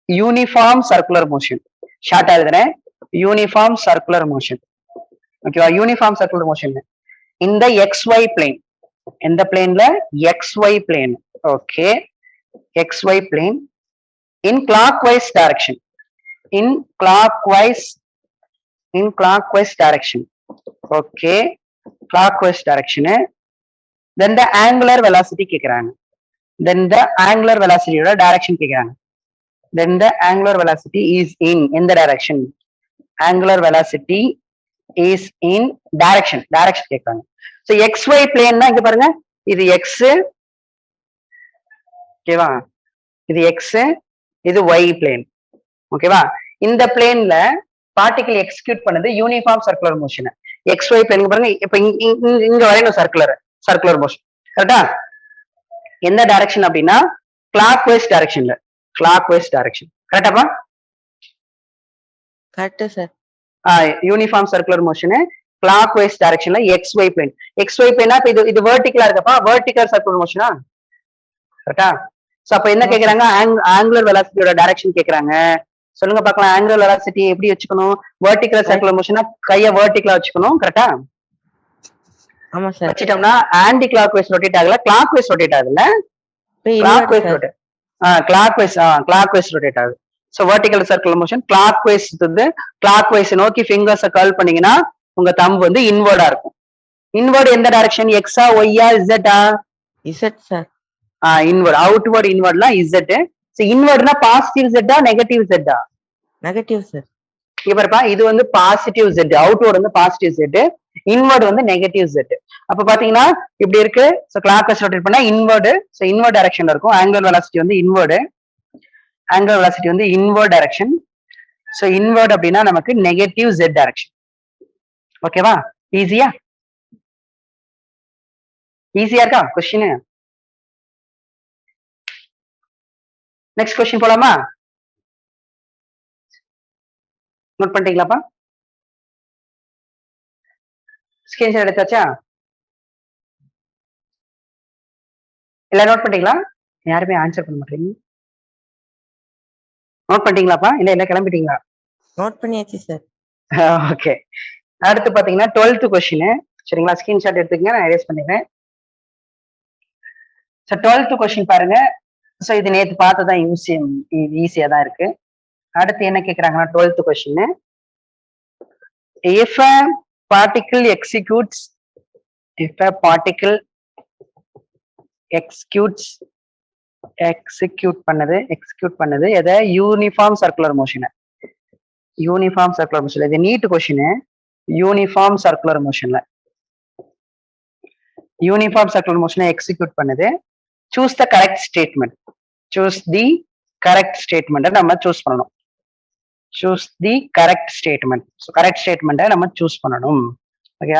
Speaker 2: uniform circular motion, ஷார்ட்டா எழுதுறேன், யூனிஃபார்ம் சர்க்குலர் மோஷன். ஓகேவா? யூனிஃபார்ம் சர்க்குலர் மோஷன் இந்த XY பிளேன், எந்த பிளேன்ல? XY plane. Okay, XY plane in clockwise direction, in clockwise direction. Okay, clockwise direction. Then the angular velocity கேக்குறாங்க. Then the angular velocity ஓட direction கேக்குறாங்க. Then the angular velocity is in the direction. Angular velocity is in direction கேக்குறாங்க. So XY plane இங்க பாருங்க, இது X, ஓகேவா? இது X, இது Y plane. ஓகேவா? இந்த பிளேன்ல பார்ட்டிகிள் எக்ஸிக்யூட் பண்ணது uniform circular motion. XY plane பாருங்க, இப்ப இங்க வரையும் சர்க்குலர் மோஷன். கரெக்டா? எந்த டைரக்ஷன் அப்படின்னா கிளாக்வைஸ் டைரக்ஷன்ல. Clockwise direction. கரெக்டாப்பா?
Speaker 4: Correct sir.
Speaker 2: Uniform circular motion clockwise டைரக்ஷன்ல XY பிளேன். XY பிளேனா இப்ப இது வெர்டிகலா இருக்கப்பா, வெர்டிகல் சர்க்குலர் மோஷனா? கரெக்டா? சோ அப்ப என்ன கேக்குறாங்க? ஆங்குலர் வெலாசிட்டியோட டைரக்ஷன் கேக்குறாங்க. சொல்லுங்க பார்க்கலாம், ஆங்குலர் வெலாசிட்டி எப்படி வச்சுக்கணும்? வெர்டிகல் சர்க்குலர் மோஷனா கைய வெர்டிகலா வச்சுக்கணும். கரெக்டா?
Speaker 4: ஆமா சார்.
Speaker 2: வச்சிட்டோம்னா ஆன்டி கிளாக்வைஸ் ரொட்டேட் ஆகல, கிளாக்வைஸ் ரொட்டேட் ஆகுதுல்ல? கிளாக்வைஸ் ரொட்டேட், கிளாக்வைஸ் ரொட்டேட் ஆகுது. So vertical circular motion clockwise வந்து கிளாக்வைஸ் நோக்கி ஃபிங்கர்ஸை கர்ல் பண்ணீங்கன்னா உங்க தம்பு வந்து இன்வர்டா இருக்கும். இன்வர்ட் எந்த டைரக்ஷன்? எக்ஸா, ஒய்யா, இசட்டா?
Speaker 4: Z sir.
Speaker 2: இன்வர்ட், அவுட்வர்ட் இன்வர்ட்லாம் இசட். சோ இன்வர்ட்னா பாசிட்டிவ் ஜெட்டா நெகட்டிவ் ஜெட்டா?
Speaker 4: Negative sir.
Speaker 2: இவர்ப்பா இது வந்து பாசிட்டிவ் ஜெட், அவுட்வர்ட் வந்து பாசிட்டிவ் ஜெட், இன்வர்ட் வந்து நெகட்டிவ் ஜெட். அப்ப பாத்தீங்கன்னா இப்படி இருக்கு. சோ கிளாக்வைஸ் ரொட்டேட் பண்ணா இன்வர்ட், சோ இன்வர்ட் டைரக்ஷன்ல இருக்கும். ஆங்குலர் வெலாசிட்டி வந்து இன்வர்ட், ஆங்குலர் வெலாசிட்டி வந்து இன்வர்ட் டைரக்ஷன். சோ இன்வர்ட் அப்படின்னா நமக்கு நெகட்டிவ் ஜெட் டைரக்ஷன். ஓகேவா? ஈஸியா இருக்கா கொஸ்டின்? நெக்ஸ்ட் கொஸ்டின் போலாமா? நோட் பண்ணிட்டீங்களாப்பா? ஸ்கிரீன்ஷாட் எடுத்தாச்சா? எல்லாம் நோட் பண்ணிட்டீங்களா? யாருமே ஆன்சர் பண்ண மாட்டீங்க. நோட் பண்ணிட்டீங்களாப்பா? இல்ல எல்லாம் கிளம்பிட்டீங்களா?
Speaker 4: நோட் பண்ணியாச்சு சார்.
Speaker 2: ஓகே, அடுத்து பாத்தீங்கன்னா 12th கொஸ்டின். சரிங்களா? ஸ்கிரீன்ஷாட் எடுத்துக்கங்க, நான் எரேஸ் பண்ணிடுறேன். சோ 12th கொஸ்டின் பாருங்க. சோ இது நேத்து பார்த்ததான் ஈஸியா தான் இருக்கு. அடுத்து என்ன கேக்குறாங்கன்னா 12th question, if a particle executes execute பண்ணது எதை யூனிஃபார்ம் சர்க்குலர் மோஷன் இது நீட் கொஸ்டின் யூனிஃபார்ம் சர்க்குலர் மோஷன்ல எக்ஸிக்யூட் பண்ணுது சூஸ் தி கரெக்ட் ஸ்டேட்மெண்ட் நம்ம சூஸ் பண்ணணும் கரெக்ட் ஸ்டேட்மெண்ட்டை நம்ம சூஸ் பண்ணணும் ஓகே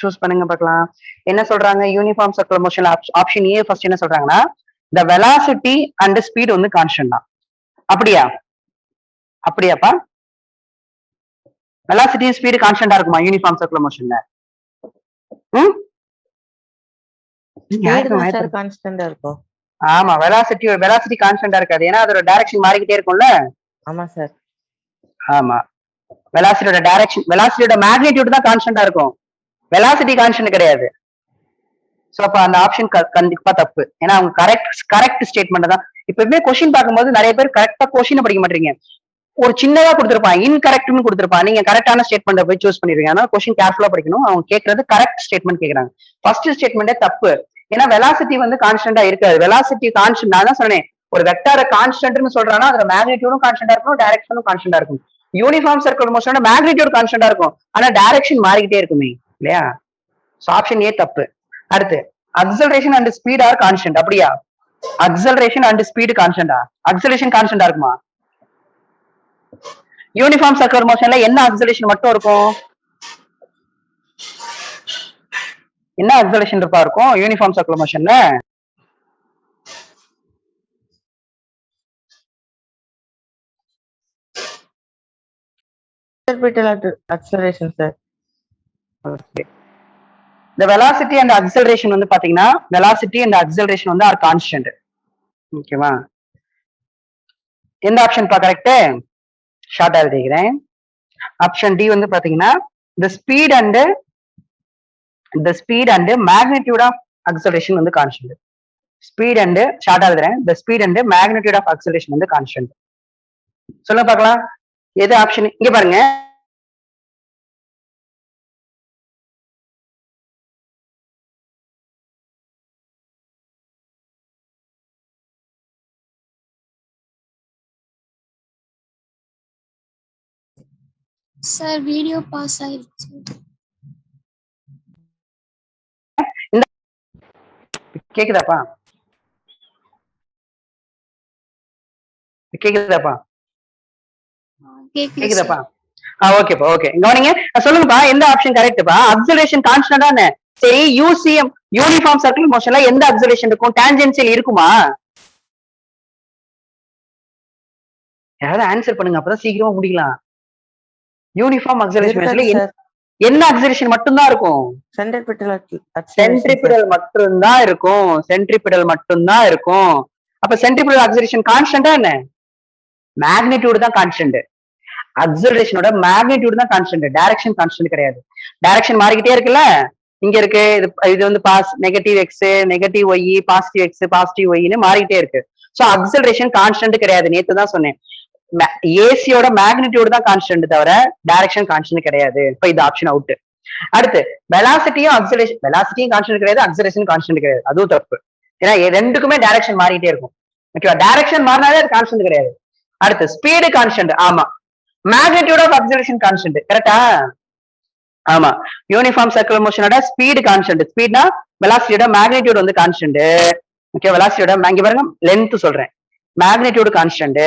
Speaker 2: சூஸ் பண்ணுங்க பார்க்கலாம் என்ன சொல்றாங்க யூனிஃபார்ம் சர்க்குலர் மோஷன்ல ஆப்ஷன் ஏ ஃபர்ஸ்ட் என்ன சொல்றாங்கன்னா the velocity and speed வந்து கான்ஸ்டன்ட் தான் அப்படியாப்பா velocity speed கான்ஸ்டன்டா இருக்குமா யூனிஃபார்ம் சர்க்குலர் மோஷன்ல
Speaker 4: கான்ஸ்டன்டா இருக்கும்
Speaker 2: ஆமா velocity கான்ஸ்டன்டா இருக்காது ஏன்னா அதோட டைரக்ஷன் மாறிக்கிட்டே இருக்கும்ல
Speaker 4: ஆமா சார்
Speaker 2: ஆமா வெலாசிட்டியோட மேக்னிடியூட் தான் கான்ஸ்டன்டா இருக்கும் வெலாசிட்டி கான்ஸ்டன்ட் கிடையாது சோ அப்ப அந்த ஆப்ஷன் கண்டிப்பா தப்பு ஏன்னா அவங்க கரெக்ட் ஸ்டேட்மெண்ட் தான் இப்பவுமே கொஸ்டின் பார்க்கும்போது நிறைய பேர் கரெக்டா கொஸ்டின் படிக்க மாட்டீங்க ஒரு சின்னதா கொடுத்துருப்பான் இன்கரெக்ட்னு கொடுத்துருப்பான் நீங்க கரெக்டான ஸ்டேட்மெண்ட் போய் சூஸ் பண்ணிருக்கீங்க அதனால கொஸ்டின் கேர்ஃபுல்லா படிக்கணும் அவங்க கேட்கறது கரெக்ட் ஸ்டேட்மெண்ட் கேட்கறாங்க ஃபர்ஸ்ட் ஸ்டேட்மெண்டே தப்பு ஏன்னா வெலாசிட்டி வந்து கான்ஸ்டன்டா இருக்காது வெலாசிட்டி கான்ஸ்டன்ட் நான் தான் சொன்னேன் ஒரு வெக்டார கான்ஸ்டன்ட்னு சொல்றாங்கன்னா அதோட மேக்னிடியூடும் கான்ஸ்டன்டா இருக்கும் டைரக்ஷனும் கான்ஸ்டன்டா இருக்கும் யூனிஃபார்ம் சர்க்குலர் மோஷனோட மேக்னிடியூட் கான்ஸ்டன்டா இருக்கும் ஆனா டைரக்ஷன் மாறிக்கிட்டே இருக்குமே இல்லையா சோ ஆப்ஷன் ஏ தப்பு அடுத்து acceleration and speed are constant அப்படியா அக்ஸலரேஷன் அண்ட் ஸ்பீட் கான்ஸ்டன்டா அக்ஸலரேஷன் கான்ஸ்டன்டா இருக்குமா யூனிஃபார்ம் சர்க்குலர் மோஷன்ல என்ன அக்ஸலரேஷன் மட்டும் இருக்கும் என்ன அக்ஸலரேஷன் இருக்கும் யூனிஃபார்ம் சர்க்குலர் மோஷன்ல
Speaker 4: acceleration sir
Speaker 2: okay the velocity and acceleration வந்து பாத்தீங்கன்னா velocity and acceleration வந்து are constant ஓகேவா எந்த ஆப்ஷன் பா கரெக்ட் ஷார்ட்டா எழுதிக்கிறேன் ஆப்ஷன் டி வந்து பாத்தீங்கன்னா the speed and magnitude of acceleration வந்து constant speed and ஷார்ட்டா எழுதுறேன் the speed and magnitude of acceleration வந்து constant சொல்ல பார்க்கலாம் எது ஆப்ஷன் இங்க பாருங்க
Speaker 5: சார் வீடியோ பாஸ் ஆயிருச்சு
Speaker 2: கேக்குதாப்பா கேக்குதாப்பா ஓகேப்பா ஓகே கவனிங்க சொல்லுங்கப்பா எந்த ஆப்ஷன் கரெக்ட்பா அக்ஸலரேஷன் கான்ஸ்டன்ட் தானே சரி யூசிஎம் யூனிஃபார்ம் சர்க்குலர் மோஷன்ல எந்த அக்ஸலரேஷன் இருக்கும் டான்ஜென்ஷியல் இருக்குமா யாராவது ஆன்சர் பண்ணுங்க அப்பதான் சீக்கிரமா முடிக்கலாம் யூனிஃபார்ம் அக்ஸலரேஷன் என்ன அக்ஸலரேஷன் மட்டும்தான் இருக்கும் சென்ட்ரிபிடல் மட்டும்தான் இருக்கும் அப்ப சென்ட்ரிபிடல் அக்ஸலரேஷன் கான்ஸ்டன்டா என்ன மேக்னிடியூட் தான் கான்ஸ்டன்ட் அக்ஸலரேஷனோட மேக்னிடியூட் தான் கான்ஸ்டன்ட் டைரக்ஷன் கான்ஸ்டன்ட் கிடையாது டைரக்ஷன் மாறிக்கிட்டே இருக்குல்ல இங்க இருக்கு இது வந்து negative X negative Y positive ஒய்னு மாறிக்கிட்டே இருக்கு சோ அக்ஸலரேஷன் கான்ஸ்டன்ட் கிடையாது நேத்து தான் சொன்னேன் ஏசியோட மேக்னிடியூட் தான் கான்ஸ்டன்ட் தவிர டைரக்ஷன் கான்ஸ்டன்ட் கிடையாது இப்ப இது ஆப்ஷன் அவுட் அடுத்து வெலாசிட்டியும் கான்ஸ்டன்ட் கிடையாது அக்ஸலரேஷன் கான்ஸ்டன்ட் கிடையாது அதுவும் தப்பு ஏன்னா ரெண்டுக்குமே டைரக்ஷன் மாறிட்டே இருக்கும் ஓகேவா டைரக்ஷன் மாறினாலே அது கான்ஸ்டன்ட் கிடையாது அடுத்து ஸ்பீடு கான்ஸ்டன்ட் ஆமா மேக்னிடியூட் ஆஃப் அக்ஸலரேஷன் கான்ஸ்டன்ட் கரெக்டா ஆமா யூனிஃபார்ம் சர்க்குலர் மோஷனோட ஸ்பீடு கான்ஸ்டன்ட் ஸ்பீட்னா வெலாசிட்டியோட மேக்னிடியூட் வந்து கான்ஸ்டன்ட் ஓகே வெலாசிட்டியோட இங்க பாருங்க லென்த் சொல்றேன் மேக்னிடியூட் கான்ஸ்டன்ட்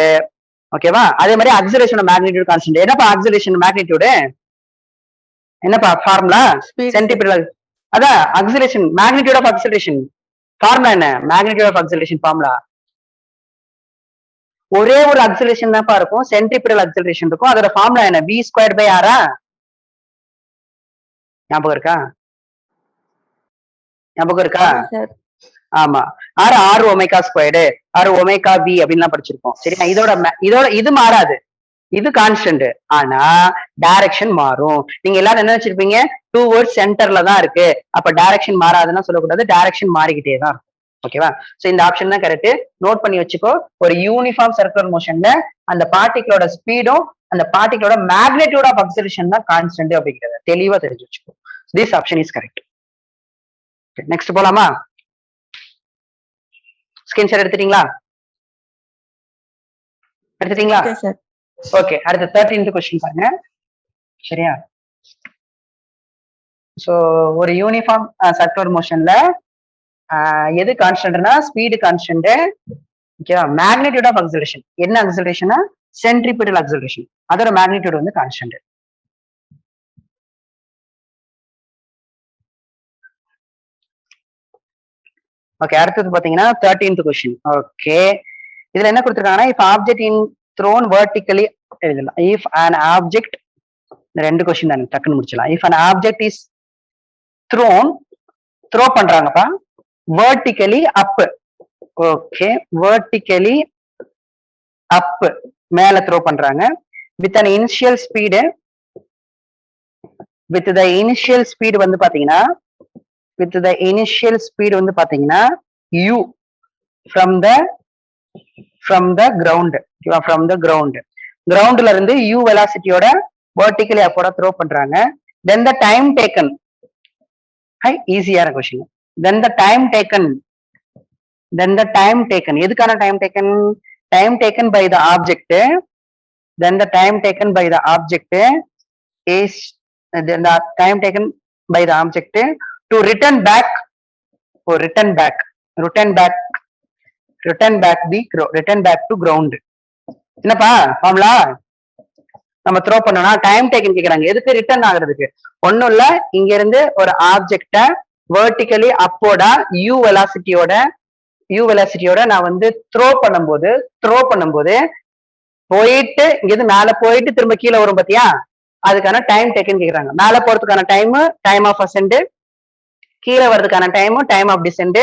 Speaker 2: ஓகேவா அதே மாதிரி அக்ஸலரேஷனோட மேக்னிடியூட் கான்ஸ்டன்ட் என்னப்பா அக்ஸலரேஷன் மேக்னிடியூட் என்னப்பா ஃபார்முலா சென்டிமீட்டர் அதான் acceleration magnitude of acceleration formula என்ன மேக்னிடியூட் ஆஃப் அக்ஸலரேஷன் ஃபார்முலா ஒரே ஒரு அக்ஸலரேஷன் தான்ப்பா இருக்கும் சென்ட்ரிபிடல் அக்ஸலரேஷன் இருக்கும் அதோட ஃபார்முலா என்ன v ஸ்கொயர் பை ஆரா ஞாபகம் இருக்கா ஆமா ஆறு ஒமேகா ஸ்கொயர்டு ஆறு ஒமேகா வி அப்படின்லாம் படிச்சிருக்கோம் சரியா இதோட இது மாறாது இது கான்ஸ்டன்ட் ஆனா டைரக்ஷன் மாறும் நீங்க எல்லாரும் என்ன வச்சிருப்பீங்க டுவர்ட்ஸ் சென்டர்ல தான் இருக்கு அப்ப டைரக்ஷன் மாறாதுன்னா சொல்லக்கூடாது டைரக்ஷன் மாறிக்கிட்டே தான் இருக்கும் ஓகேவா சோ இந்த ஆப்ஷன் தான் கரெக்ட் நோட் பண்ணி வச்சுக்கோ ஒரு யூனிஃபார்ம் சர்க்குலர் மோஷன்ல அந்த பார்ட்டிகளோட ஸ்பீடும் அந்த பார்ட்டிகளோட மேக்னிடியூட் ஆஃப் அக்சலரேஷன் தான் கான்ஸ்டன்ட் அப்படிங்கிறத தெளிவா தெரிஞ்சு வச்சுக்கோ. This option is correct. Next போலாமா? ஸ்கிரீன்ஷாட் எடுத்துட்டீங்களா? எடுத்துட்டீங்களா?
Speaker 4: Okay sir.
Speaker 2: ஓகே, அடுத்த 13th கொஸ்டின் பாருங்க. சரியா? சோ ஒரு யூனிஃபார்ம் சர்க்குலர் மோஷன்ல எது கான்ஸ்டன்ட்னா ஸ்பீடு கான்ஸ்டன்ட். ஓகேவா? மேக்னிடியூட் ஆஃப் அக்சலரேஷன் என்ன அக்சலரேஷனா சென்ட்ரிபிடல் அக்சலரேஷன், அதோட மேக்னிடியூட் வந்து கான்ஸ்டன்ட். ஓகே, அடுத்தது பாத்தீங்கன்னா 13th கொஸ்டின். ஓகே, இதுல என்ன கொடுத்திருக்காங்கன்னா if object in thrown vertically எழுதலாம். இஃப் an ஆப்ஜெக்ட், ரெண்டு கொஸ்டின் தான் டக்குன்னு முடிச்சலாம். If an object is thrown, throw பண்றாங்கப்பா vertically up. Okay, vertically up மேல த்ரோ பண்றாங்க with an initial speed. With the initial speed வந்து பாத்தீங்கன்னா with the initial speed வந்து பாத்தீங்கன்னா u from the ground. from the groundல இருந்து u velocityயோட vertically upward throw பண்றாங்க. then the time taken, ஈஸியான question. then the time taken எதுக்கான time taken by the object. then the time taken by the object is then the time taken by the object to return back to ground. என்னப்பா formula? நம்ம throw பண்ணோம்னா time taken கேக்குறாங்க. எதுக்கு? Return ஆகுறதுக்கு. ஒண்ணும் இல்ல, இங்க இருந்து ஒரு ஆப்ஜெக்ட வெர்டிகலி அப்போடா u வெலாசிட்டியோட நான் வந்து த்ரோ பண்ணும்போது போயிட்டு இங்க இருந்து மேல போயிட்டு திரும்ப கீழே வரும் பாத்தியா, அதுக்கான டைம் டேக்கன் கேக்குறாங்க. மேல போறதுக்கான டைம் ஆஃப் அசெண்ட், கீழே வர்றதுக்கான டைம் ஆஃப் டிசெண்ட்,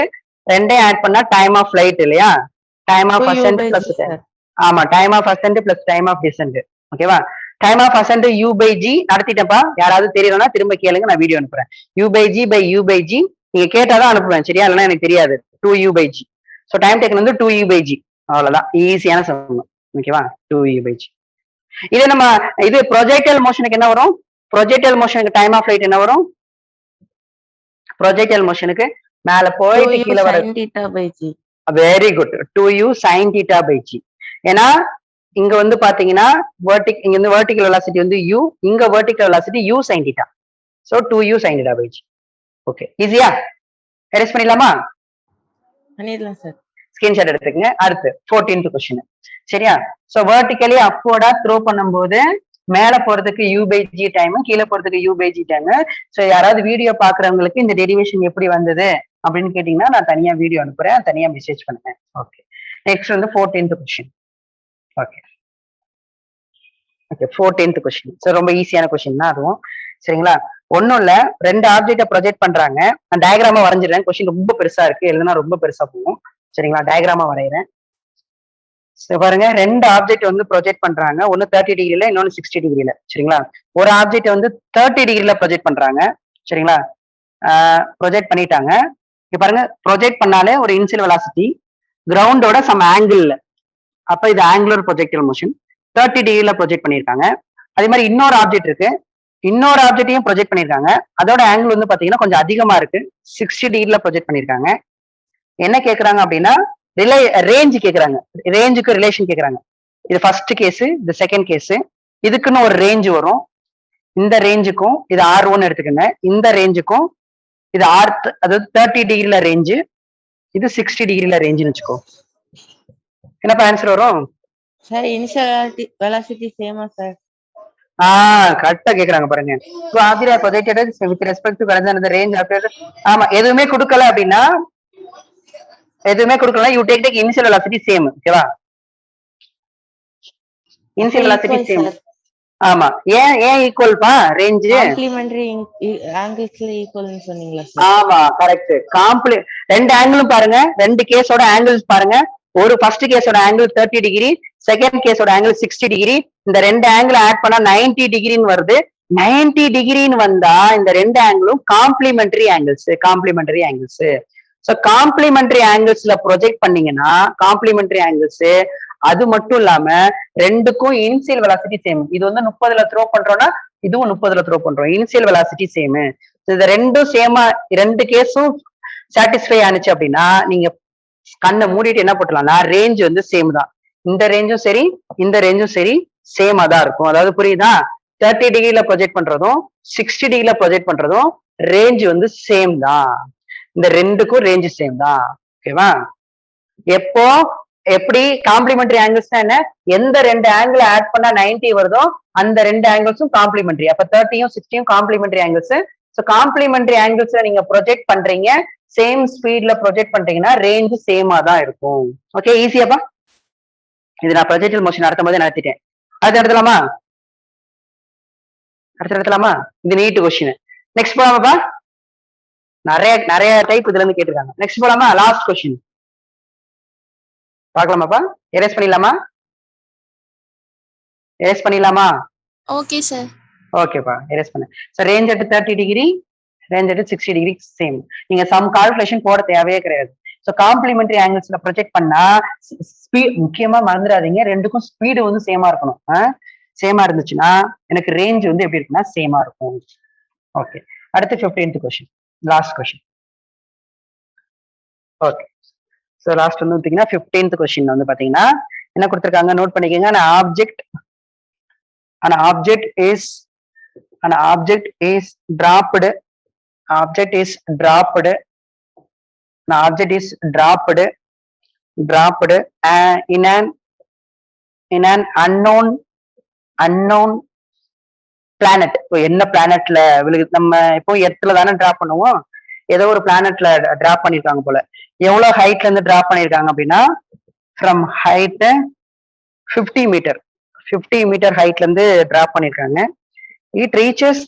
Speaker 2: ரெண்டையும் ஆட் பண்ணா டைம் ஆஃப் ஃளைட் இல்லையா? டைம் ஆஃப் அசெண்ட் பிளஸ் ஆமா time of ascent plus time of descent. ஓகேவா? டைம் ஆஃப் அசெண்ட் u/g நடத்திட்டப்பா. யாராவது தெரியலன்னா திரும்ப கேளுங்க, நான் வீடியோ அனுப்புறேன். u/g நீங்க கேட்டாதான் அனுப்புவேன், சரியா? இல்லைன்னா எனக்கு தெரியாது. 2u/g. ஸோ டைம் டேக்கன் வந்து 2u/g. அவ்வளவுதான், ஈஸியான சொல்லணும். ஓகேவா? 2u/g. இது நம்ம இது ப்ரொஜெக்டைல் மோஷனுக்கு என்ன வரும்? ப்ரொஜெக்டைல் மோஷனுக்கு டைம் ஆஃப் ஃளைட் என்ன வரும்? ப்ரொஜெக்டைல் மோஷனுக்கு மேல போயிட்டு கீழே வர very good 2u sin θ/g. ஏன்னா இங்க வந்து பாத்தீங்கன்னா இங்க வந்து வெர்டிகல் வெலாசிட்டி வந்து u, இங்க vertical velocity u sin θ. So 2u sin θ/g. Okay, ஈஸியா எரேஸ் பண்ணிடலாமா?
Speaker 4: பண்ணிடலாம் சார்.
Speaker 2: ஸ்கிரீன்ஷாட் எடுத்துக்கங்க. அடுத்து 14th கொஸ்டின். சரியா? சோ வெர்டிகலி அப்போடா த்ரோ பண்ணும்போது மேல போறதுக்கு u/g டைம், கீழே போறதுக்கு u/g டைம். சோ யாராவது வீடியோ பாக்குறவங்களுக்கு இந்த டெரிவேஷன் எப்படி வந்தது அப்படின்னு கேட்டீங்கன்னா நான் தனியா வீடியோ அனுப்புறேன், தனியா மெசேஜ் பண்ணுங்க. ஓகே, நெக்ஸ்ட் வந்து 14th question. Okay 14th question. So ரொம்ப ஈஸியான கொஸ்டின் தான் அதுவும், சரிங்களா? ஒன்னும் இல்ல, ரெண்டு ஆப்ஜெக்ட ப்ரொஜெக்ட் பண்றாங்க. நான் டயக்ராமா வரைஞ்சிடுறேன், கொஸ்டின் ரொம்ப பெருசா இருக்கு, எழுதுனா ரொம்ப பெருசா போகும். சரிங்களா? டயக்ராமா வரைகிறேன். பாருங்க, ரெண்டு ஆப்ஜெக்ட் வந்து ப்ரொஜெக்ட் பண்றாங்க. ஒன்னு 30 டிகிரில, இன்னொன்னு 60 டிகிரில. சரிங்களா? ஒரு ஆப்ஜெக்ட் வந்து 30 டிகிரில ப்ரொஜெக்ட் பண்றாங்க. சரிங்களா? ப்ரொஜெக்ட் பண்ணிட்டாங்க. இங்க பாருங்க, ப்ரொஜெக்ட் பண்ணாலே ஒரு இனிஷியல் வெலாசிட்டி கிரவுண்டோட சம் ஆங்கிள், அப்ப இது ஆங்குலர் ப்ரொஜெக்டல் மோஷன். 30 டிகிரில ப்ரொஜெக்ட் பண்ணிருக்காங்க. அதே மாதிரி இன்னொரு ஆப்ஜெக்ட் இருக்கு, இன்னொரு ஆப்ஜெக்டையும் ப்ரொஜெக்ட் பண்ணிருக்காங்க. அதோட ஆங்கிள் வந்து பாத்தீங்கன்னா கொஞ்சம் அதிகமா இருக்கு, 60 டிகிரில ப்ரொஜெக்ட் பண்ணிருக்காங்க. என்ன கேக்குறாங்க அப்படின்னா ரேஞ்ச் கேக்குறாங்க, ரேஞ்சுக்கு ரிலேஷன் கேக்குறாங்க. இது ஃபர்ஸ்ட் கேஸ், இது செகண்ட் கேஸ். இதுக்குன்னு ஒரு ரேஞ்ச் வரும். இந்த ரேஞ்சுக்கும் இது R1 எடுத்துக்கோங்க, இந்த ரேஞ்சுக்கும் இது அதாவது 30 டிகிரில ரேஞ்சு, இது 60 டிகிரில ரேஞ்சுன்னு வச்சுக்கோ. என்னப்பா ஆன்சர் வரும்?
Speaker 4: சார் இனிஷியல் வெலாசிட்டி சேமா சார்?
Speaker 2: கரெக்டா கேக்குறாங்க பாருங்க. Object projected with respect to current range after. ஆமா, எதுவுமே கொடுக்கல அப்படின்னா you take initial velocity same. ஓகேவா? Initial velocity same. ஆமா, ஏன் ஈக்குவல் பா? ரேஞ்ச்
Speaker 4: காம்ப்ளிமெண்டரி ஆங்கிள்ஸ்ல ஈக்குவல்னு சொன்னீங்களா சார்?
Speaker 2: ஆமா, கரெக்ட். ரெண்டு ஆங்கிளும் பாருங்க, ரெண்டு கேஸோட ஆங்கிள்ஸ் பாருங்க. ஒரு ஃபர்ஸ்ட் கேஸோட ஆங்கிள் 30 டிகிரி, செகண்ட் கேஸோட ஆங்கிள் 60 டிகிரி. இந்த ரெண்டு ஆங்கிள் ஆட் பண்ணா 90 டிகிரின்னு வருது. 90 டிகிரின்னு வந்தா இந்த ரெண்டு ஆங்கிளும் காம்ப்ளிமெண்டரி ஆங்கிள்ஸ். சோ காம்ப்ளிமெண்டரி ஆங்கிள்ஸ்ல ப்ரொஜெக்ட் பண்ணீங்கன்னா காம்ப்ளிமெண்டரி ஆங்கிள்ஸ் அது மட்டும் இல்லாம ரெண்டுக்கும் இனிஷியல் வெலாசிட்டி சேம். இது வந்து 30ல த்ரோ பண்றோம்னா இதுவும் 30ல த்ரோ பண்றோம். Initial velocity same. இது ரெண்டும் சேமா, ரெண்டு கேஸும் சாட்டிஸ்ஃபை ஆனிச்சு அப்படின்னா நீங்க கண்ணை மூடிட்டு என்ன போட்டலாம்னா ரேஞ்ச் வந்து சேம் தான். இந்த ரேஞ்சும் சரி இந்த ரேஞ்சும் சரி சேமா தான் இருக்கும். அதாவது புரியுதா? 30 டிகிரில ப்ரொஜெக்ட் பண்றதும் 60 டிகிரில ப்ரொஜெக்ட் பண்றதும் ரேஞ்ச் வந்து சேம் தான். இந்த ரெண்டுக்கும் ரேஞ்ச் சேம் தான். ஓகேவா? எப்போ எப்படி காம்ப்ளிமெண்டரி ஆங்கிள்ஸ் என்ன, எந்த ரெண்டு ஆங்கிள் ஆட் பண்ணா 90 வருதோ அந்த ரெண்டு ஆங்கிள்ஸும் காம்ப்ளிமெண்டரி. அப்ப 30யும் 60யும் காம்ப்ளிமெண்டரி ஆங்கிள்ஸ். ஸோ காம்ப்ளிமெண்டரி ஆங்கிள்ஸ்ல நீங்க ப்ரொஜெக்ட் பண்றீங்க, சேம் ஸ்பீட்ல ப்ரொஜெக்ட் பண்றீங்கன்னா ரேஞ்ச் சேமா தான் இருக்கும். ஓகே, ஈஸியாப்பா. இது நான் ப்ரொஜெக்டல் மோஷன் நடத்தும் போது நடத்திட்டேன். அடுத்து நடத்தலாமா? அடுத்து நடத்தலாமா? இது நீட் கொஸ்டின். நெக்ஸ்ட் போலாமாப்பா? நிறைய நிறைய டைப் இதுல இருந்து கேட்டிருக்காங்க. நெக்ஸ்ட் போலாமா? லாஸ்ட் கொஸ்டின் பார்க்கலாமாப்பா? எரேஸ் பண்ணிடலாமா? எரேஸ் பண்ணிடலாமா?
Speaker 5: Okay sir.
Speaker 2: ஓகேப்பா, எரேஸ் பண்ணு. So range at 30 degree, range at 60 degree same. நீங்க சம் கால்குலேஷன் போட தேவையே கிடையாது. ஸோ காம்ப்ளிமெண்டரி ஆங்கிள்ஸ்ல ப்ரொஜெக்ட் பண்ணா ஸ்பீட் முக்கியமா மறந்துடாதீங்க, ரெண்டுக்கும் ஸ்பீடு வந்து சேமா இருக்கணும். சேமா இருந்துச்சுன்னா எனக்கு ரேஞ்ச் வந்து எப்படி இருக்குன்னா சேமா இருக்கும். ஓகே, அடுத்து 15th question, last question. Okay, so last வந்து பார்த்தீங்கன்னா 15th கொஸ்டின் வந்து பார்த்தீங்கன்னா என்ன கொடுத்துருக்காங்க நோட் பண்ணிக்கோங்க. an object is dropped in an unknown planet. இப்போ என்ன பிளானட்ல விழுகுது? நம்ம இப்போ எர்த்ல தானே டிராப் பண்ணுவோம். ஏதோ ஒரு பிளானட்ல டிராப் பண்ணிருக்காங்க போல. எவ்வளவு ஹைட்ல இருந்து டிராப் பண்ணிருக்காங்க அப்படின்னா ஃப்ரம் ஹைட் 50 மீட்டர், 50 மீட்டர் ஹைட்ல இருந்து டிராப் பண்ணிருக்காங்க. It reaches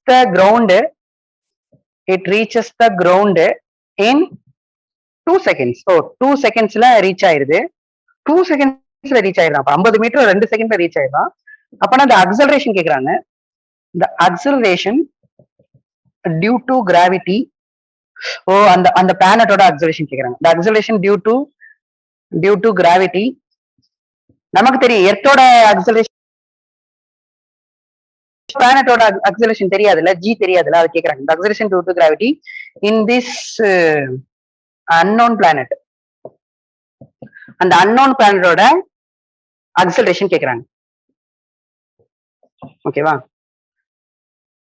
Speaker 2: the ground in 2 seconds. ஓ, 2 செகண்ட்ஸ்ல ரீச் ஆயிருது. 2 செகண்ட்ஸ்ல ரீச் ஆயிடும். அப்ப 50 மீட்டர் 2 செகண்ட்ல ரீச் ஆயிடும். அப்பனா அந்த அக்சலரேஷன் கேக்குறாங்க. the acceleration due to gravity. ஓ, அந்த பிளானட்டோட அக்சலரேஷன் கேக்குறாங்க. the acceleration due to gravity. நமக்கு தெரியும் எர்த்தோட அக்சலரேஷன், பிளானட்டோட அக்சலரேஷன் தெரியாதுல்ல, ஜி தெரியாதுல்ல, அது கேக்குறாங்க. the acceleration due to gravity in this unknown planet. அந்த unknown பிளானட்டோட அக்சலரேஷன் கேக்குறாங்க. ஓகேவா?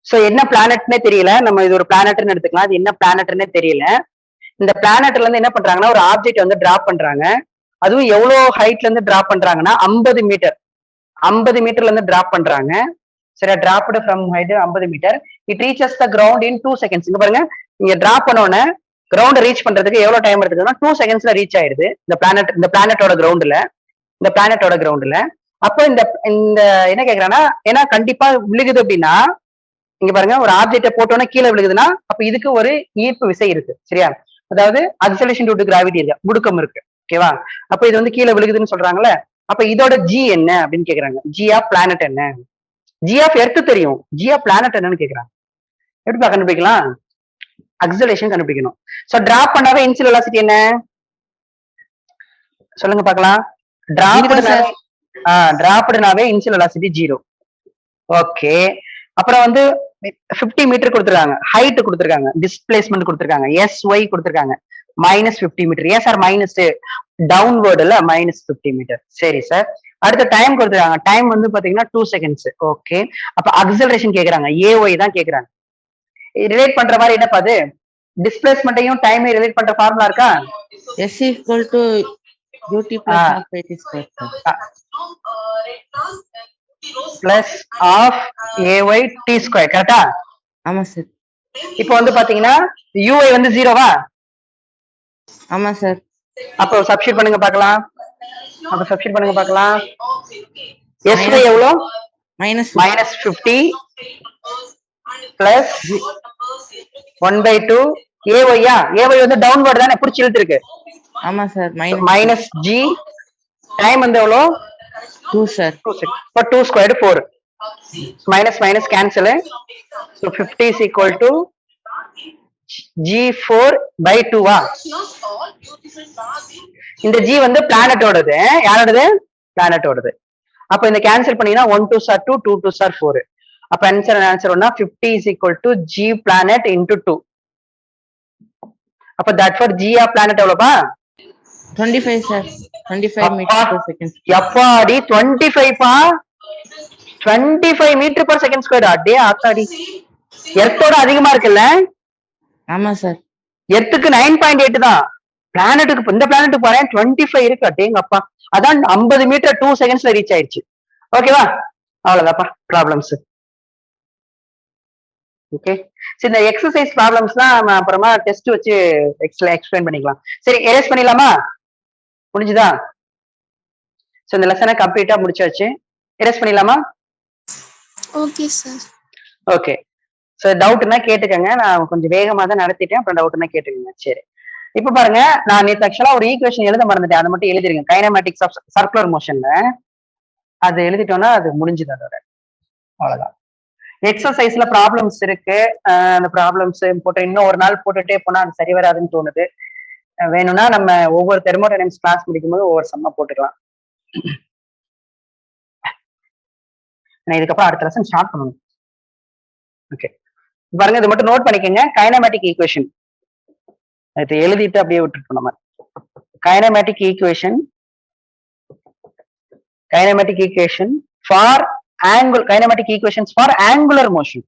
Speaker 2: சோ என்ன பிளானட்னே தெரியல, நம்ம இது ஒரு பிளானட்னு எடுத்துக்கலாம். அது என்ன பிளானட்னே தெரியல. இந்த பிளானட்ல இருந்து என்ன பண்றாங்கன்னா ஒரு ஆப்ஜெக்ட் வந்து டிராப் பண்றாங்க. அதுவும் எவ்வளவு ஹைட்ல இருந்து டிராப் பண்றாங்கன்னா 50 மீட்டர்ல இருந்து டிராப் பண்றாங்க. சரியா? Dropped from height 50 metre. It reaches the ground in 2 seconds. இங்க பாருங்க, நீங்க டிராப் பண்ணோன்னு கிரவுண்ட் ரீச் பண்றதுக்கு எவ்வளவு டைம் எடுத்துக்குன்னா 2 செகண்ட்ஸ்ல ரீச் ஆயிடுது இந்த பிளானட்டோட கிரவுண்ட்ல. அப்போ இந்த என்ன கேக்குறாங்கன்னா, ஏன்னா கண்டிப்பா விழுகுது அப்படின்னா, இங்க பாருங்க, ஒரு ஆப்ஜெக்ட போட்டோன்னா கீழே விழுகுதுன்னா அப்ப இதுக்கு ஒரு ஈர்ப்பு விசை இருக்கு. சரியா? அதாவது அக்சலரேஷன் டியூ டு கிராவிட்டி இருக்கு, முடுக்கம் இருக்கு. ஓகேவா? அப்ப இது வந்து கீழே விழுகுதுன்னு சொல்றாங்கல்ல. அப்ப இதோட ஜி என்ன அப்படின்னு கேக்குறாங்க. ஜி ஆஃப் பிளானட் என்ன? ஜி ஆஃப் எர்த் தெரியும், ஜி ஆஃப் பிளானட் என்னன்னு கேக்குறாங்க. எப்படிப்பா கண்டுபிடிக்கலாம்? அக்சலரேஷன் கண்டுபிடிக்கணும். சோ டிராப் பண்ணாவே இனிஷியல் வெலாசிட்டி என்ன சொல்லுங்க பார்க்கலாம். டிராப்டுனாவே இனிஷியல் வெலாசிட்டி 0. ஓகே, அப்புறம் வந்து 50 மீட்டர் கொடுத்துருக்காங்க, ஹைட் கொடுத்துருக்காங்க, டிஸ்பிளேஸ்மெண்ட் கொடுத்துருக்காங்க, SY கொடுத்துருக்காங்க, -50 மீட்டர். ஏன் சார் மைனஸ்? டவுன்வர்டுல -50 மீட்டர். சரி சார். அடுத்த டைம் கொடுத்துருக்காங்க. டைம் வந்து பாத்தீங்கன்னா 2 செகண்ட்ஸ். ஓகே, அப்ப அக்சலரேஷன் கேக்குறாங்க, AY தான் கேக்குறாங்க. ரிலேட் பண்ற மாதிரி என்னப்பா அது? டிஸ்பிளேஸ்மெண்ட்டையும் டைமையும் ரிலேட் பண்ற ஃபார்முலா இருக்கா?
Speaker 4: S equal to ut plus half at square.
Speaker 2: Plus half AY T square. கரெக்டா?
Speaker 4: ஆமா சார்.
Speaker 2: இப்போ வந்து பாத்தீங்கன்னா UI வந்து 0வா?
Speaker 4: ஆமா சார்.
Speaker 2: அப்போ சப்ஸ்டிட் பண்ணுங்க பார்க்கலாம். SY எவ்வளோ? -50 பிளஸ் 1/2 AY. AY வந்து டவுன்வர்ட் தானே, புடிச்சு இழுத்து இருக்கு.
Speaker 4: ஆமா சார்.
Speaker 2: Minus G. டைம் வந்து எவ்வளோ?
Speaker 4: 2 sir.
Speaker 2: 2 square 4. Minus minus cancel. So 50 is equal to G4/2 இந்த G வந்து பிளானட்டோடது. யாரோடது? பிளானட்டோடது. அப்ப இந்த கேன்சல் பண்ணீங்கன்னா 1 2 2 2 2 4. அப்ப ஆன்சர் ஒன்னா 50 is equal to G planet into 2. அப்ப that for G of planet எவ்வளவுப்பா?
Speaker 4: 25 sir. 25 meter per second.
Speaker 2: எப்பாடி 25 பா? 25 மீட்டர் per second square. அடே ஆத்தாடி. எர்த்தோட அதிகமா இருக்குல்ல?
Speaker 4: ஆமா சார்.
Speaker 2: எர்த்துக்கு 9.8 தான். பிளானட்டுக்கு இந்த பிளானட்டுக்கு பாரு 25 இருக்கு. அடேங்க அப்பா. அதான் 50 மீட்டர் 2 செகண்ட்ஸ்ல ரீச் ஆயிடுச்சு. ஓகேவா? அவ்வளவுதான்ப்பா ப்ராப்ளம்ஸ். ஓகே. சரி, இந்த எக்ஸசைஸ் ப்ராப்ளம்ஸ்லாம் நம்ம அப்புறமா டெஸ்ட் வச்சு எக்ஸ்பிளைன் பண்ணிக்கலாம். சரி, எரேஸ் பண்ணிடலாமா? முடிஞ்சுதா? சோ இந்த லெசனை கம்ப்ளீட்டா முடிச்சாச்சு. எரேஸ் பண்ணிடலாமா?
Speaker 5: Okay sir.
Speaker 2: ஓகே. சோ டவுட்னா கேட்டுக்கங்க. நான் கொஞ்சம் வேகமா தான் நடத்திட்டேன். அப்புறம் டவுட்னா கேட்டுக்கங்க. சரி, இப்ப பாருங்க, நான் நேற்று ஆக்சுவலா ஒரு ஈக்குவேஷன் எழுத மறந்துட்டேன். அதை மட்டும் எழுதிருங்க. கைனமேட்டிக்ஸ் ஆஃப் சர்க்குலர் மோஷன்ல அது எழுதிட்டோம்னா அது முடிஞ்சுது. அதோட அவ்வளவுதான். எக்ஸசைஸ்ல ப்ராப்ளம்ஸ் இருக்கு. அந்த ப்ராப்ளம்ஸ் போட்டு இன்னும் ஒரு நாள் போட்டுட்டே போனா அது சரி வராதுன்னு தோணுது. வேணும்னா நம்ம ஒவ்வொரு தெர்மோடைனமிக்ஸ் கிளாஸ் முடிக்கும் போது ஒவ்வொரு சம்மா போட்டுக்கலாம். நான் இதுக்கப்புறம் அடுத்த லெசன் ஸ்டார்ட் பண்ணணும். ஓகே, பாருங்க, இது மட்டும் நோட் பண்ணிக்கோங்க. கைனமேட்டிக் ஈக்குவேஷன் இது எழுதிட்டு அப்படியே விட்டுருக்கோம் நம்ம. Kinematic equation for kinematic equations for angular motion.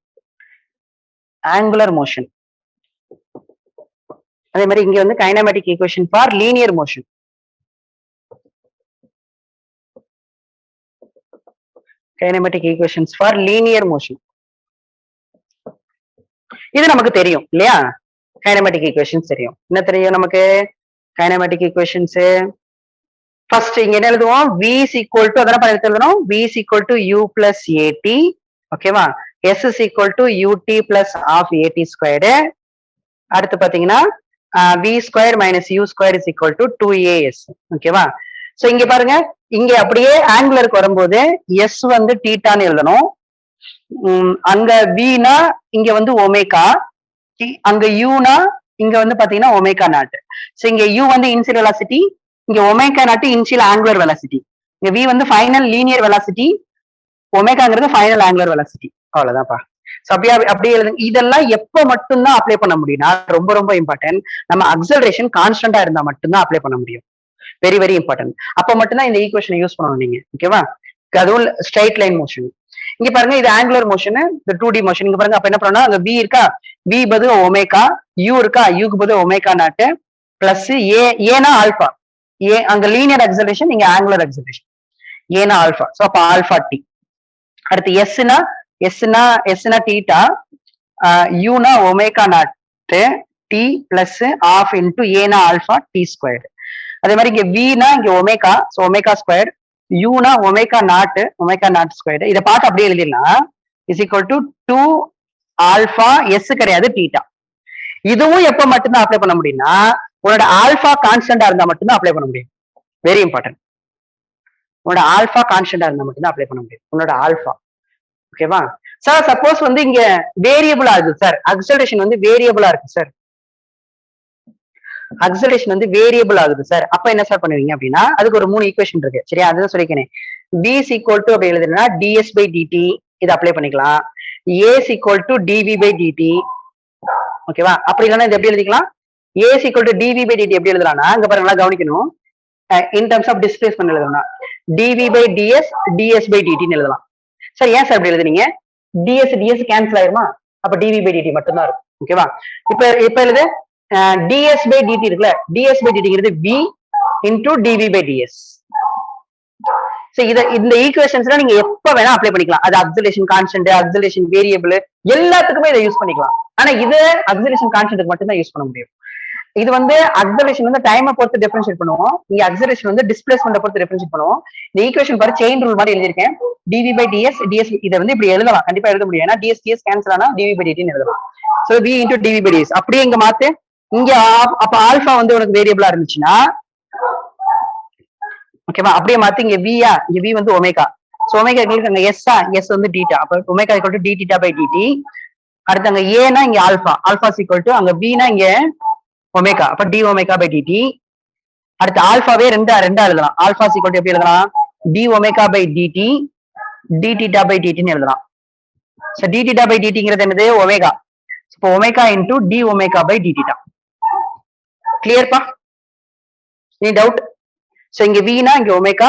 Speaker 2: அதே மாதிரி இங்க வந்து kinematic equation for linear motion. இது நமக்கு தெரியும் இல்லையா? கைனமேட்டிக் ஈக்குவேஷன்ஸ் தெரியும். என்ன தெரியும் நமக்கு? கைனமேட்டிக் ஈக்குவேஷன்ஸ் ஃபர்ஸ்ட் இங்க என்ன எழுதுவோம்? V is equal to அதான் எழுதணும். V is equal to U plus AT. ஓகேவா? S is equal to UT plus half AT squared. அடுத்து பாத்தீங்கன்னா V square minus U square is equal to 2AS. ஓகேவா? So இங்க பாருங்க, இங்க அப்படியே ஆங்குலருக்கு வரும்போது S வந்து தீட்டான்னு எழுதணும். அங்க V-னா இங்க வந்து ஒமேகா, அங்க U-னா இங்க வந்து பாத்தீங்கன்னா ஒமேகா நாட். சோ இங்க U வந்து இனிஷியல் வெலாசிட்டி, இங்க omega naught initial angular velocity. இங்க V வந்து ஃபைனல் லீனியர் வெலாசிட்டி, ஒமேகாங்கிறது ஃபைனல் ஆங்குலர் வெலாசிட்டி. அவ்வளவுதான்ப்பா. சோ அப்படியே எழுதுங்க. இதெல்லாம் எப்ப மட்டும்தான் அப்ளை பண்ண முடியும்னா, ரொம்ப ரொம்ப இம்பார்ட்டன்ட், நம்ம அக்ஸலரேஷன் கான்ஸ்டன்டா இருந்தா மட்டும்தான் அப்ளை பண்ண முடியும். Very very important. அப்ப மட்டும்தான் இந்த ஈக்குவேஷனை யூஸ் பண்ணணும் நீங்க. ஓகேவா? அதுவும் ஸ்ட்ரைட் லைன் மோஷன். இங்க பாருங்க, இது ஆங்குலர் மோஷன், இந்த 2D மோஷன். இங்க பாருங்க, அப்ப என்ன பண்ணணும்? அங்க V இருக்கா, V பதில் ஒமேகா, U இருக்கா, Uக்கு பதில் ஒமேகா நாட் பிளஸ் ஏனா ஆல்பா. அங்க லீனியர் அக்ஸலரேஷன், இங்க ஆங்குலர் அக்ஸலரேஷன். ஏனா ஆல்பா. சோ அப்ப ஆல்பா டி. அடுத்து எஸ்னா தீட்டா, யூனா omega naught t plus half into ஏனா ஆல்பா டி ஸ்கொயர். அதே மாதிரி இங்க வினா இங்க ஒமேகா, சோ ஒமேகா ஸ்கொயர், யூனா ஒமேகா நாட் ஸ்கொயர். இதை பார்த்து அப்படியே எழுதிடலாம். Is equal to 2 alpha S கிடையாது தீட்டா. இதுவும் எப்ப மட்டும்தான் அப்ளை பண்ண முடியும்னா, உன்னோட ஆல்பா கான்ஸ்டன்டா இருந்தா மட்டும்தான் அப்ளை பண்ண முடியும். Very important. உன்னோட ஆல்பா கான்ஸ்டன்டா இருந்தா மட்டும்தான் அப்ளை பண்ண முடியும். உன்னோட ஆல்பா. ஓகேவா சார்? சப்போஸ் வந்து இங்க வேரியபிளா இருக்கு சார், அக்ஸலரேஷன் வந்து வேரியபிளா இருக்கு சார், அக்ஸலரேஷன் வந்து வேரியபிள் ஆகுது சார், அப்ப என்ன சார் பண்ணுவீங்க அப்படின்னா, அதுக்கு ஒரு 3 ஈக்குவேஷன் இருக்கு. சரியா? அதுதான் சொல்லிக்கிறேன். V is equal to அப்படி எழுதுனா ds by dt இதை அப்ளை பண்ணிக்கலாம். A is equal to dv by dt. ஓகேவா? அப்படி இல்லைன்னா இது எப்படி எழுதிக்கலாம்? A is equal to dv by dt எப்படி எழுதலாம்னா, இங்க பாருங்களா, கவனிக்கணும். இன் டர்ம்ஸ் ஆஃப் டிஸ்பிளேஸ்மென்ட் எழுதணும்னா dv by ds by dt ன்னு எழுதலாம். சார் ஏன் சார் அப்படி எழுதுனீங்க? ds கேன்சல் ஆயிருமா? அப்ப dv by dt மட்டும் தான் இருக்கும். ஓகேவா? இப்ப எழுது ds by dt இருக்குல்ல, ds by dt v into dv by ds. So இந்த ஈக்குவேஷன்ஸ்லாம் நீங்க எப்ப வேணா அப்ளை பண்ணிக்கலாம். அது அக்ஸலரேஷன் கான்ஸ்டன்ட், அக்ஸலரேஷன் வேரியபிள், எல்லாத்துக்குமே இதை யூஸ் பண்ணிக்கலாம். ஆனா இது அக்ஸலரேஷன் கான்ஸ்டன்ட்க்கு மட்டும் தான் யூஸ் பண்ண முடியும். இது வந்து அக்ஸலரேஷன் வந்து டைமை பொறுத்து டிஃபரன்ஷியேட் பண்ணுவோம். இங்க அக்ஸலரேஷன் வந்து டிஸ்பிளேஸ்மென்ட் பொறுத்து டிஃபரன்ஷியேட் பண்ணுவோம். இந்த ஈக்குவேஷன் பாரு, செயின் ரூல் மாதிரி எழுதிருக்கேன். dv by ds இதை வந்து இப்படி எழுதலாம், கண்டிப்பா எழுத முடியும். ஏன்னா ds கேன்சல் ஆனா dv by dt ன்னு எழுதலாம். So v into dv by ds. அப்படியே இங்க மாத்து. இங்க அப்ப ஆல்பா வந்து உனக்கு வேரியபிளா இருந்துச்சுன்னா, ஓகேவா, அப்படியே மாத்தி இங்க வியா, இங்க வி வந்து ஒமேகா. சோ ஒமேகா எங்களுக்கு அங்க எஸ் வந்து டீட்டா. அப்ப omega equal to d theta by dt. அடுத்து அங்க ஏனா இங்க ஆல்பா, ஆல்பா ஈக்குவல் டு அங்க பீனா இங்க ஒமேகா, அப்ப டி ஒமேகா பை டிடி. அடுத்து ஆல்பாவே ரெண்டா எழுதலாம். ஆல்பா ஈக்குவல் டு எப்படி எழுதலாம்? D omega by d t, d theta by டிடின்னு எழுதலாம். சோ டி தீட்டா பை டிடிங்கிறது என்னது? ஒமேகா. இப்போ omega into d omega by d theta. கிளியர்ப்பா? Any doubt? சோ இங்க வீனா இங்க ஒமேகா,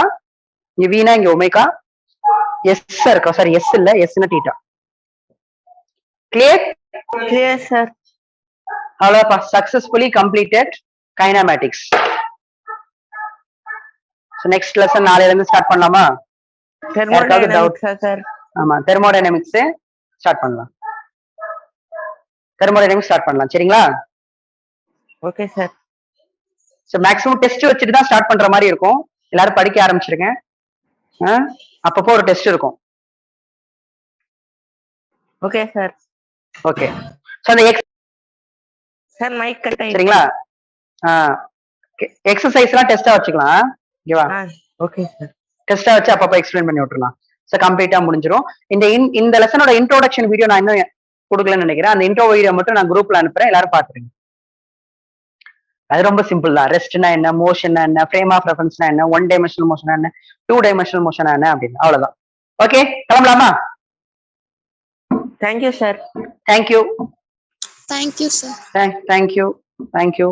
Speaker 2: இங்க வீனா இங்க ஒமேகா, எஸ் இருக்கா? சாரி எஸ் இல்ல, எஸ்னா தீட்டா. கிளியர்?
Speaker 4: Clear sir.
Speaker 2: அவ்வளவுப்பா. Successfully completed kinematics. So next lesson நாளையில இருந்து ஸ்டார்ட் பண்ணலாமா?
Speaker 4: தெர்மோடைனமிக்ஸா சார்?
Speaker 2: ஆமா, தெர்மோடைனமிக்ஸ் ஸ்டார்ட் பண்ணலாம். தெர்மோடைனமிக்ஸ் ஸ்டார்ட் பண்ணலாம். சரிங்களா?
Speaker 4: Okay sir.
Speaker 2: So maximum test வச்சுட்டு தான் ஸ்டார்ட் பண்ற மாதிரி இருக்கும். எல்லாரும் படிக்க ஆரம்பிச்சிருங்க. அப்பப்போ ஒரு டெஸ்ட் இருக்கும்.
Speaker 4: Okay sir.
Speaker 2: ஓகே. சோ அந்த
Speaker 4: சார் மைக் கட் ஆயிடுச்சு.
Speaker 2: சரிங்களா? எக்ஸசைஸ்லாம் டெஸ்டா வச்சுக்கலாம். ஓகேவா?
Speaker 4: Okay sir.
Speaker 2: டெஸ்டா வச்சு அப்பப்போ எக்ஸ்பிளைன் பண்ணி விட்டுறலாம். சோ கம்ப்ளீட்டா முடிஞ்சிரும். இந்த லெசனோட இன்ட்ரோடக்ஷன் வீடியோ நான் இன்னும் கொடுக்கலன்னு நினைக்கிறேன். அந்த இன்ட்ரோ வீடியோ மட்டும் நான் குரூப்ல அனுப்புறேன். எல்லாரும் பாத்துருங்க. அது ரொம்ப சிம்பிள் தான். ரெஸ்ட்னா என்ன, மோஷன்னா என்ன, ஃப்ரேம் ஆஃப் ரெஃபரன்ஸ்னா என்ன, 1 டைமென்ஷனல் மோஷனா என்ன, 2 டைமென்ஷனல் மோஷனா என்ன அப்படின்னு. அவ்வளவுதான். ஓகே, கிளம்பலாமா?
Speaker 4: Thank you sir.
Speaker 2: Thank you.
Speaker 5: Thank you, sir.
Speaker 2: Thank you. Thank you.